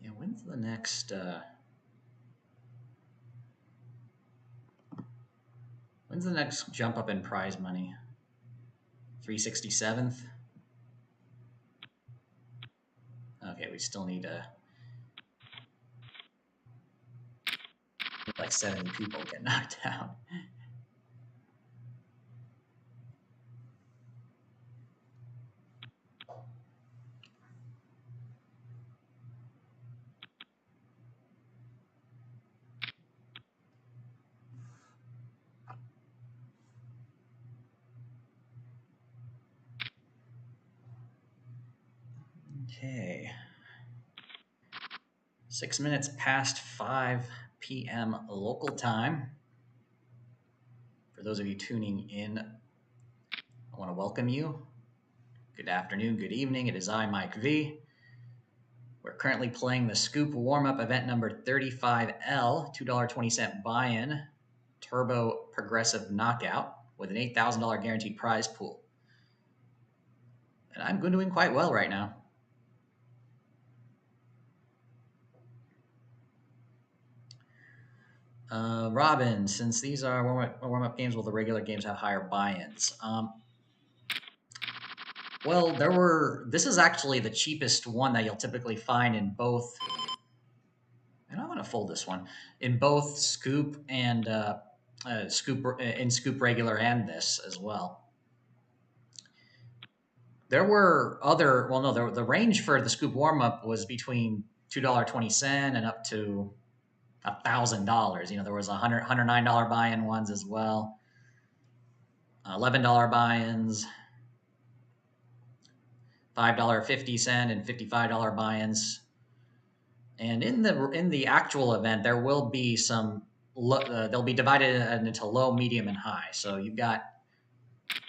Yeah, when's the next jump up in prize money? 367th. Okay, we still need like 70 people get knocked out. Okay. 6 minutes past 5 p.m. local time. For those of you tuning in, I want to welcome you. Good afternoon, good evening. It is I, Mike V. We're currently playing the Scoop warm-up event number 35L, $2.20 buy-in, turbo progressive knockout with an $8,000 guaranteed prize pool. And I'm doing quite well right now. Robin, since these are warm-up games, will the regular games have higher buy-ins? Well, this is actually the cheapest one that you'll typically find in both, and I'm going to fold this one, in both Scoop and Scoop regular and this as well. There were other, well, no, the range for the Scoop warm-up was between $2.20 and up to $1,000. You know, there was $109 buy-in ones as well, $11 buy-ins, $5.50 and $55 buy-ins. And in the actual event, there will be some. They'll be divided into low, medium, and high. So you've got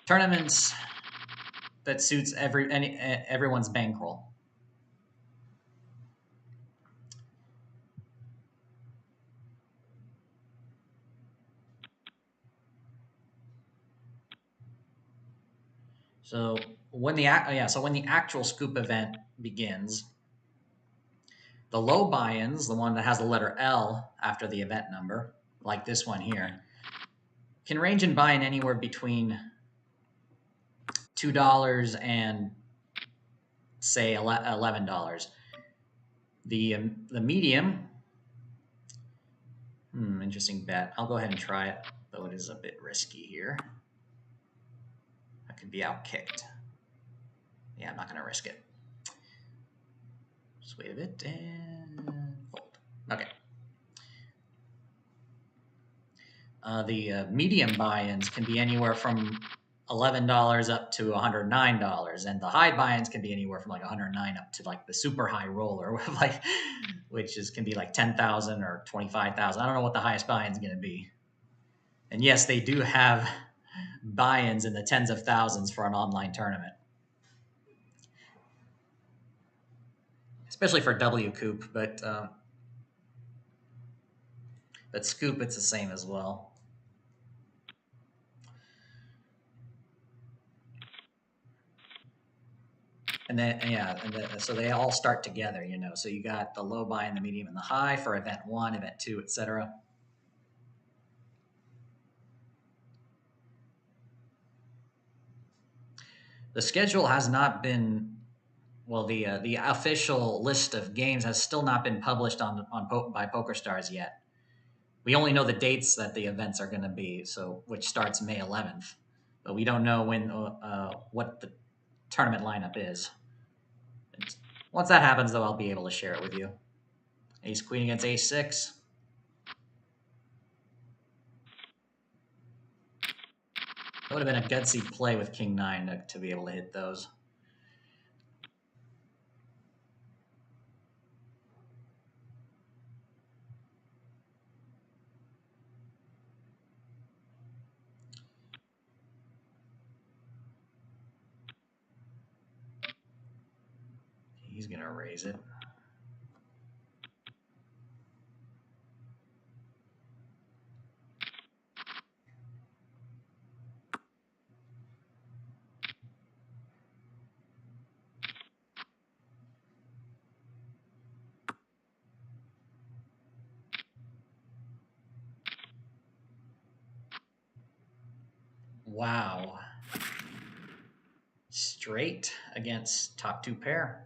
tournaments that suits everyone's bankroll. So when the actual Scoop event begins, the low buy-ins, the one that has the letter L after the event number, like this one here, can range in buy-in anywhere between $2 and say $11. The medium, interesting bet. I'll go ahead and try it, though it is a bit risky here. I could be outkicked. Yeah, I'm not going to risk it. Just wait a bit and fold. Okay. The medium buy-ins can be anywhere from $11 up to $109, and the high buy-ins can be anywhere from like $109 up to like the super high roller, like can be like $10,000 or $25,000. I don't know what the highest buy-in is going to be. And yes, they do have buy-ins in the tens of thousands for an online tournament, especially for W Coop, but Scoop, it's the same as well. And then, so they all start together, you know. So you got the low buy-in, the medium, and the high for event 1, event 2, etc. The schedule has not been, well, the official list of games has still not been published by PokerStars yet. We only know the dates that the events are going to be, which starts May 11th, but we don't know what the tournament lineup is. Once that happens, though, I'll be able to share it with you. Ace Queen against Ace 6. That would have been a gutsy play with King 9 to be able to hit those. He's going to raise it. Wow. Straight against top two pair.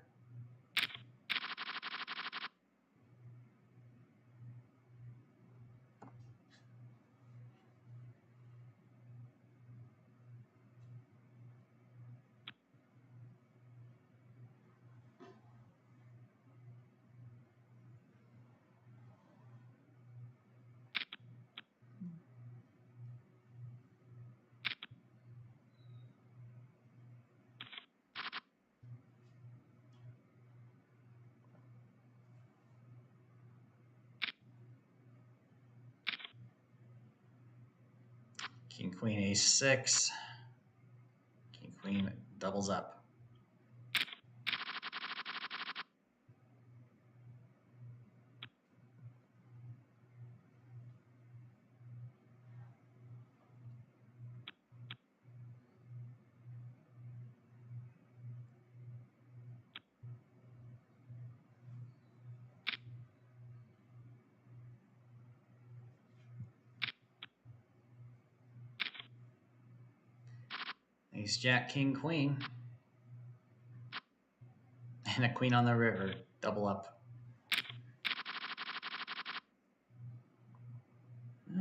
King, queen, ace six. King, queen doubles up. Ace, jack, king, queen. And a queen on the river. Double up.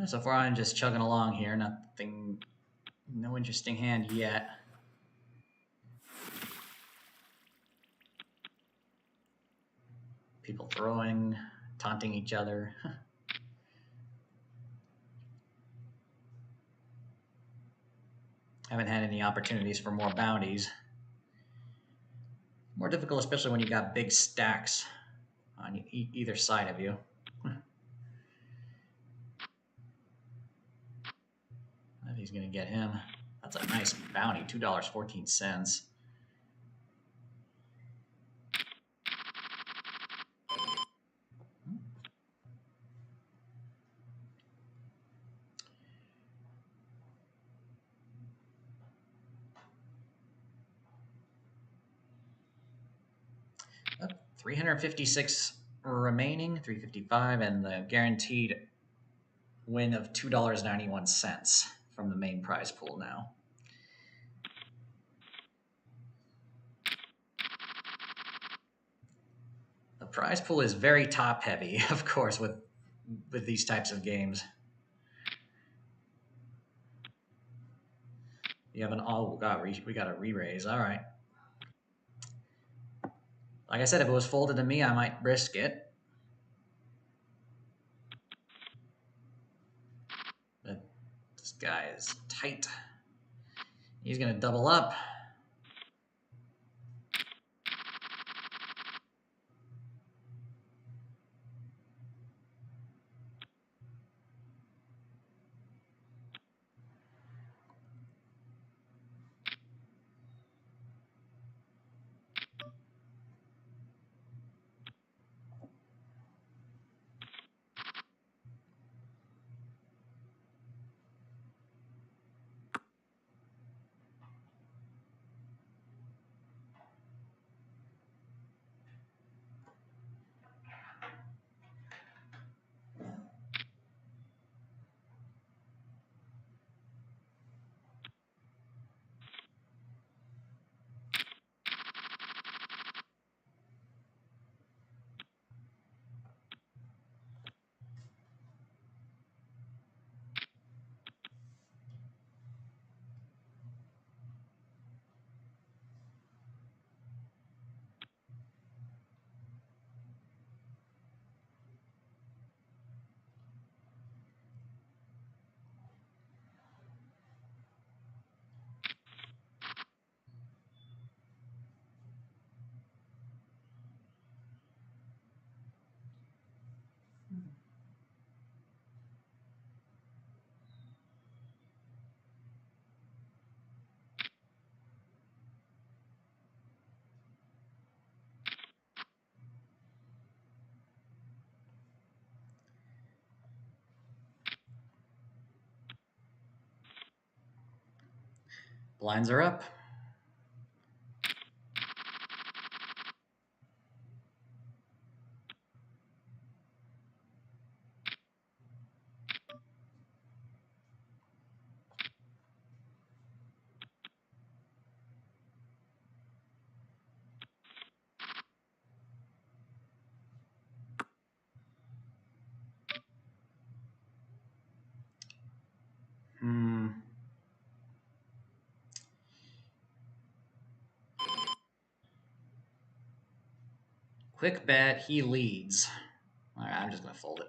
So far, I'm just chugging along here. Nothing, no interesting hand yet. People throwing, taunting each other. Haven't had any opportunities for more bounties. More difficult, especially when you got big stacks on either side of you. I think he's going to get him. That's a nice bounty, $2.14. Oh, 356 remaining, 355, and the guaranteed win of $2.91 from the main prize pool now. The prize pool is very top heavy, of course, with these types of games. You have an we got a re-raise. All right. Like I said, if it was folded to me, I might risk it. But this guy is tight. He's going to double up. Blinds are up. Quick bet, he leads. All right, I'm just going to fold it.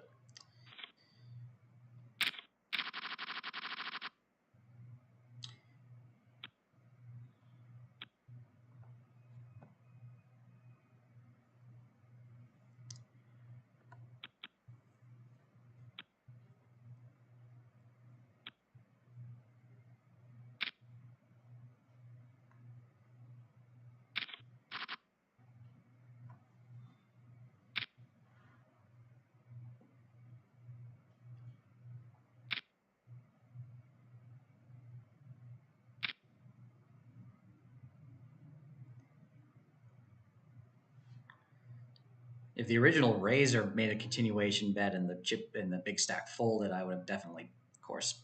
If the original raiser made a continuation bet and the chip and the big stack folded, I would have definitely, of course,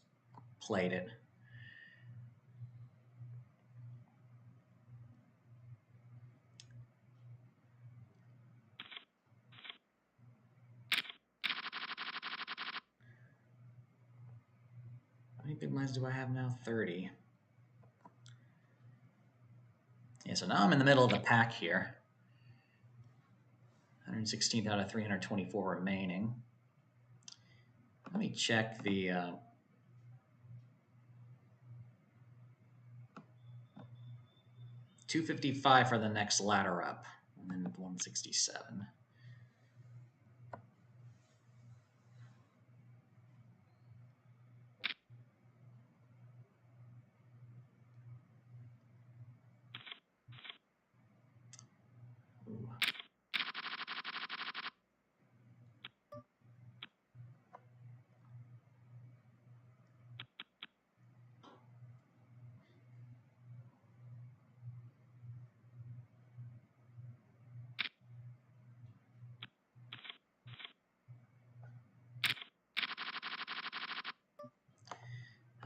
played it. How many big blinds do I have now? 30. Yeah, so now I'm in the middle of the pack here. 116th out of 324 remaining. Let me check the 255 for the next ladder up, and then 167. Ooh.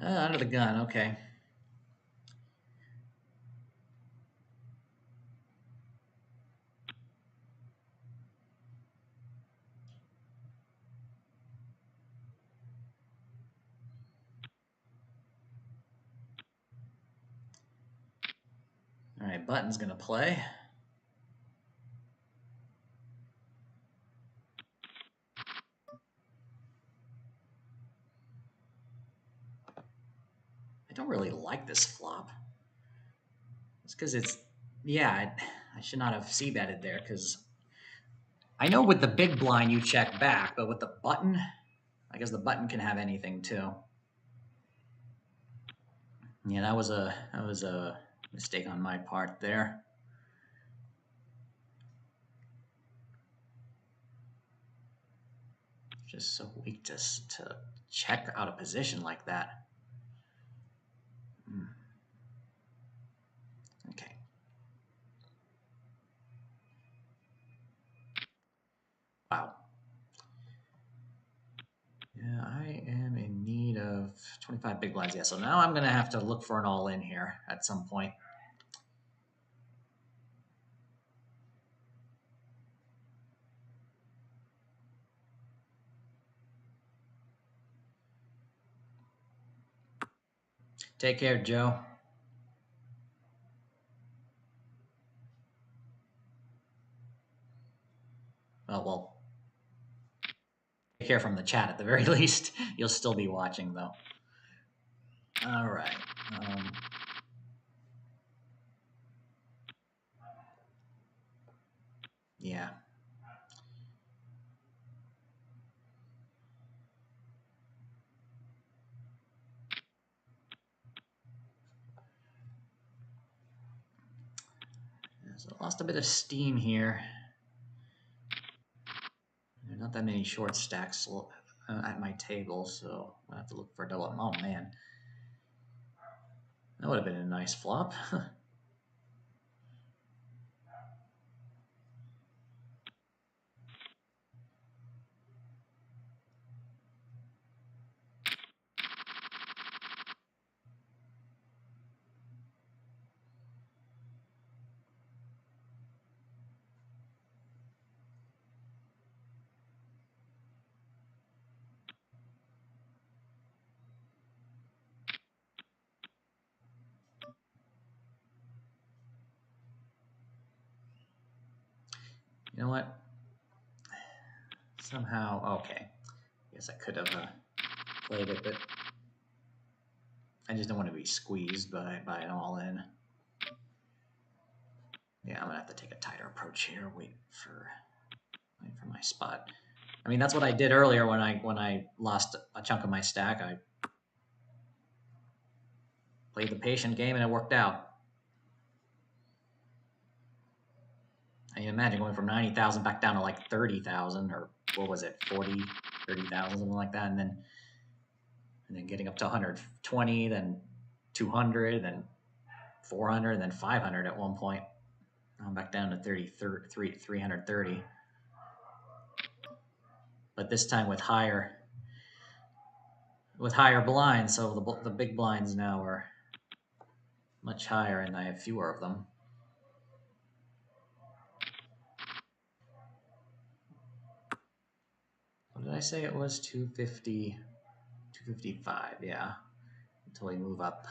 Under the gun, okay. All right, button's gonna play. I don't really like this flop. It's because it's, yeah, I should not have c-betted there because I know with the big blind you check back, but with the button, I guess the button can have anything too. Yeah, that was a mistake on my part there. Just so weak to check out of position like that. Okay. Wow. Yeah, I am in need of 25 big blinds. Yeah, so now I'm going to have to look for an all-in here at some point. Take care, Joe. Well, take care from the chat at the very least. You'll still be watching, though. All right. Yeah. So I lost a bit of steam here. There are not that many short stacks at my table, so I have to look for a double. Oh, man. That would have been a nice flop. Somehow, okay. Guess I could have played it, but I just don't want to be squeezed by an all-in. Yeah, I'm gonna have to take a tighter approach here. Wait for my spot. I mean, that's what I did earlier when I lost a chunk of my stack. I played the patient game and it worked out. I can imagine going from 90,000 back down to like 30,000, or what was it, 40, 30,000, something like that, and then getting up to 120, then 200, then 400, then 500 at one point. I'm back down to 330. But this time with higher blinds, so the big blinds now are much higher, and I have fewer of them. What did I say it was? 250, 255, yeah. Until we move up.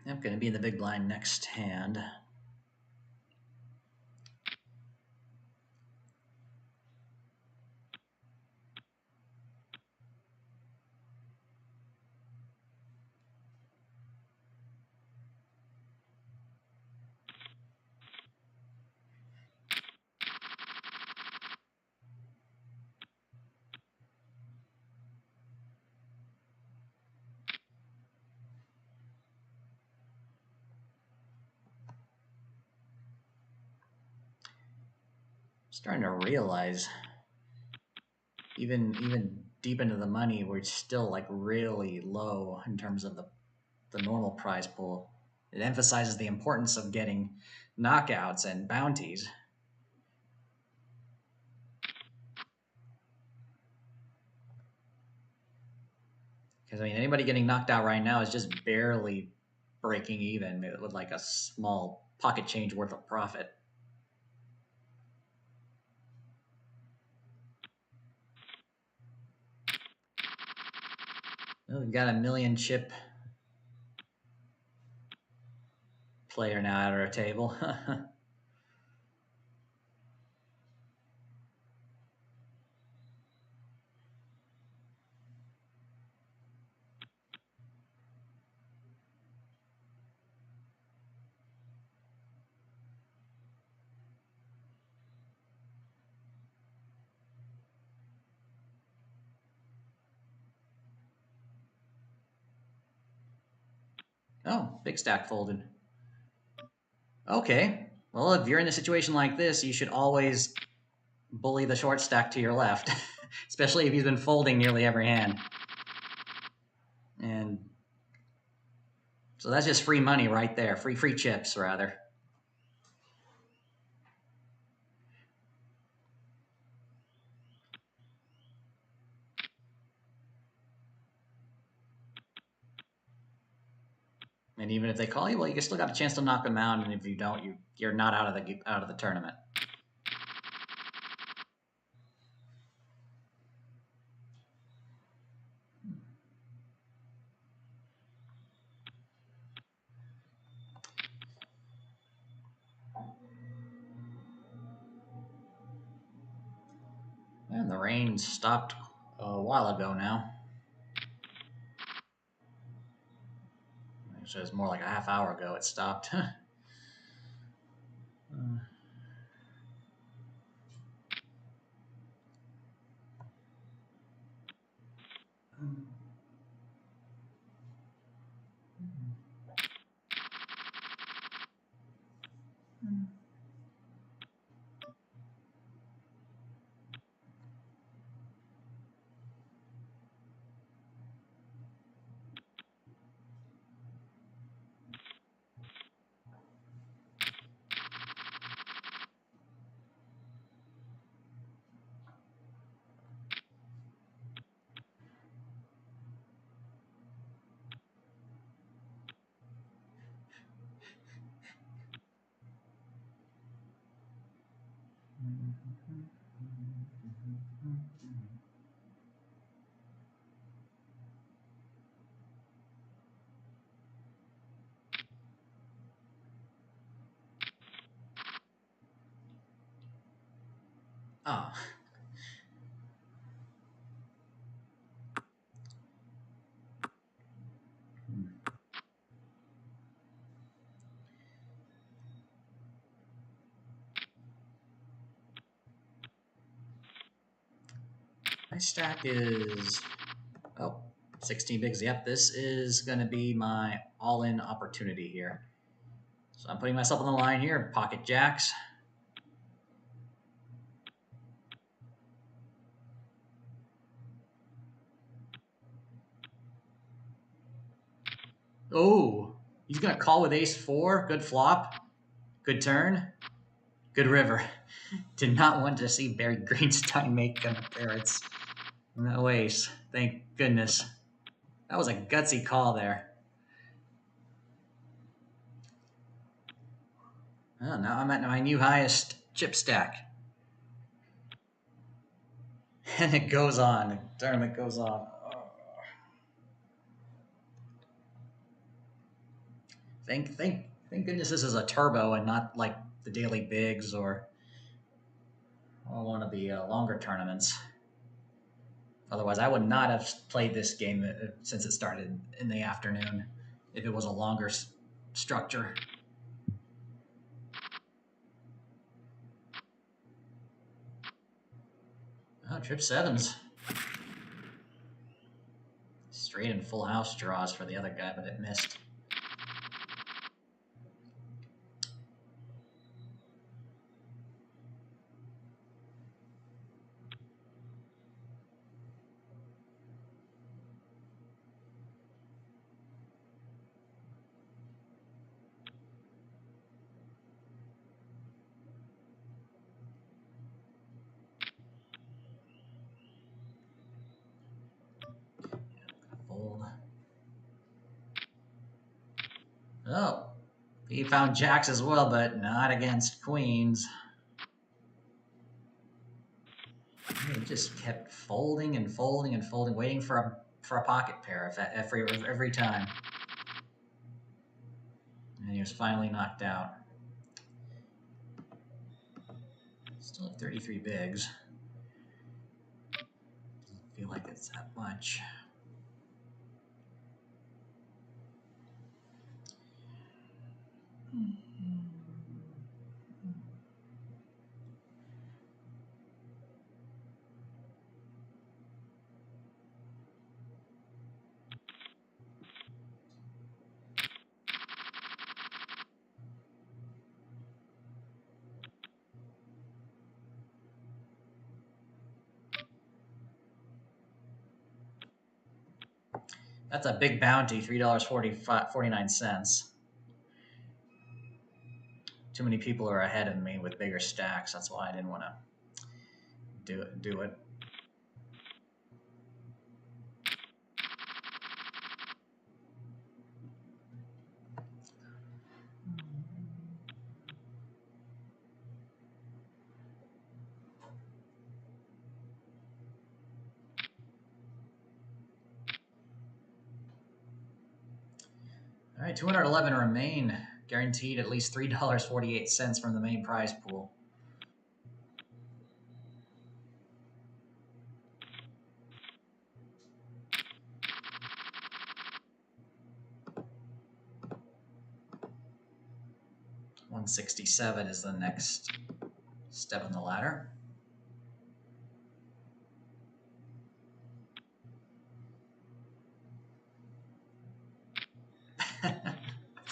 I'm going to be in the big blind next hand. Starting to realize, even deep into the money, we're still like really low in terms of the normal prize pool. It emphasizes the importance of getting knockouts and bounties. Because I mean, anybody getting knocked out right now is just barely breaking even with like a small pocket change worth of profit. Oh, we've got a million chip player now at our table. Oh, big stack folded. Okay. Well, if you're in a situation like this, you should always bully the short stack to your left, especially if he's been folding nearly every hand. And so that's just free money right there. Free chips, rather. And even if they call you, well, you still got a chance to knock them out. And if you don't, you're not out of the tournament. And the rain stopped a while ago now. Actually, it was more like a half hour ago it stopped. Oh. My stack is 16 bigs. Yep, this is going to be my all-in opportunity here. So I'm putting myself on the line here. Pocket jacks. Oh, he's going to call with ace-4. Good flop. Good turn. Good river. Did not want to see Barry Greenstein make an appearance. No ace. Thank goodness. That was a gutsy call there. Oh, now I'm at my new highest chip stack. And it goes on. The tournament goes on. Thank goodness this is a turbo and not like the daily bigs or one of the longer tournaments. Otherwise, I would not have played this game since it started in the afternoon if it was a longer structure. Oh, trip sevens. Straight and full house draws for the other guy, but it missed. Fold. Oh, he found jacks as well, but not against queens. He just kept folding and folding and folding, waiting for a pocket pair every time. And he was finally knocked out. Still at 33 bigs. Doesn't feel like it's that much. That's a big bounty, $3.49. Too many people are ahead of me with bigger stacks. That's why I didn't want to do it. right, 211 remain. Guaranteed at least $3.48 from the main prize pool. $167 is the next step on the ladder.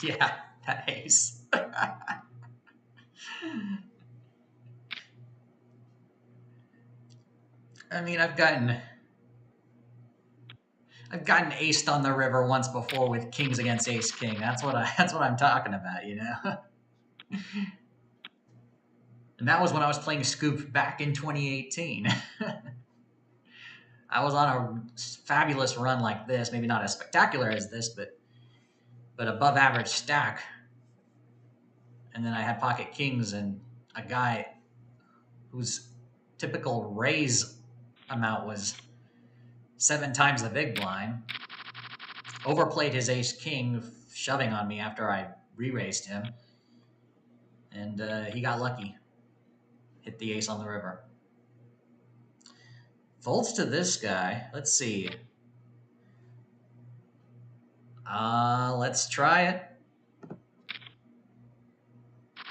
Yeah, that ace. I mean, I've gotten aced on the river once before with kings against ace king. That's what I'm talking about, you know. And that was when I was playing Scoop back in 2018. I was on a fabulous run like this, maybe not as spectacular as this, but above average stack. And then I had pocket kings and a guy whose typical raise amount was 7 times the big blind overplayed his ace king, shoving on me after I re-raised him, and he got lucky. Hit the ace on the river. Folds to this guy. Let's see. Let's try it.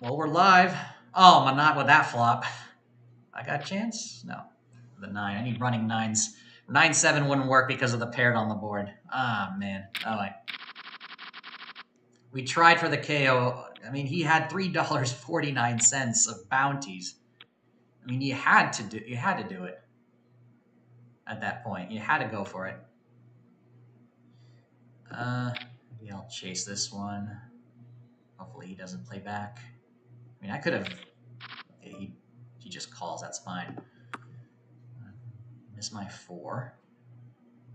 Well, we're live. Oh, I'm not with that flop. I got a chance? No. The 9. I need running 9s. 9-7 wouldn't work because of the paired on the board. Ah, man. All right. We tried for the KO. I mean, he had $3.49 of bounties. I mean, you had to do it at that point. You had to go for it. Maybe I'll chase this one. Hopefully he doesn't play back. I mean, I could have. Okay, he just calls. That's fine. Miss my 4.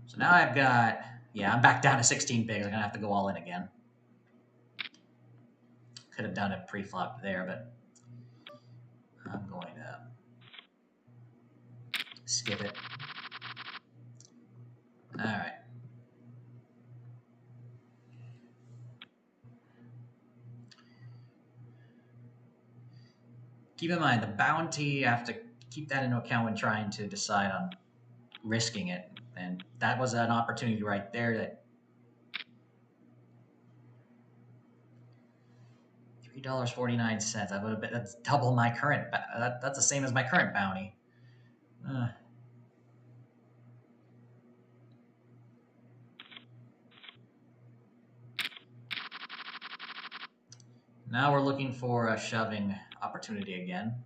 So now I've got. Yeah, I'm back down to 16 bigs. I'm gonna have to go all in again. Could have done it pre-flop there, but I'm going to skip it. All right. Keep in mind the bounty. I have to keep that into account when trying to decide on risking it, and that was an opportunity right there. That $3.49. I would have been. That's double my current. That's the same as my current bounty. Now we're looking for a shoving opportunity again.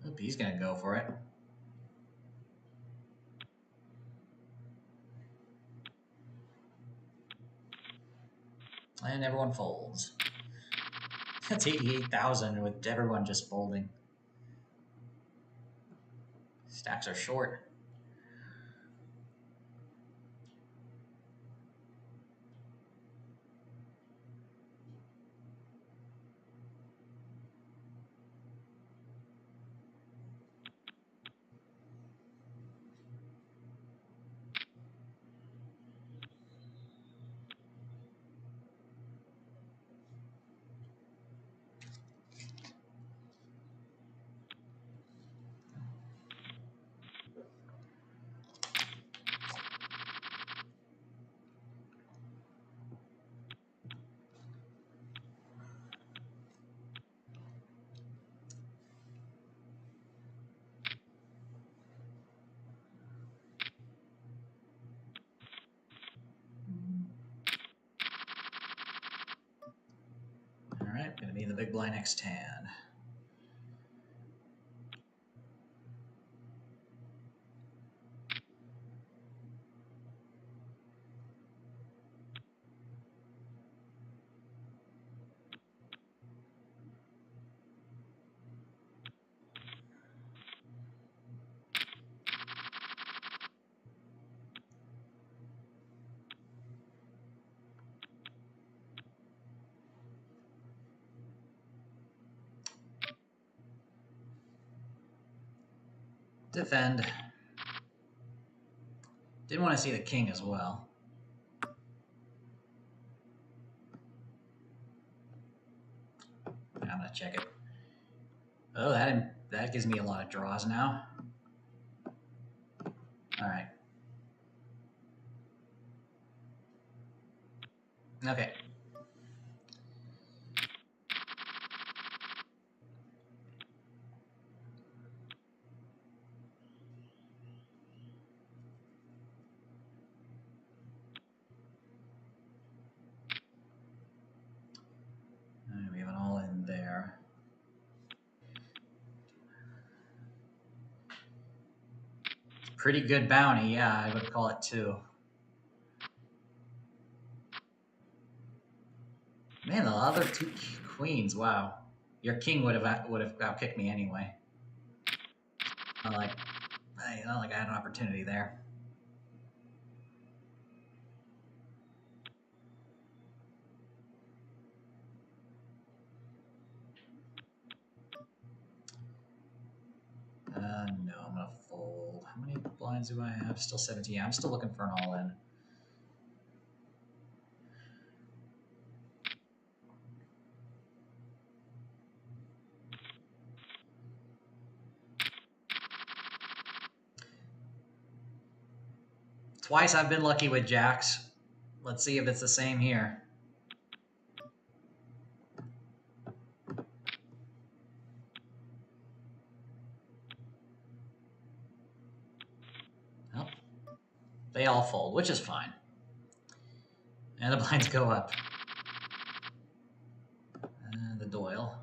Oop, he's going to go for it. And everyone folds. That's 88,000 with everyone just folding. Stacks are short. All right, going to be in the big blind next hand. Defend. Didn't want to see the king as well. I'm gonna check it. Oh, that gives me a lot of draws now. All right. Okay. We have an all in there. Pretty good bounty, yeah, I would call it too. Man, the other two queens, wow. Your king would have outkicked me anyway. Not like I had an opportunity there. No, I'm gonna fold. How many blinds do I have? Still 17. Yeah, I'm still looking for an all-in. Twice I've been lucky with jacks. Let's see if it's the same here. Oh, they all fold, which is fine. And the blinds go up. The Doyle.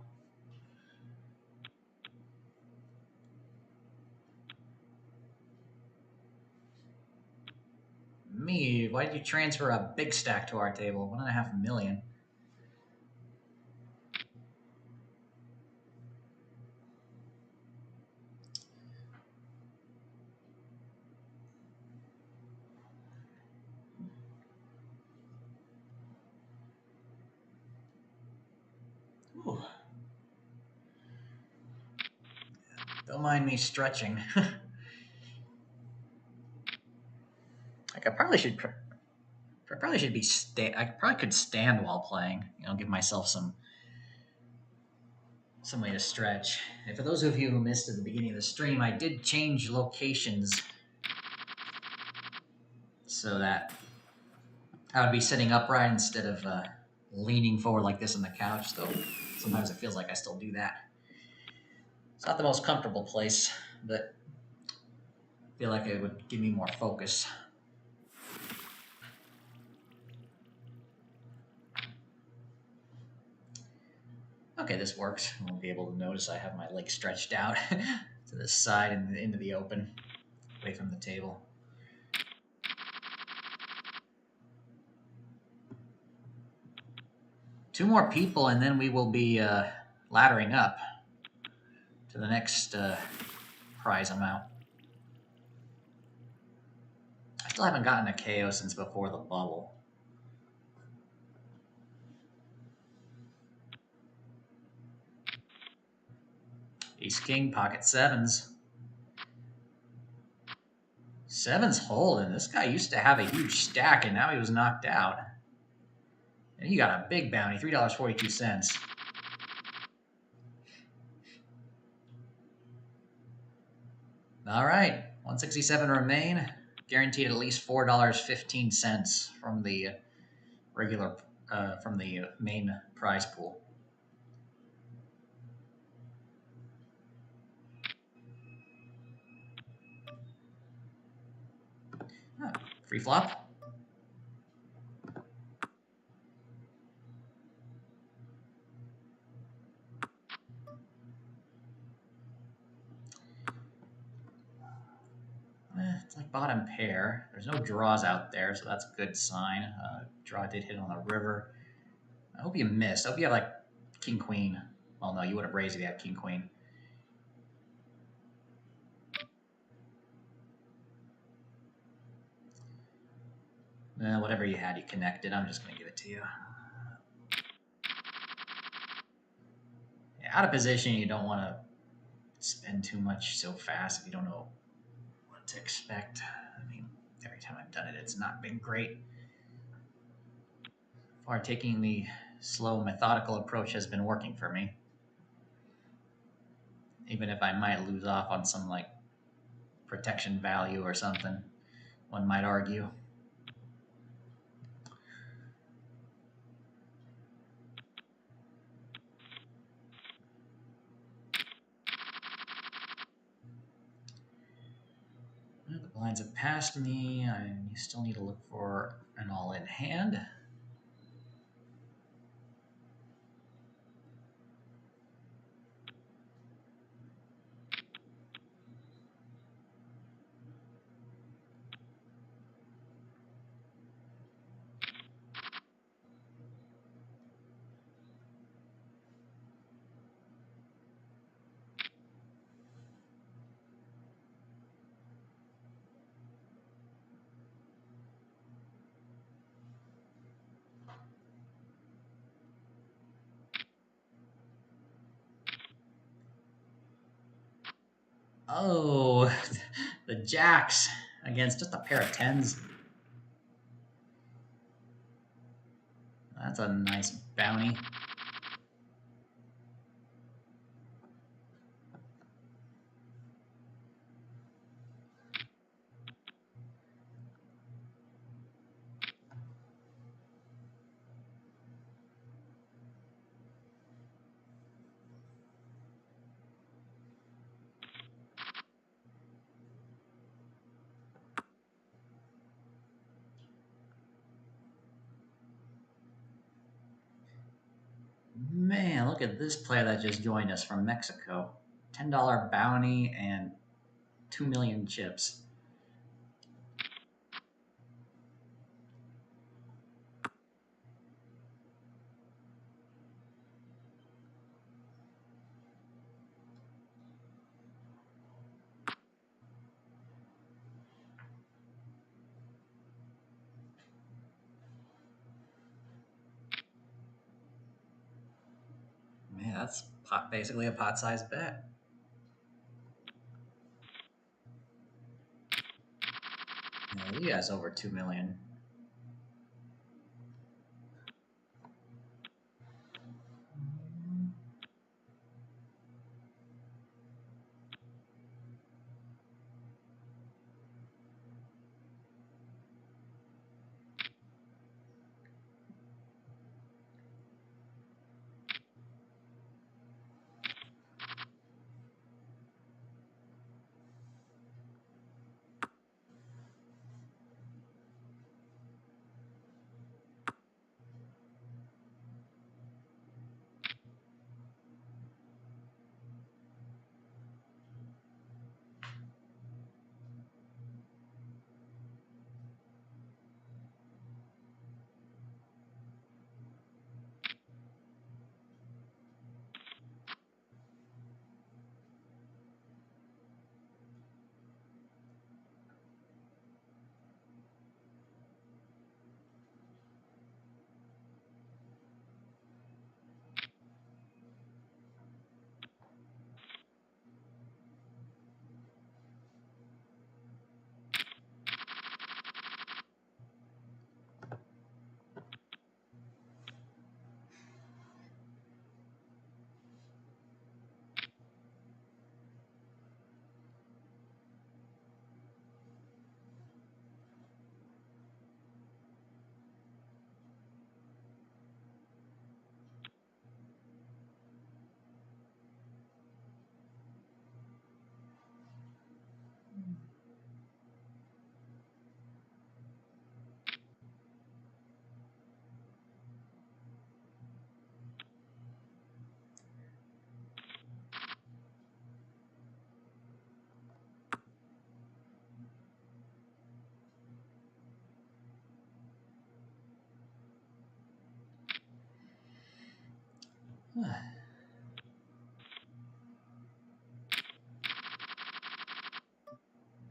Me, why did you transfer a big stack to our table? 1.5 million. Ooh. Don't mind me stretching. Like I probably should be I probably could stand while playing. You know, give myself some way to stretch. And for those of you who missed at the beginning of the stream, I did change locations so that I would be sitting upright instead of leaning forward like this on the couch. Though sometimes it feels like I still do that. It's not the most comfortable place, but I feel like it would give me more focus. Okay, this works. We'll be able to notice I have my legs stretched out to the side and into the open, away from the table. Two more people, and then we will be laddering up to the next prize amount. I still haven't gotten a KO since before the bubble. Ace King, pocket sevens. Sevens holding. This guy used to have a huge stack, and now he was knocked out. And he got a big bounty, $3.42. All right, 167 remain. Guaranteed at least $4.15 from the regular, from the main prize pool. Free flop. It's like bottom pair. There's no draws out there, so that's a good sign. Draw did hit on the river. I hope you missed. I hope you have like king queen. Well, no, you would have raised if you had king queen. Whatever you had, you connected. I'm just going to give it to you. Yeah, out of position, you don't want to spend too much so fast if you don't know what to expect. I mean, every time I've done it, it's not been great. Far taking the slow, methodical approach has been working for me. Even if I might lose off on some like protection value or something, one might argue. Well, the blinds have passed me. I still need to look for an all-in hand. Oh, the jacks against just a pair of tens. That's a nice bounty. Man, look at this player that just joined us from Mexico. $10 bounty and 2 million chips. Man, that's basically a pot-sized bet. Yeah, he has over 2 million.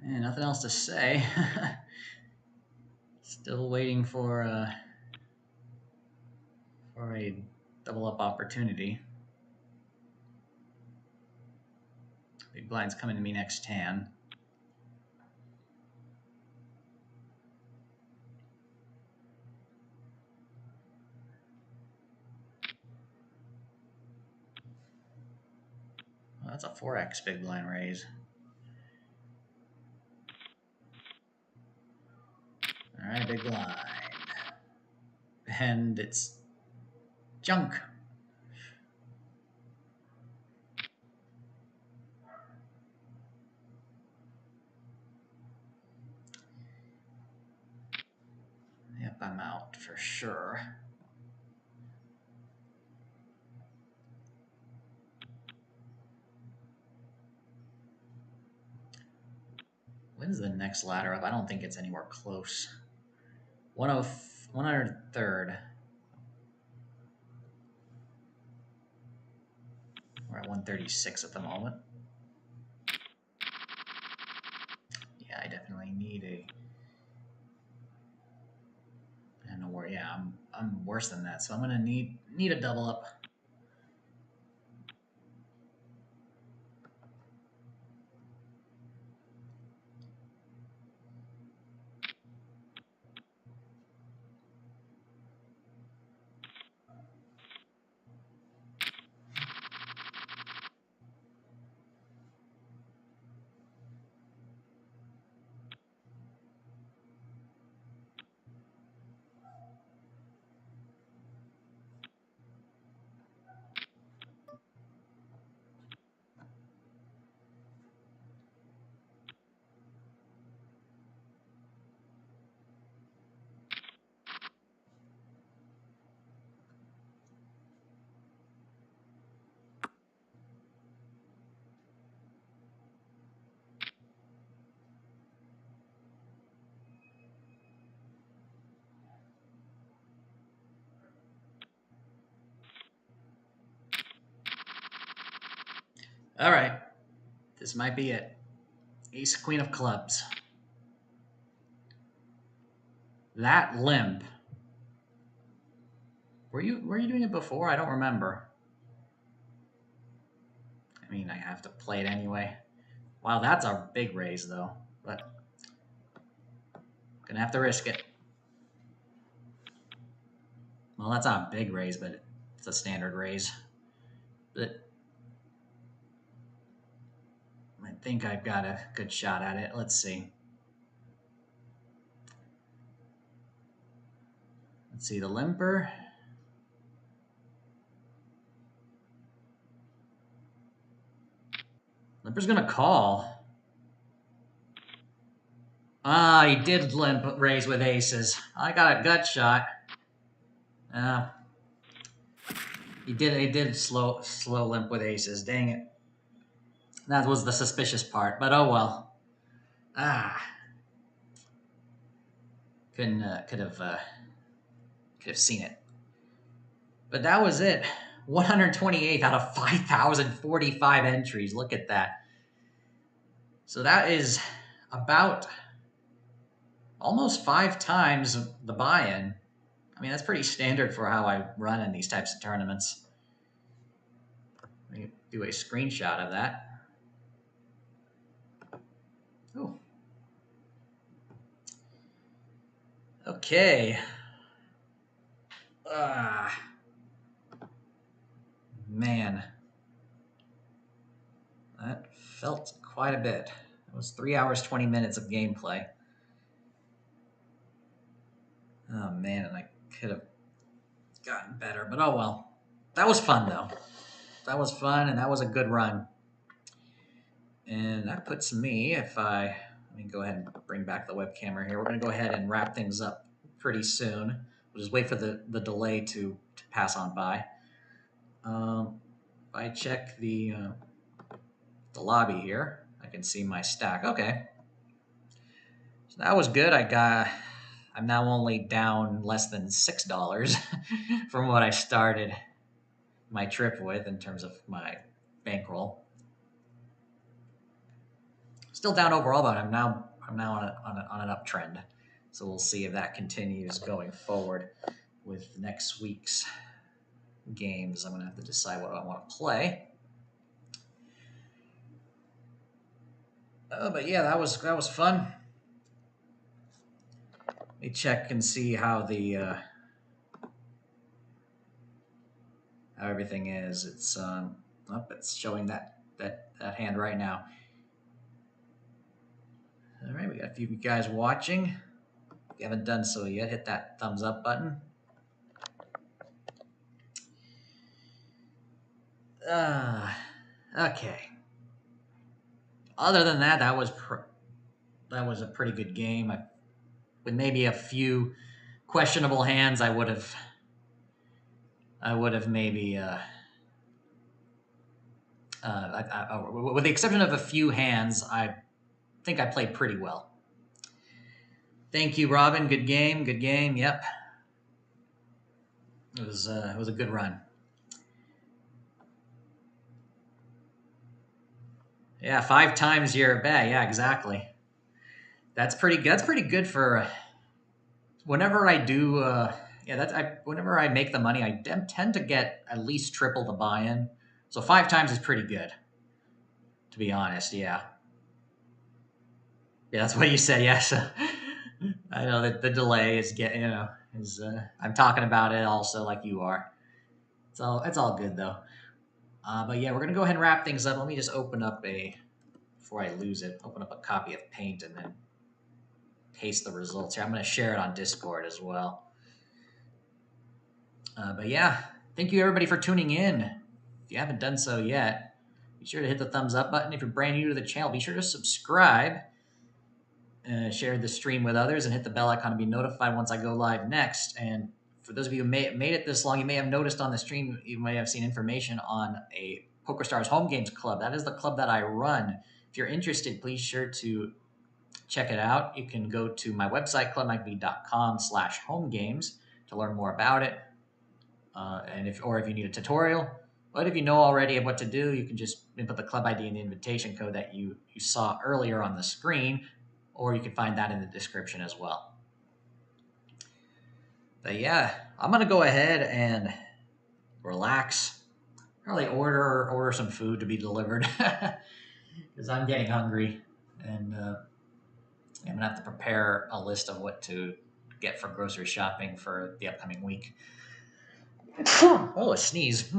Man, nothing else to say. Still waiting for a double up opportunity. Big blind's coming to me next hand. That's a 4x big blind raise. All right, big blind. And it's junk. Yep, I'm out for sure. When's the next ladder up? I don't think it's anywhere close. 103rd. We're at 136 at the moment. Yeah, I definitely need a... I don't know where... Yeah, I'm worse than that, so I'm gonna need a double up. All right, this might be it. Ace, queen of clubs. That limp. Were you doing it before? I don't remember. I mean, I have to play it anyway. Wow, that's a big raise though, but gonna have to risk it. Well, that's not a big raise, but it's a standard raise. But I think I've got a good shot at it. Let's see. Let's see the limper. Limper's gonna call. Ah, he did limp raise with aces. I got a gut shot. He did slow limp with aces. Dang it. That was the suspicious part, but oh well. Could have seen it. But that was it. 128 out of 5,045 entries. Look at that. So that is about almost 5 times the buy-in. I mean, that's pretty standard for how I run in these types of tournaments. Let me do a screenshot of that. Oh. Okay. Man. That felt quite a bit. It was 3 hours, 20 minutes of gameplay. Oh, man, and I could have gotten better, but oh well. That was fun, though. That was fun, and that was a good run. And that puts me, let me go ahead and bring back the webcam here. We're going to go ahead and wrap things up pretty soon. We'll just wait for the delay to pass on by. If I check the lobby here, I can see my stack. Okay. So that was good. I'm now only down less than $6 from what I started my trip with in terms of my bankroll. Still down overall, but I'm now on an uptrend. So we'll see if that continues going forward with next week's games. I'm gonna have to decide what I want to play. But yeah, that was fun. Let me check and see how how everything is. It's it's showing that that hand right now. All right, we got a few guys watching. If you haven't done so yet, hit that thumbs up button. Okay. Other than that, that was a pretty good game. With maybe a few questionable hands, I would have maybe with the exception of a few hands, I think I played pretty well. Thank you, Robin. Good game. Good game. Yep. It was a good run. Yeah, 5 times your bet. Yeah, exactly. That's pretty good for whenever I do. Whenever I make the money, I tend to get at least triple the buy-in. So 5 times is pretty good, to be honest. Yeah. Yeah, that's what you said. Yes. I know that the delay is I'm talking about it also like you are. It's all good though. But yeah, we're gonna go ahead and wrap things up. Let me just open up before I lose it, open up a copy of Paint and then paste the results here. I'm gonna share it on Discord as well. But yeah, thank you everybody for tuning in. If you haven't done so yet, be sure to hit the thumbs up button. If you're brand new to the channel, be sure to subscribe. Share the stream with others and hit the bell icon to be notified once I go live next. And for those of you who made it this long, you may have noticed on the stream, you may have seen information on a PokerStars Home Games Club. That is the club that I run. If you're interested, please sure to check it out. You can go to my website, clubmikeb.com/homegames to learn more about it. And if you need a tutorial, but if you know already what to do, you can just input the club ID and the invitation code that you saw earlier on the screen, or you can find that in the description as well. But yeah, I'm gonna go ahead and relax. Probably order some food to be delivered because I'm getting hungry, and I'm gonna have to prepare a list of what to get for grocery shopping for the upcoming week. Oh, a sneeze.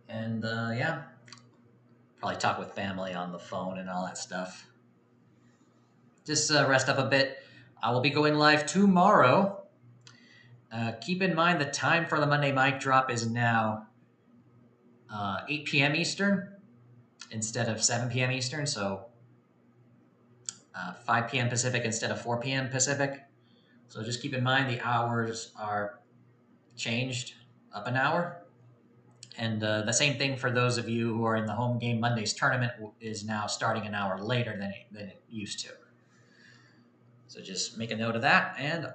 And yeah, probably talk with family on the phone and all that stuff. Just rest up a bit. I will be going live tomorrow. Keep in mind the time for the Monday mic drop is now 8 p.m. Eastern instead of 7 p.m. Eastern, so 5 p.m. Pacific instead of 4 p.m. Pacific. So just keep in mind the hours are changed up an hour. And the same thing for those of you who are in the home game. Monday's tournament is now starting an hour later than it used to. So just make a note of that, and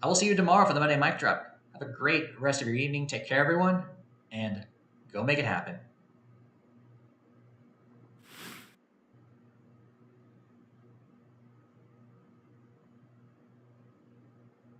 I will see you tomorrow for the Monday mic drop. Have a great rest of your evening. Take care, everyone, and go make it happen.